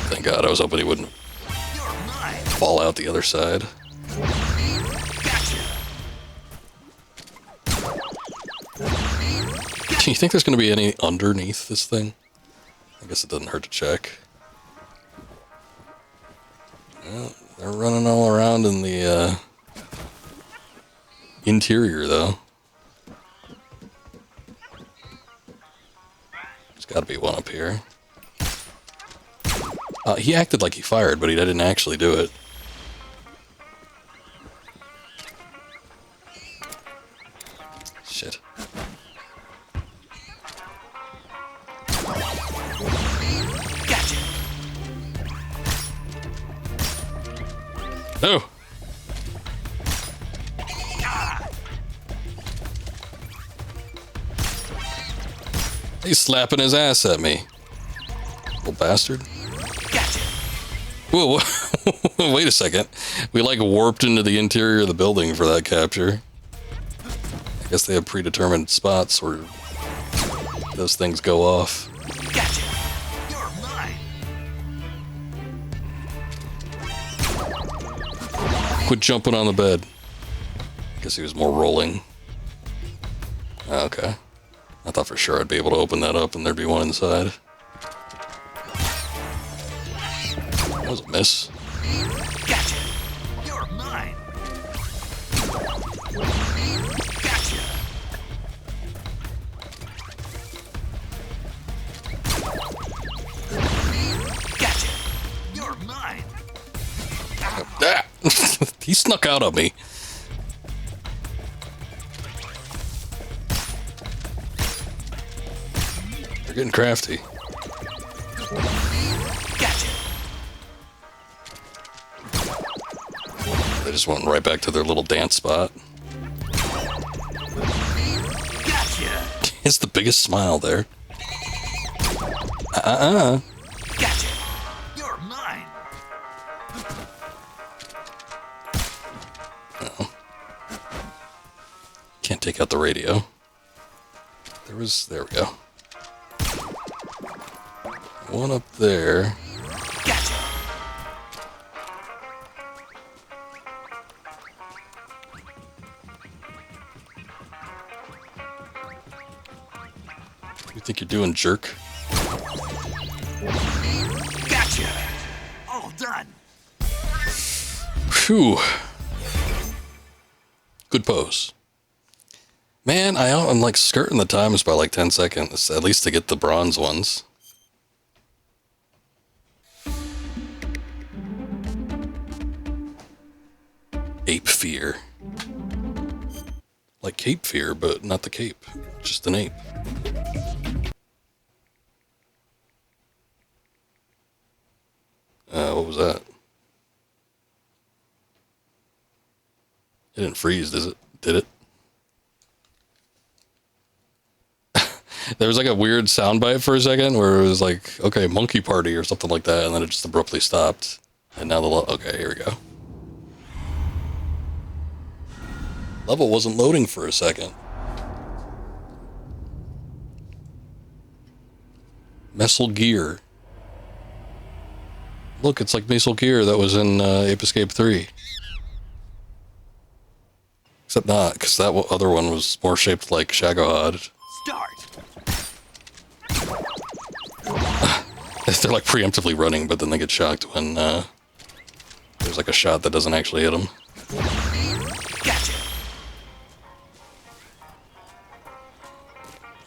Thank God, I was hoping he wouldn't fall out the other side. Do you think there's going to be any underneath this thing? I guess it doesn't hurt to check. Well, they're running all around in the interior, though. There's got to be one up here. He acted like he fired, but he didn't actually do it. Shit. No! He's slapping his ass at me. Little bastard. Whoa, whoa. Wait a second. We like warped into the interior of the building for that capture. I guess they have predetermined spots where those things go off. Quit jumping on the bed. Guess he was more rolling. Okay. I thought for sure I'd be able to open that up and there'd be one inside. That was a miss. Gotcha. You're mine. Gotcha. Gotcha. You're mine. Ah! He snuck out of me. They're getting crafty. They just went right back to their little dance spot. Gotcha. It's the biggest smile there. Gotcha. You're mine. Oh. Can't take out the radio. There we go. One up there. Gotcha. You think you're doing, jerk? Gotcha. All done. Phew. Good pose. Man, I'm like skirting the times by like 10 seconds, at least to get the bronze ones. Ape Fear. Like Cape Fear, but not the cape. Just an ape. What was that? It didn't freeze, does it? Did it? There was like a weird soundbite for a second where it was like, okay, monkey party or something like that, and then it just abruptly stopped. And now okay, here we go. Level wasn't loading for a second. Metal Gear. Look, it's like Metal Gear that was in Ape Escape 3. Except not, because that other one was more shaped like Shagohod. Start. They're like preemptively running, but then they get shocked when there's like a shot that doesn't actually hit them.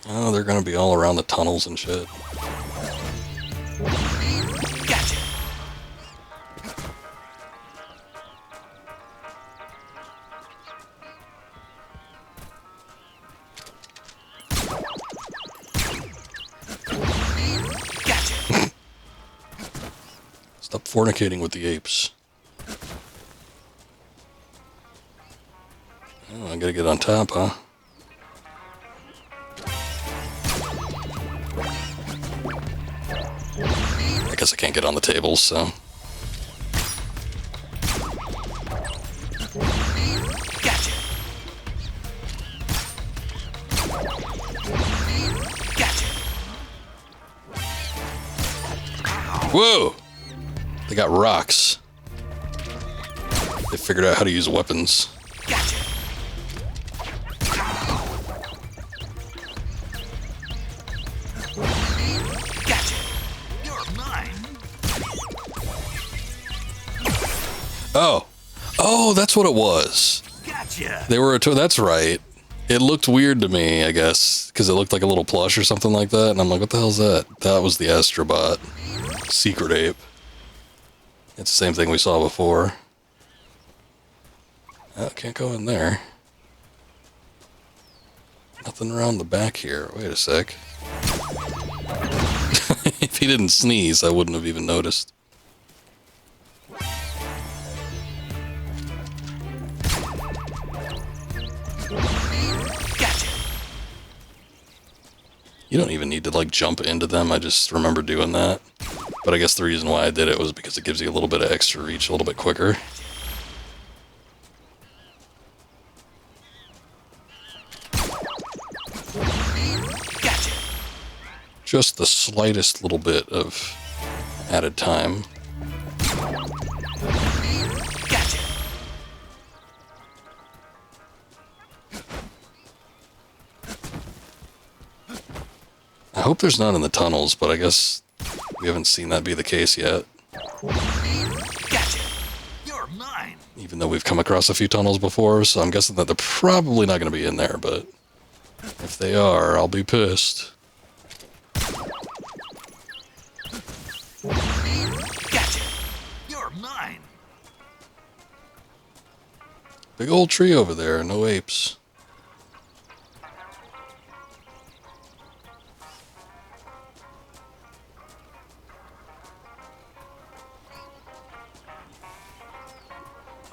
Oh, they're gonna be all around the tunnels and shit. Stop fornicating with the apes. Oh, I gotta get on top, huh? I guess I can't get on the tables, so. Whoa! They got rocks. They figured out how to use weapons. Oh. Oh, that's what it was. Gotcha. They were that's right. It looked weird to me, I guess, because it looked like a little plush or something like that, and I'm like, what the hell's that? That was the Astrobot. Secret ape. It's the same thing we saw before. Oh, can't go in there. Nothing around the back here. Wait a sec. If he didn't sneeze, I wouldn't have even noticed. You don't even need to like jump into them. I just remember doing that. But I guess the reason why I did it was because it gives you a little bit of extra reach a little bit quicker. Just the slightest little bit of added time. I hope there's none in the tunnels, but I guess we haven't seen that be the case yet. You're mine. Even though we've come across a few tunnels before, so I'm guessing that they're probably not going to be in there, but if they are, I'll be pissed. You're mine. Big old tree over there, no apes.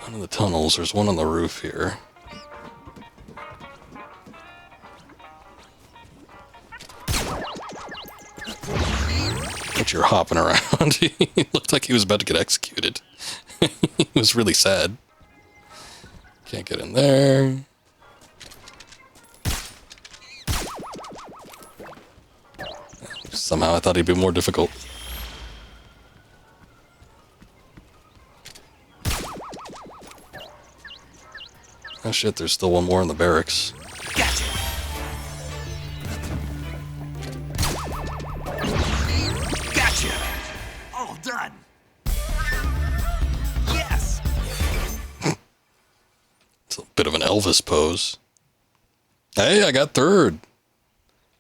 One of the tunnels, there's one on the roof here. But you're hopping around. He looked like he was about to get executed. He was really sad. Can't get in there. Somehow I thought he'd be more difficult. Oh shit, there's still one more in the barracks. Gotcha. All done. Yes. It's a bit of an Elvis pose. Hey, I got third.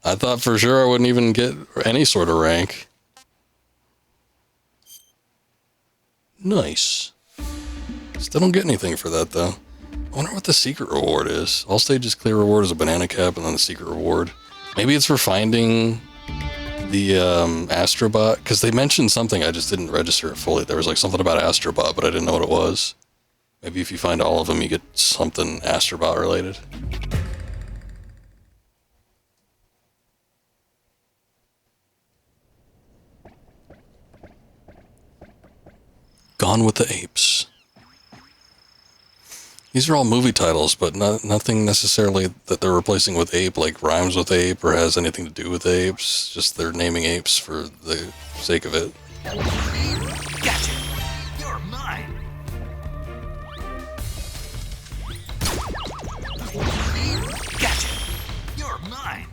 I thought for sure I wouldn't even get any sort of rank. Nice. Still don't get anything for that though. I wonder what the secret reward is. All stages clear reward is a banana cap, and then the secret reward. Maybe it's for finding the Astrobot, because they mentioned something, I just didn't register it fully. There was like something about Astrobot, but I didn't know what it was. Maybe if you find all of them, you get something Astrobot related. Gone with the Apes. These are all movie titles, but nothing necessarily that they're replacing with ape, like rhymes with ape or has anything to do with apes. Just they're naming apes for the sake of it. Gotcha. You're mine. Gotcha. You're mine.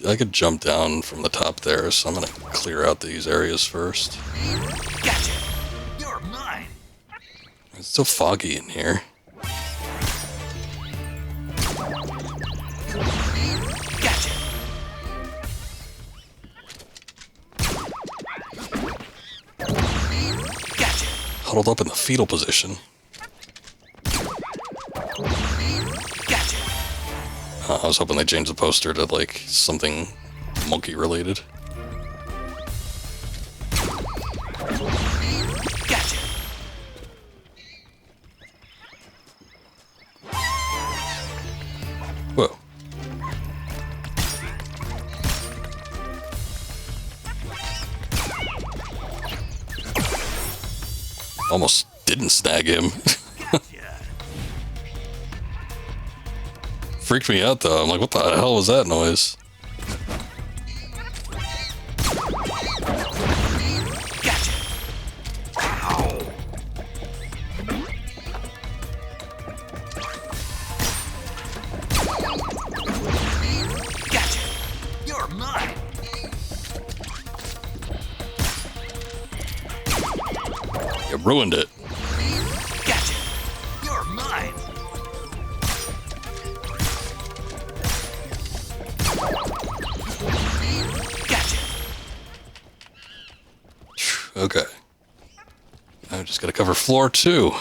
I could jump down from the top there, so I'm gonna clear out these areas first. Gotcha. You're mine. It's still foggy in here. Gotcha. Gotcha. Huddled up in the fetal position. I was hoping they changed the poster to, like, something monkey-related. Gotcha. Whoa. Almost didn't snag him. Freaked me out though. I'm like, what the hell was that noise? Gotcha. Ow. Gotcha. You're mine. You ruined it. Gotcha. You're mine. Okay. I just gotta cover floor 2.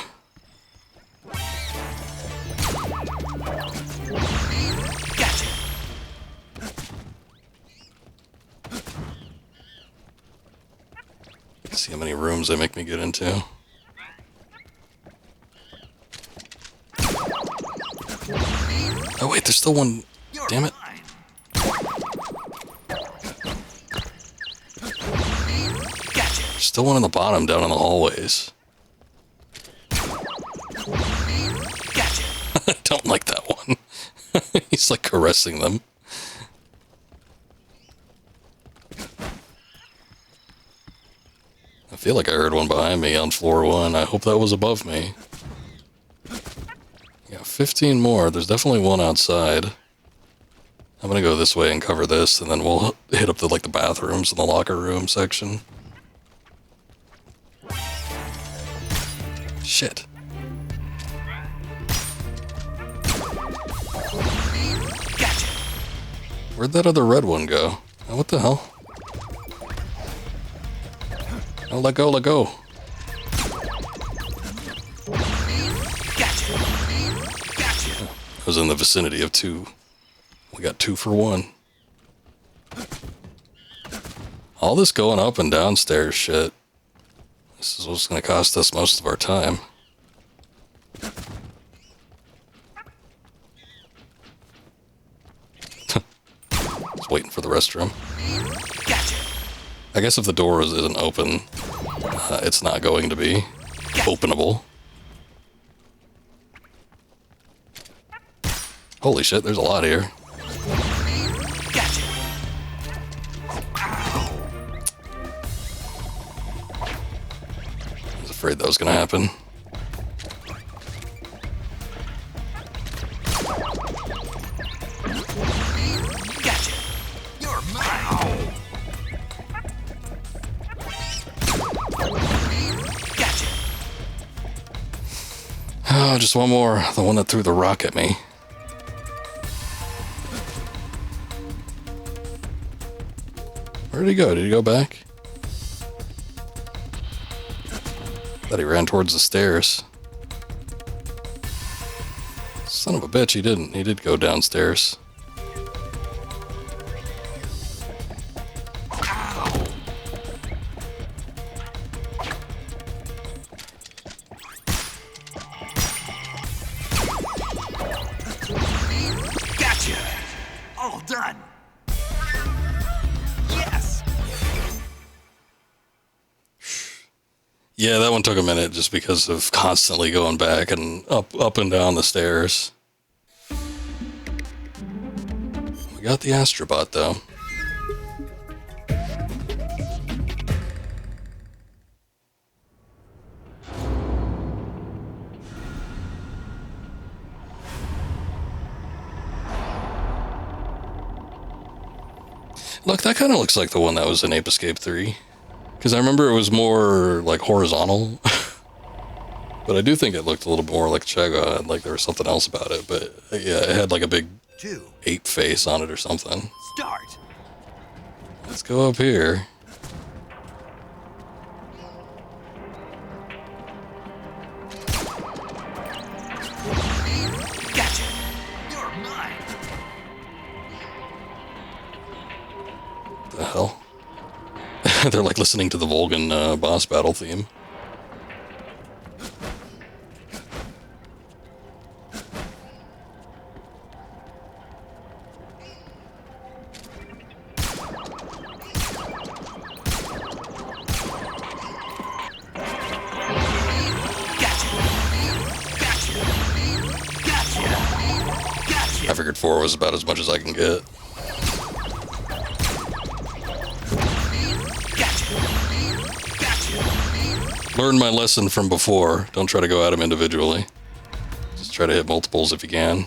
Gotcha. See how many rooms they make me get into. Oh wait, there's still one. Damn it. There's still one on the bottom down in the hallways. I don't like that one. He's like caressing them. I feel like I heard one behind me on floor 1. I hope that was above me. Yeah, 15 more. There's definitely one outside. I'm gonna go this way and cover this, and then we'll hit up the the bathrooms and the locker room section. Shit. Where'd that other red one go? Oh, what the hell? Oh, let go, let go. I was in the vicinity of 2. We got 2 for 1. All this going up and downstairs shit. This is what's going to cost us most of our time. Just waiting for the restroom. I guess if the door isn't open, it's not going to be openable. Holy shit, there's a lot here. I was afraid that was going to happen. You're mine. Oh, just one more. The one that threw the rock at me. Where did he go? Did he go back? Thought he ran towards the stairs. Son of a bitch, he didn't. He did go downstairs. Gotcha. All done. Yes. Yeah, that one took a minute just because of constantly going back and up and down the stairs. We got the Astrobot though. Look, that kind of looks like the one that was in Ape Escape 3. Because I remember it was more, like, horizontal. But I do think it looked a little more like Shagohod, like there was something else about it. But, yeah, it had, like, a big ape face on it or something. Start. Let's go up here. Gotcha. You're mine. The hell? They're like listening to the Volgan boss battle theme. I figured 4 was about as much as I can get. Learn my lesson from before. Don't try to go at him individually. Just try to hit multiples if you can.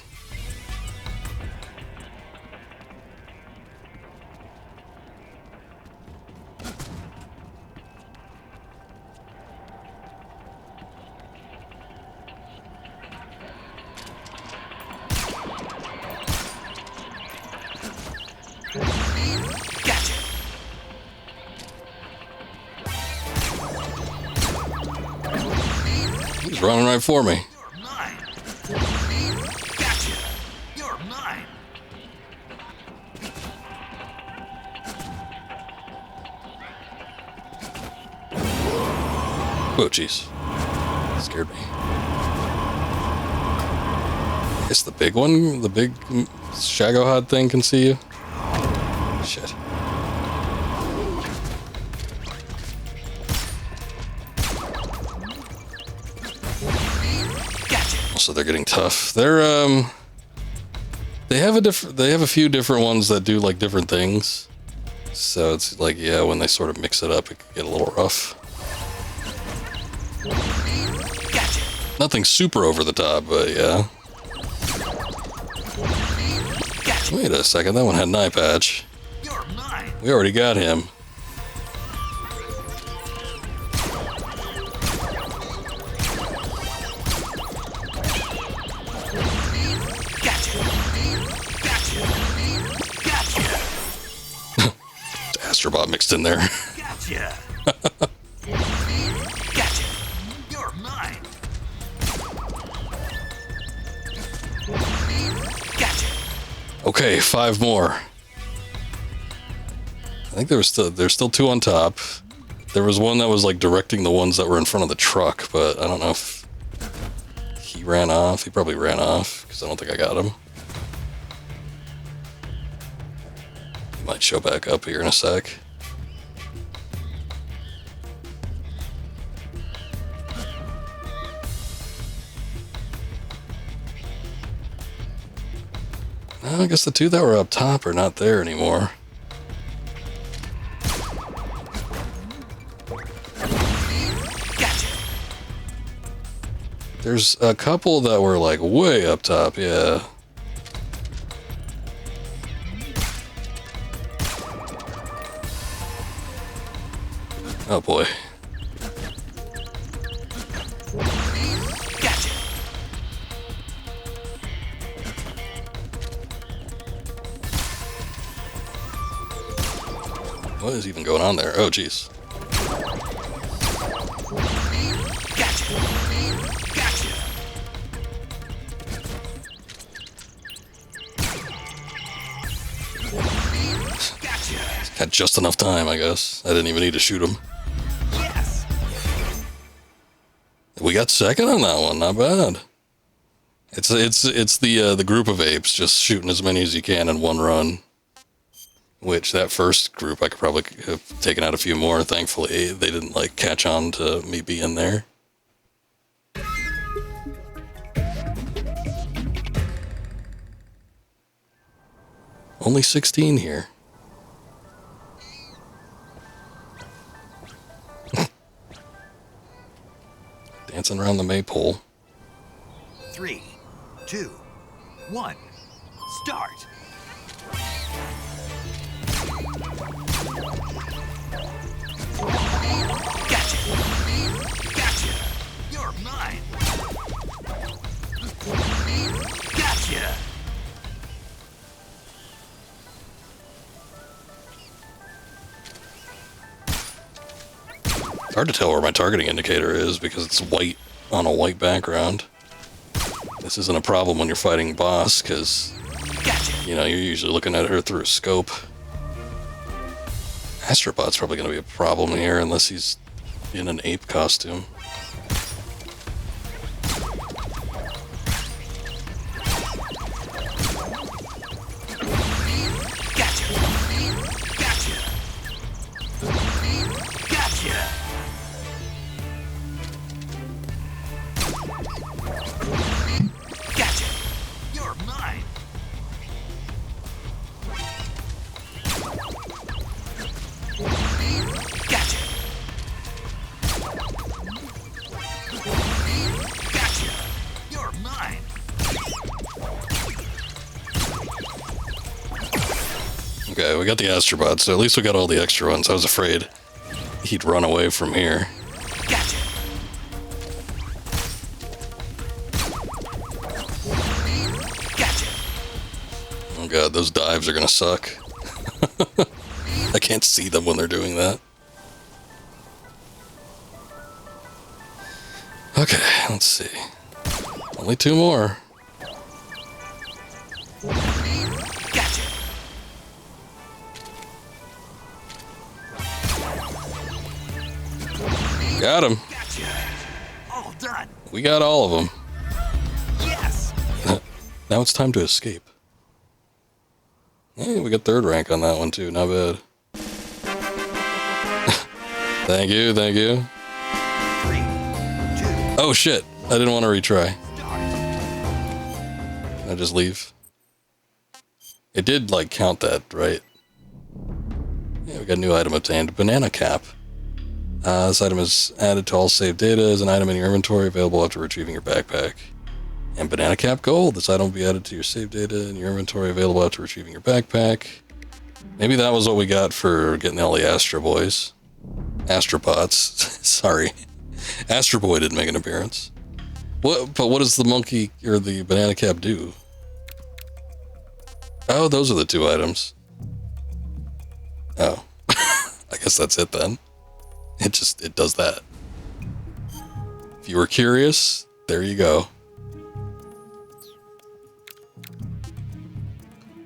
He's running right for me. You're mine. Gotcha. You're mine. Oh, jeez. Scared me. I guess the big one, the big Shagohod thing can see you. Shit. So they're getting tough. They're they have a few different ones that do like different things. So it's like, yeah, when they sort of mix it up, it can get a little rough. Nothing super over the top, but yeah. Wait a second, that one had an eye patch. We already got him. Astrobot mixed in there. Gotcha. Gotcha. You're mine. Gotcha. Okay, 5 more. I think there's still 2 on top. There was one that was like directing the ones that were in front of the truck, but I don't know if he ran off. He probably ran off because I don't think I got him. Might show back up here in a sec. I guess the 2 that were up top are not there anymore. There's a couple that were like way up top, yeah. Oh boy. What is even going on there? Oh, jeez. Had just enough time, I guess. I didn't even need to shoot him. Yes. We got second on that one. Not bad. It's the group of apes just shooting as many as you can in one run. Which that first group I could probably have taken out a few more. Thankfully, they didn't like catch on to me being there. Only 16 here. Dancing around the maypole. 3, 2, 1, start. It's hard to tell where my targeting indicator is because it's white on a white background. This isn't a problem when you're fighting boss because, you know, you're usually looking at her through a scope. Astrobot's probably going to be a problem here unless he's in an ape costume. Okay, we got the Astrobot, so at least we got all the extra ones. I was afraid he'd run away from here. Gotcha. Oh god, those dives are gonna suck. I can't see them when they're doing that. Okay, let's see. Only 2 more. Got him. All done. We got all of them. Yes. Now it's time to escape. Hey, we got 3rd rank on that one too. Not bad. Thank you, thank you. 3, 2. Oh shit! I didn't want to retry. Can I just leave? It did like count that, right? Yeah, we got a new item obtained. Banana cap. This item is added to all saved data as an item in your inventory, available after retrieving your backpack. And banana cap gold. This item will be added to your saved data in your inventory, available after retrieving your backpack. Maybe that was what we got for getting all the Astro Boys. Astropods. Sorry. Astro Boy didn't make an appearance. But what does the monkey or the banana cap do? Oh, those are the 2 items. Oh. I guess that's it then. It does that. If you were curious, there you go.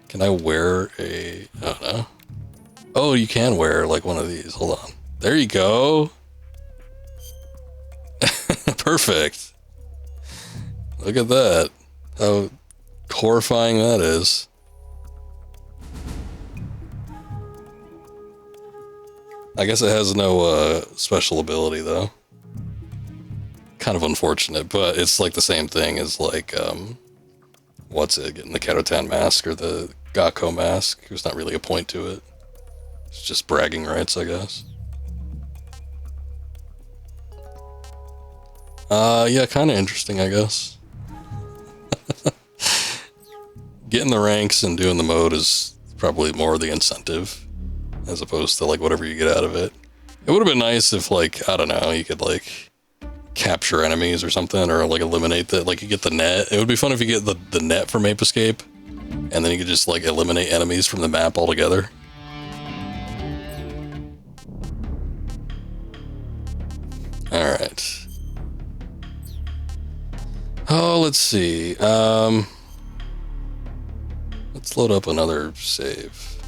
Can I wear a... I don't know. Oh, you can wear like one of these. Hold on. There you go. Perfect. Look at that. How horrifying that is. I guess it has no special ability though. Kind of unfortunate, but it's like the same thing as like what's it, getting the Katotan mask or the Gakko mask. There's not really a point to it. It's just bragging rights, I guess. Yeah, kind of interesting, I guess. Getting the ranks and doing the mode is probably more the incentive, as opposed to like whatever you get out of it. It would have been nice if like, I don't know, you could like capture enemies or something, or like eliminate the, like you get the net. It would be fun if you get the net from Ape Escape, and then you could just like eliminate enemies from the map altogether. Alright. Oh, let's see. Let's load up another save.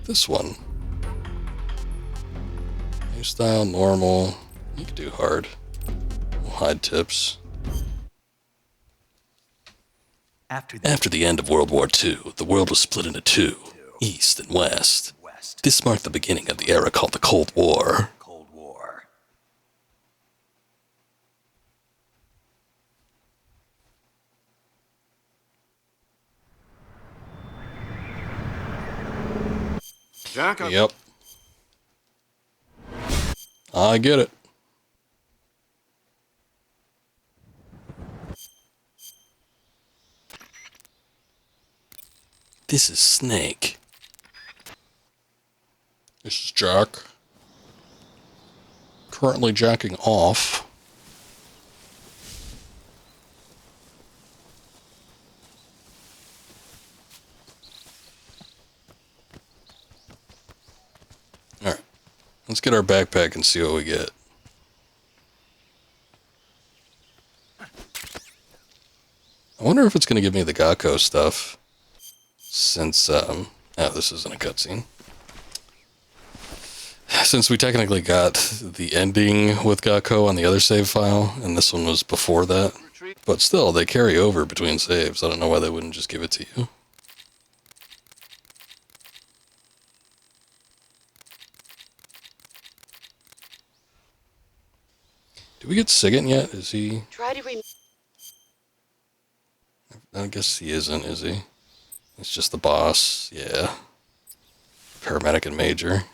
This one. New style, normal. You can do hard. We'll hide tips. After the end of World War II, the world was split into 2, East and West. This marked the beginning of the era called the Cold War. Jack, Yep. I get it. This is Snake. This is Jack. Currently jacking off. Alright. Let's get our backpack and see what we get. I wonder if it's going to give me the Gakko stuff. Since, oh, this isn't a cutscene. Since we technically got the ending with Gakko on the other save file, and this one was before that. But still, they carry over between saves. I don't know why they wouldn't just give it to you. Did we get Sigint yet? Is he... I guess he isn't, is he? It's just the boss, yeah. Paramedic and Major.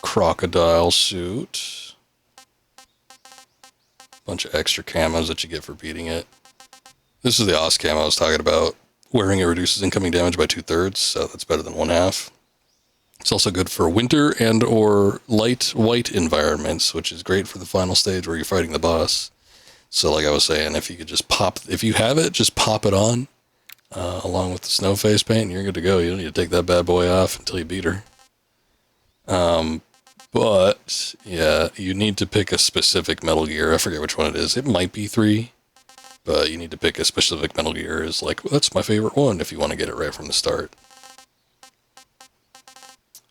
Crocodile suit. Bunch of extra camos that you get for beating it. This is the Os camo I was talking about. Wearing it reduces incoming damage by 2/3, so that's better than 1/2. It's also good for winter and or light white environments, which is great for the final stage where you're fighting the boss. So like I was saying, if you could just pop, if you have it, just pop it on, along with the snow face paint, and you're good to go. You don't need to take that bad boy off until you beat her. But, yeah, you need to pick a specific Metal Gear. I forget which one it is. It might be 3, but you need to pick a specific Metal Gear. Is like, well, that's my favorite one if you want to get it right from the start.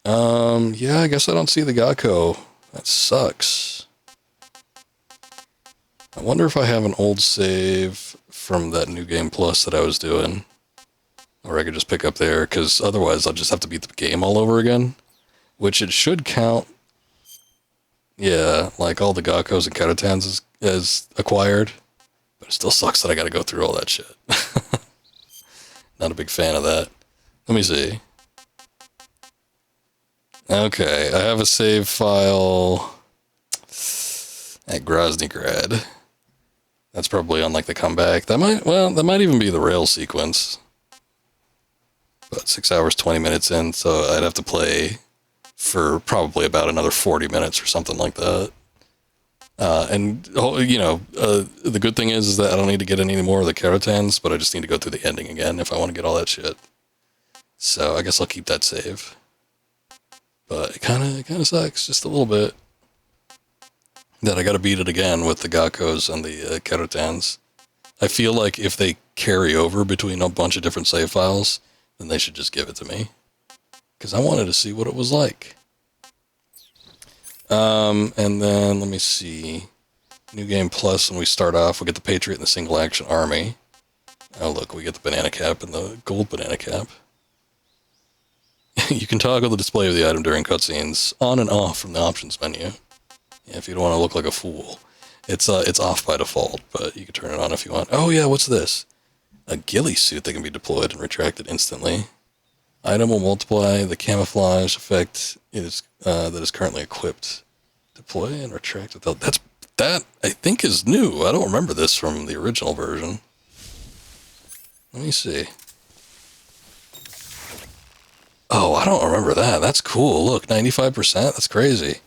Yeah, I guess I don't see the Gakko. That sucks. I wonder if I have an old save from that New Game Plus that I was doing. Or I could just pick up there, because otherwise I'll just have to beat the game all over again. Which it should count. Yeah, like all the Gakkos and Karatans is acquired. But it still sucks that I gotta go through all that shit. Not a big fan of that. Let me see. Okay, I have a save file at Groznygrad. That's probably on like the comeback. That might even be the rail sequence. But 6 hours, 20 minutes in, so I'd have to play for probably about another 40 minutes or something like that. And, you know, the good thing is that I don't need to get any more of the Karatans, but I just need to go through the ending again if I want to get all that shit. So I guess I'll keep that save. But it kind of sucks just a little bit that I got to beat it again with the Gakkos and the Karatans. I feel like if they carry over between a bunch of different save files, then they should just give it to me. Because I wanted to see what it was like. And then, let me see. New Game Plus, when we start off, we get the Patriot and the Single Action Army. Oh, look, we get the banana cap and the gold banana cap. You can toggle the display of the item during cutscenes on and off from the options menu. Yeah, if you don't want to look like a fool. It's off by default, but you can turn it on if you want. Oh yeah, what's this? A ghillie suit that can be deployed and retracted instantly. Item will multiply the camouflage effect that is currently equipped. Deploy and retract without... That I think is new. I don't remember this from the original version. Let me see. Oh, I don't remember that. That's cool. Look, 95%. That's crazy.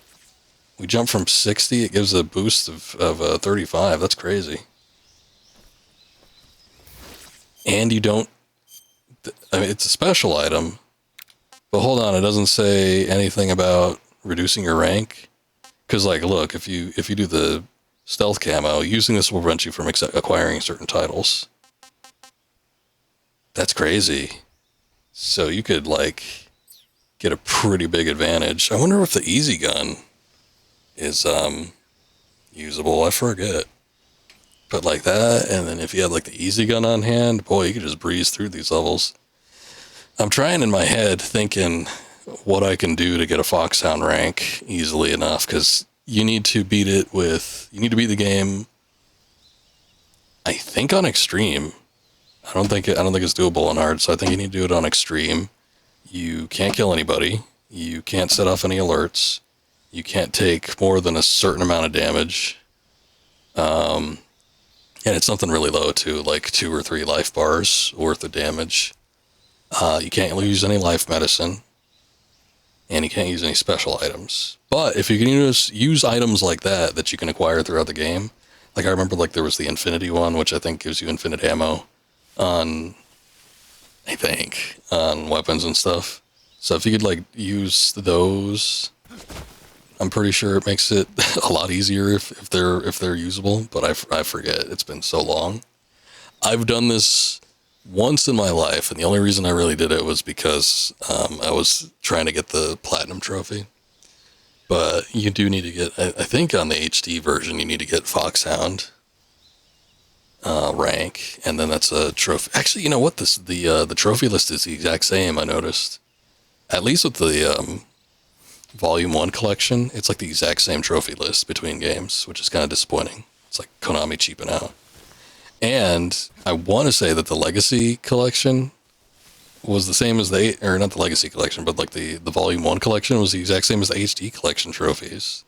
We jump from 60. It gives a boost of 35. That's crazy. And you don't... I mean, it's a special item. But hold on, it doesn't say anything about reducing your rank. Because, like, look, if you do the stealth camo, using this will prevent you from acquiring certain titles. That's crazy. So you could, like, get a pretty big advantage. I wonder if the easy gun is usable. I forget. But like that, and then if you had like the easy gun on hand, boy, you could just breeze through these levels. I'm trying in my head thinking what I can do to get a Foxhound rank easily enough, because you need to beat the game, I think, on extreme. I don't think it's doable on hard, so I think you need to do it on extreme. You can't kill anybody. You can't set off any alerts. You can't take more than a certain amount of damage. And it's something really low too, like 2 or 3 life bars worth of damage. You can't use any life medicine. And you can't use any special items. But if you can use items like that you can acquire throughout the game, like I remember like there was the Infinity one, which I think gives you infinite ammo on weapons and stuff. So if you could like use those, I'm pretty sure it makes it a lot easier if they're usable. But I forget. It's been so long. I've done this once in my life, and the only reason I really did it was because I was trying to get the platinum trophy. But you do need to get, I think on the HD version, you need to get Foxhound rank, and then that's a trophy. Actually, you know what? The trophy list is the exact same, I noticed. At least with the Volume 1 collection, it's like the exact same trophy list between games, which is kind of disappointing. It's like Konami cheaping out. And I want to say that the Legacy collection was the same as or not the Legacy collection, but like the Volume 1 collection was the exact same as the HD collection trophies.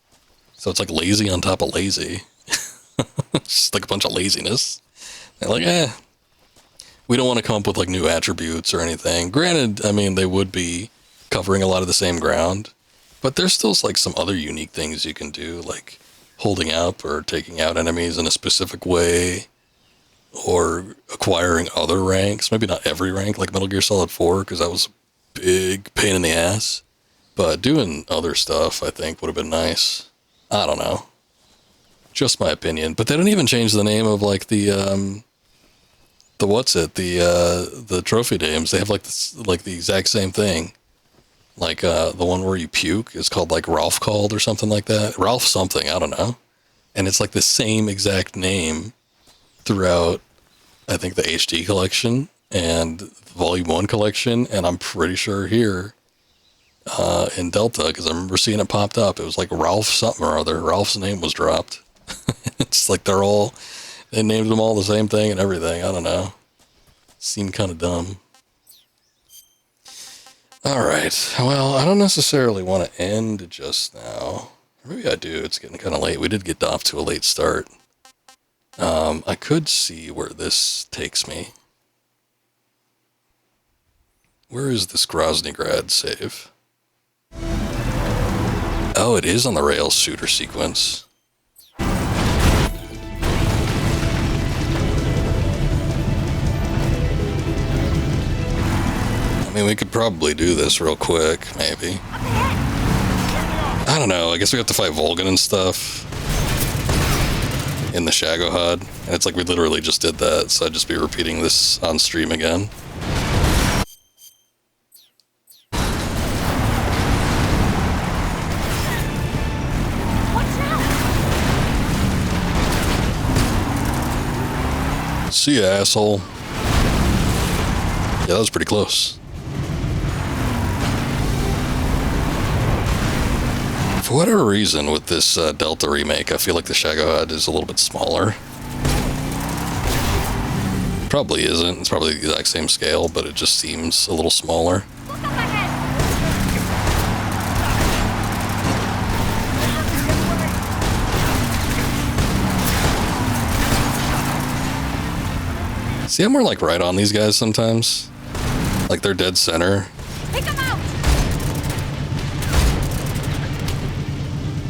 So it's like lazy on top of lazy. It's just like a bunch of laziness. They're like, we don't want to come up with like new attributes or anything. Granted, I mean, they would be covering a lot of the same ground, but there's still like some other unique things you can do, like holding up or taking out enemies in a specific way, or acquiring other ranks. Maybe not every rank like Metal Gear Solid 4, because that was a big pain in the ass. But doing other stuff, I think, would have been nice. I don't know. Just my opinion. But they didn't even change the name of like the trophy names. They have like the exact same thing. Like the one where you puke is called like Ralph Called or something like that. Ralph something, I don't know. And it's like the same exact name throughout, I think, the HD collection and the Volume 1 collection, and I'm pretty sure here in Delta, because I remember seeing it popped up. It was like Ralph something or other. Ralph's name was dropped. It's like they named them all the same thing and everything. I don't know. Seemed kind of dumb. Alright, well, I don't necessarily want to end just now. Maybe I do. It's getting kind of late. We did get off to a late start. I could see where this takes me. Where is this Groznygrad save? Oh, it is on the rails shooter sequence. I mean, we could probably do this real quick, maybe. I don't know. I guess we have to fight Volgan and stuff in the Shagohod, and it's like we literally just did that, so I'd just be repeating this on stream again. See ya, asshole. Yeah, that was pretty close. For whatever reason, with this Delta remake, I feel like the Shagohod is a little bit smaller. Probably isn't. It's probably the exact same scale, but it just seems a little smaller. See, I'm more like right on these guys sometimes. Like they're dead center.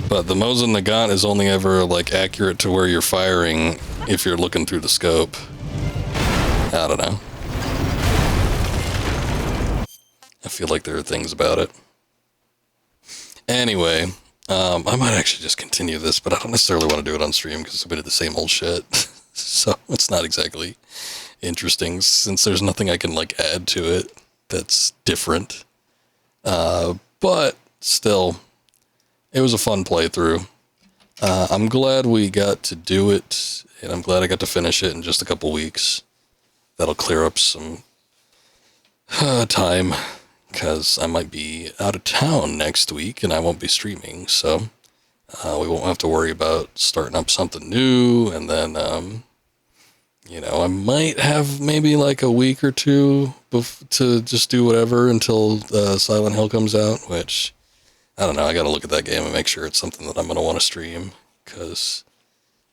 But the Mosin Nagant is only ever like accurate to where you're firing if you're looking through the scope. I don't know. I feel like there are things about it. Anyway, I might actually just continue this, but I don't necessarily want to do it on stream because it's a bit of the same old shit. So it's not exactly interesting since there's nothing I can like add to it that's different. But still, it was a fun playthrough. I'm glad we got to do it, and I'm glad I got to finish it in just a couple weeks. That'll clear up some time, because I might be out of town next week, and I won't be streaming, so we won't have to worry about starting up something new, and then, you know, I might have maybe like a week or two to just do whatever until Silent Hill comes out, which, I don't know, I gotta look at that game and make sure it's something that I'm gonna want to stream, because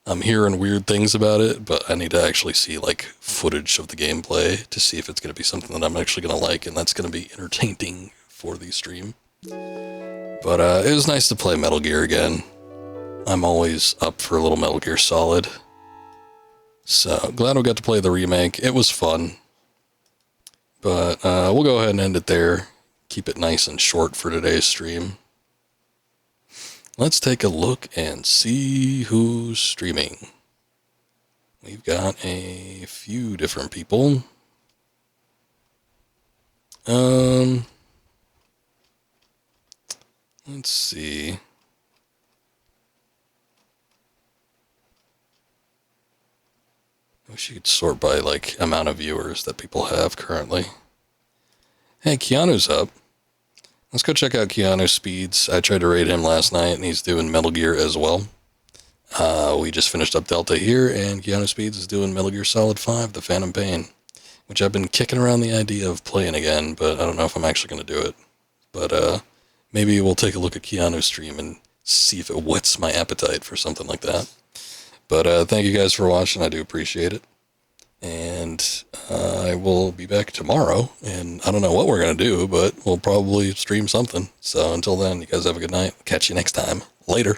I'm hearing weird things about it, but I need to actually see like footage of the gameplay to see if it's gonna be something that I'm actually gonna like, and that's gonna be entertaining for the stream. But it was nice to play Metal Gear again. I'm always up for a little Metal Gear Solid. So, glad we got to play the remake. It was fun. But we'll go ahead and end it there. keep it nice and short for today's stream. Let's take a look and see who's streaming. We've got a few different people. Let's see. I wish you could sort by, like, amount of viewers that people have currently. Hey, Keanu's up. Let's go check out Keanu's speeds. I tried to raid him last night, and he's doing Metal Gear as well. We just finished up Delta here, and Keanu Speeds is doing Metal Gear Solid 5, The Phantom Pain, which I've been kicking around the idea of playing again, but I don't know if I'm actually going to do it. But maybe we'll take a look at Keanu's stream and see if it whets my appetite for something like that. But thank you guys for watching. I do appreciate it. And I will be back tomorrow, and I don't know what we're going to do, but we'll probably stream something. So until then, you guys have a good night. Catch you next time. Later.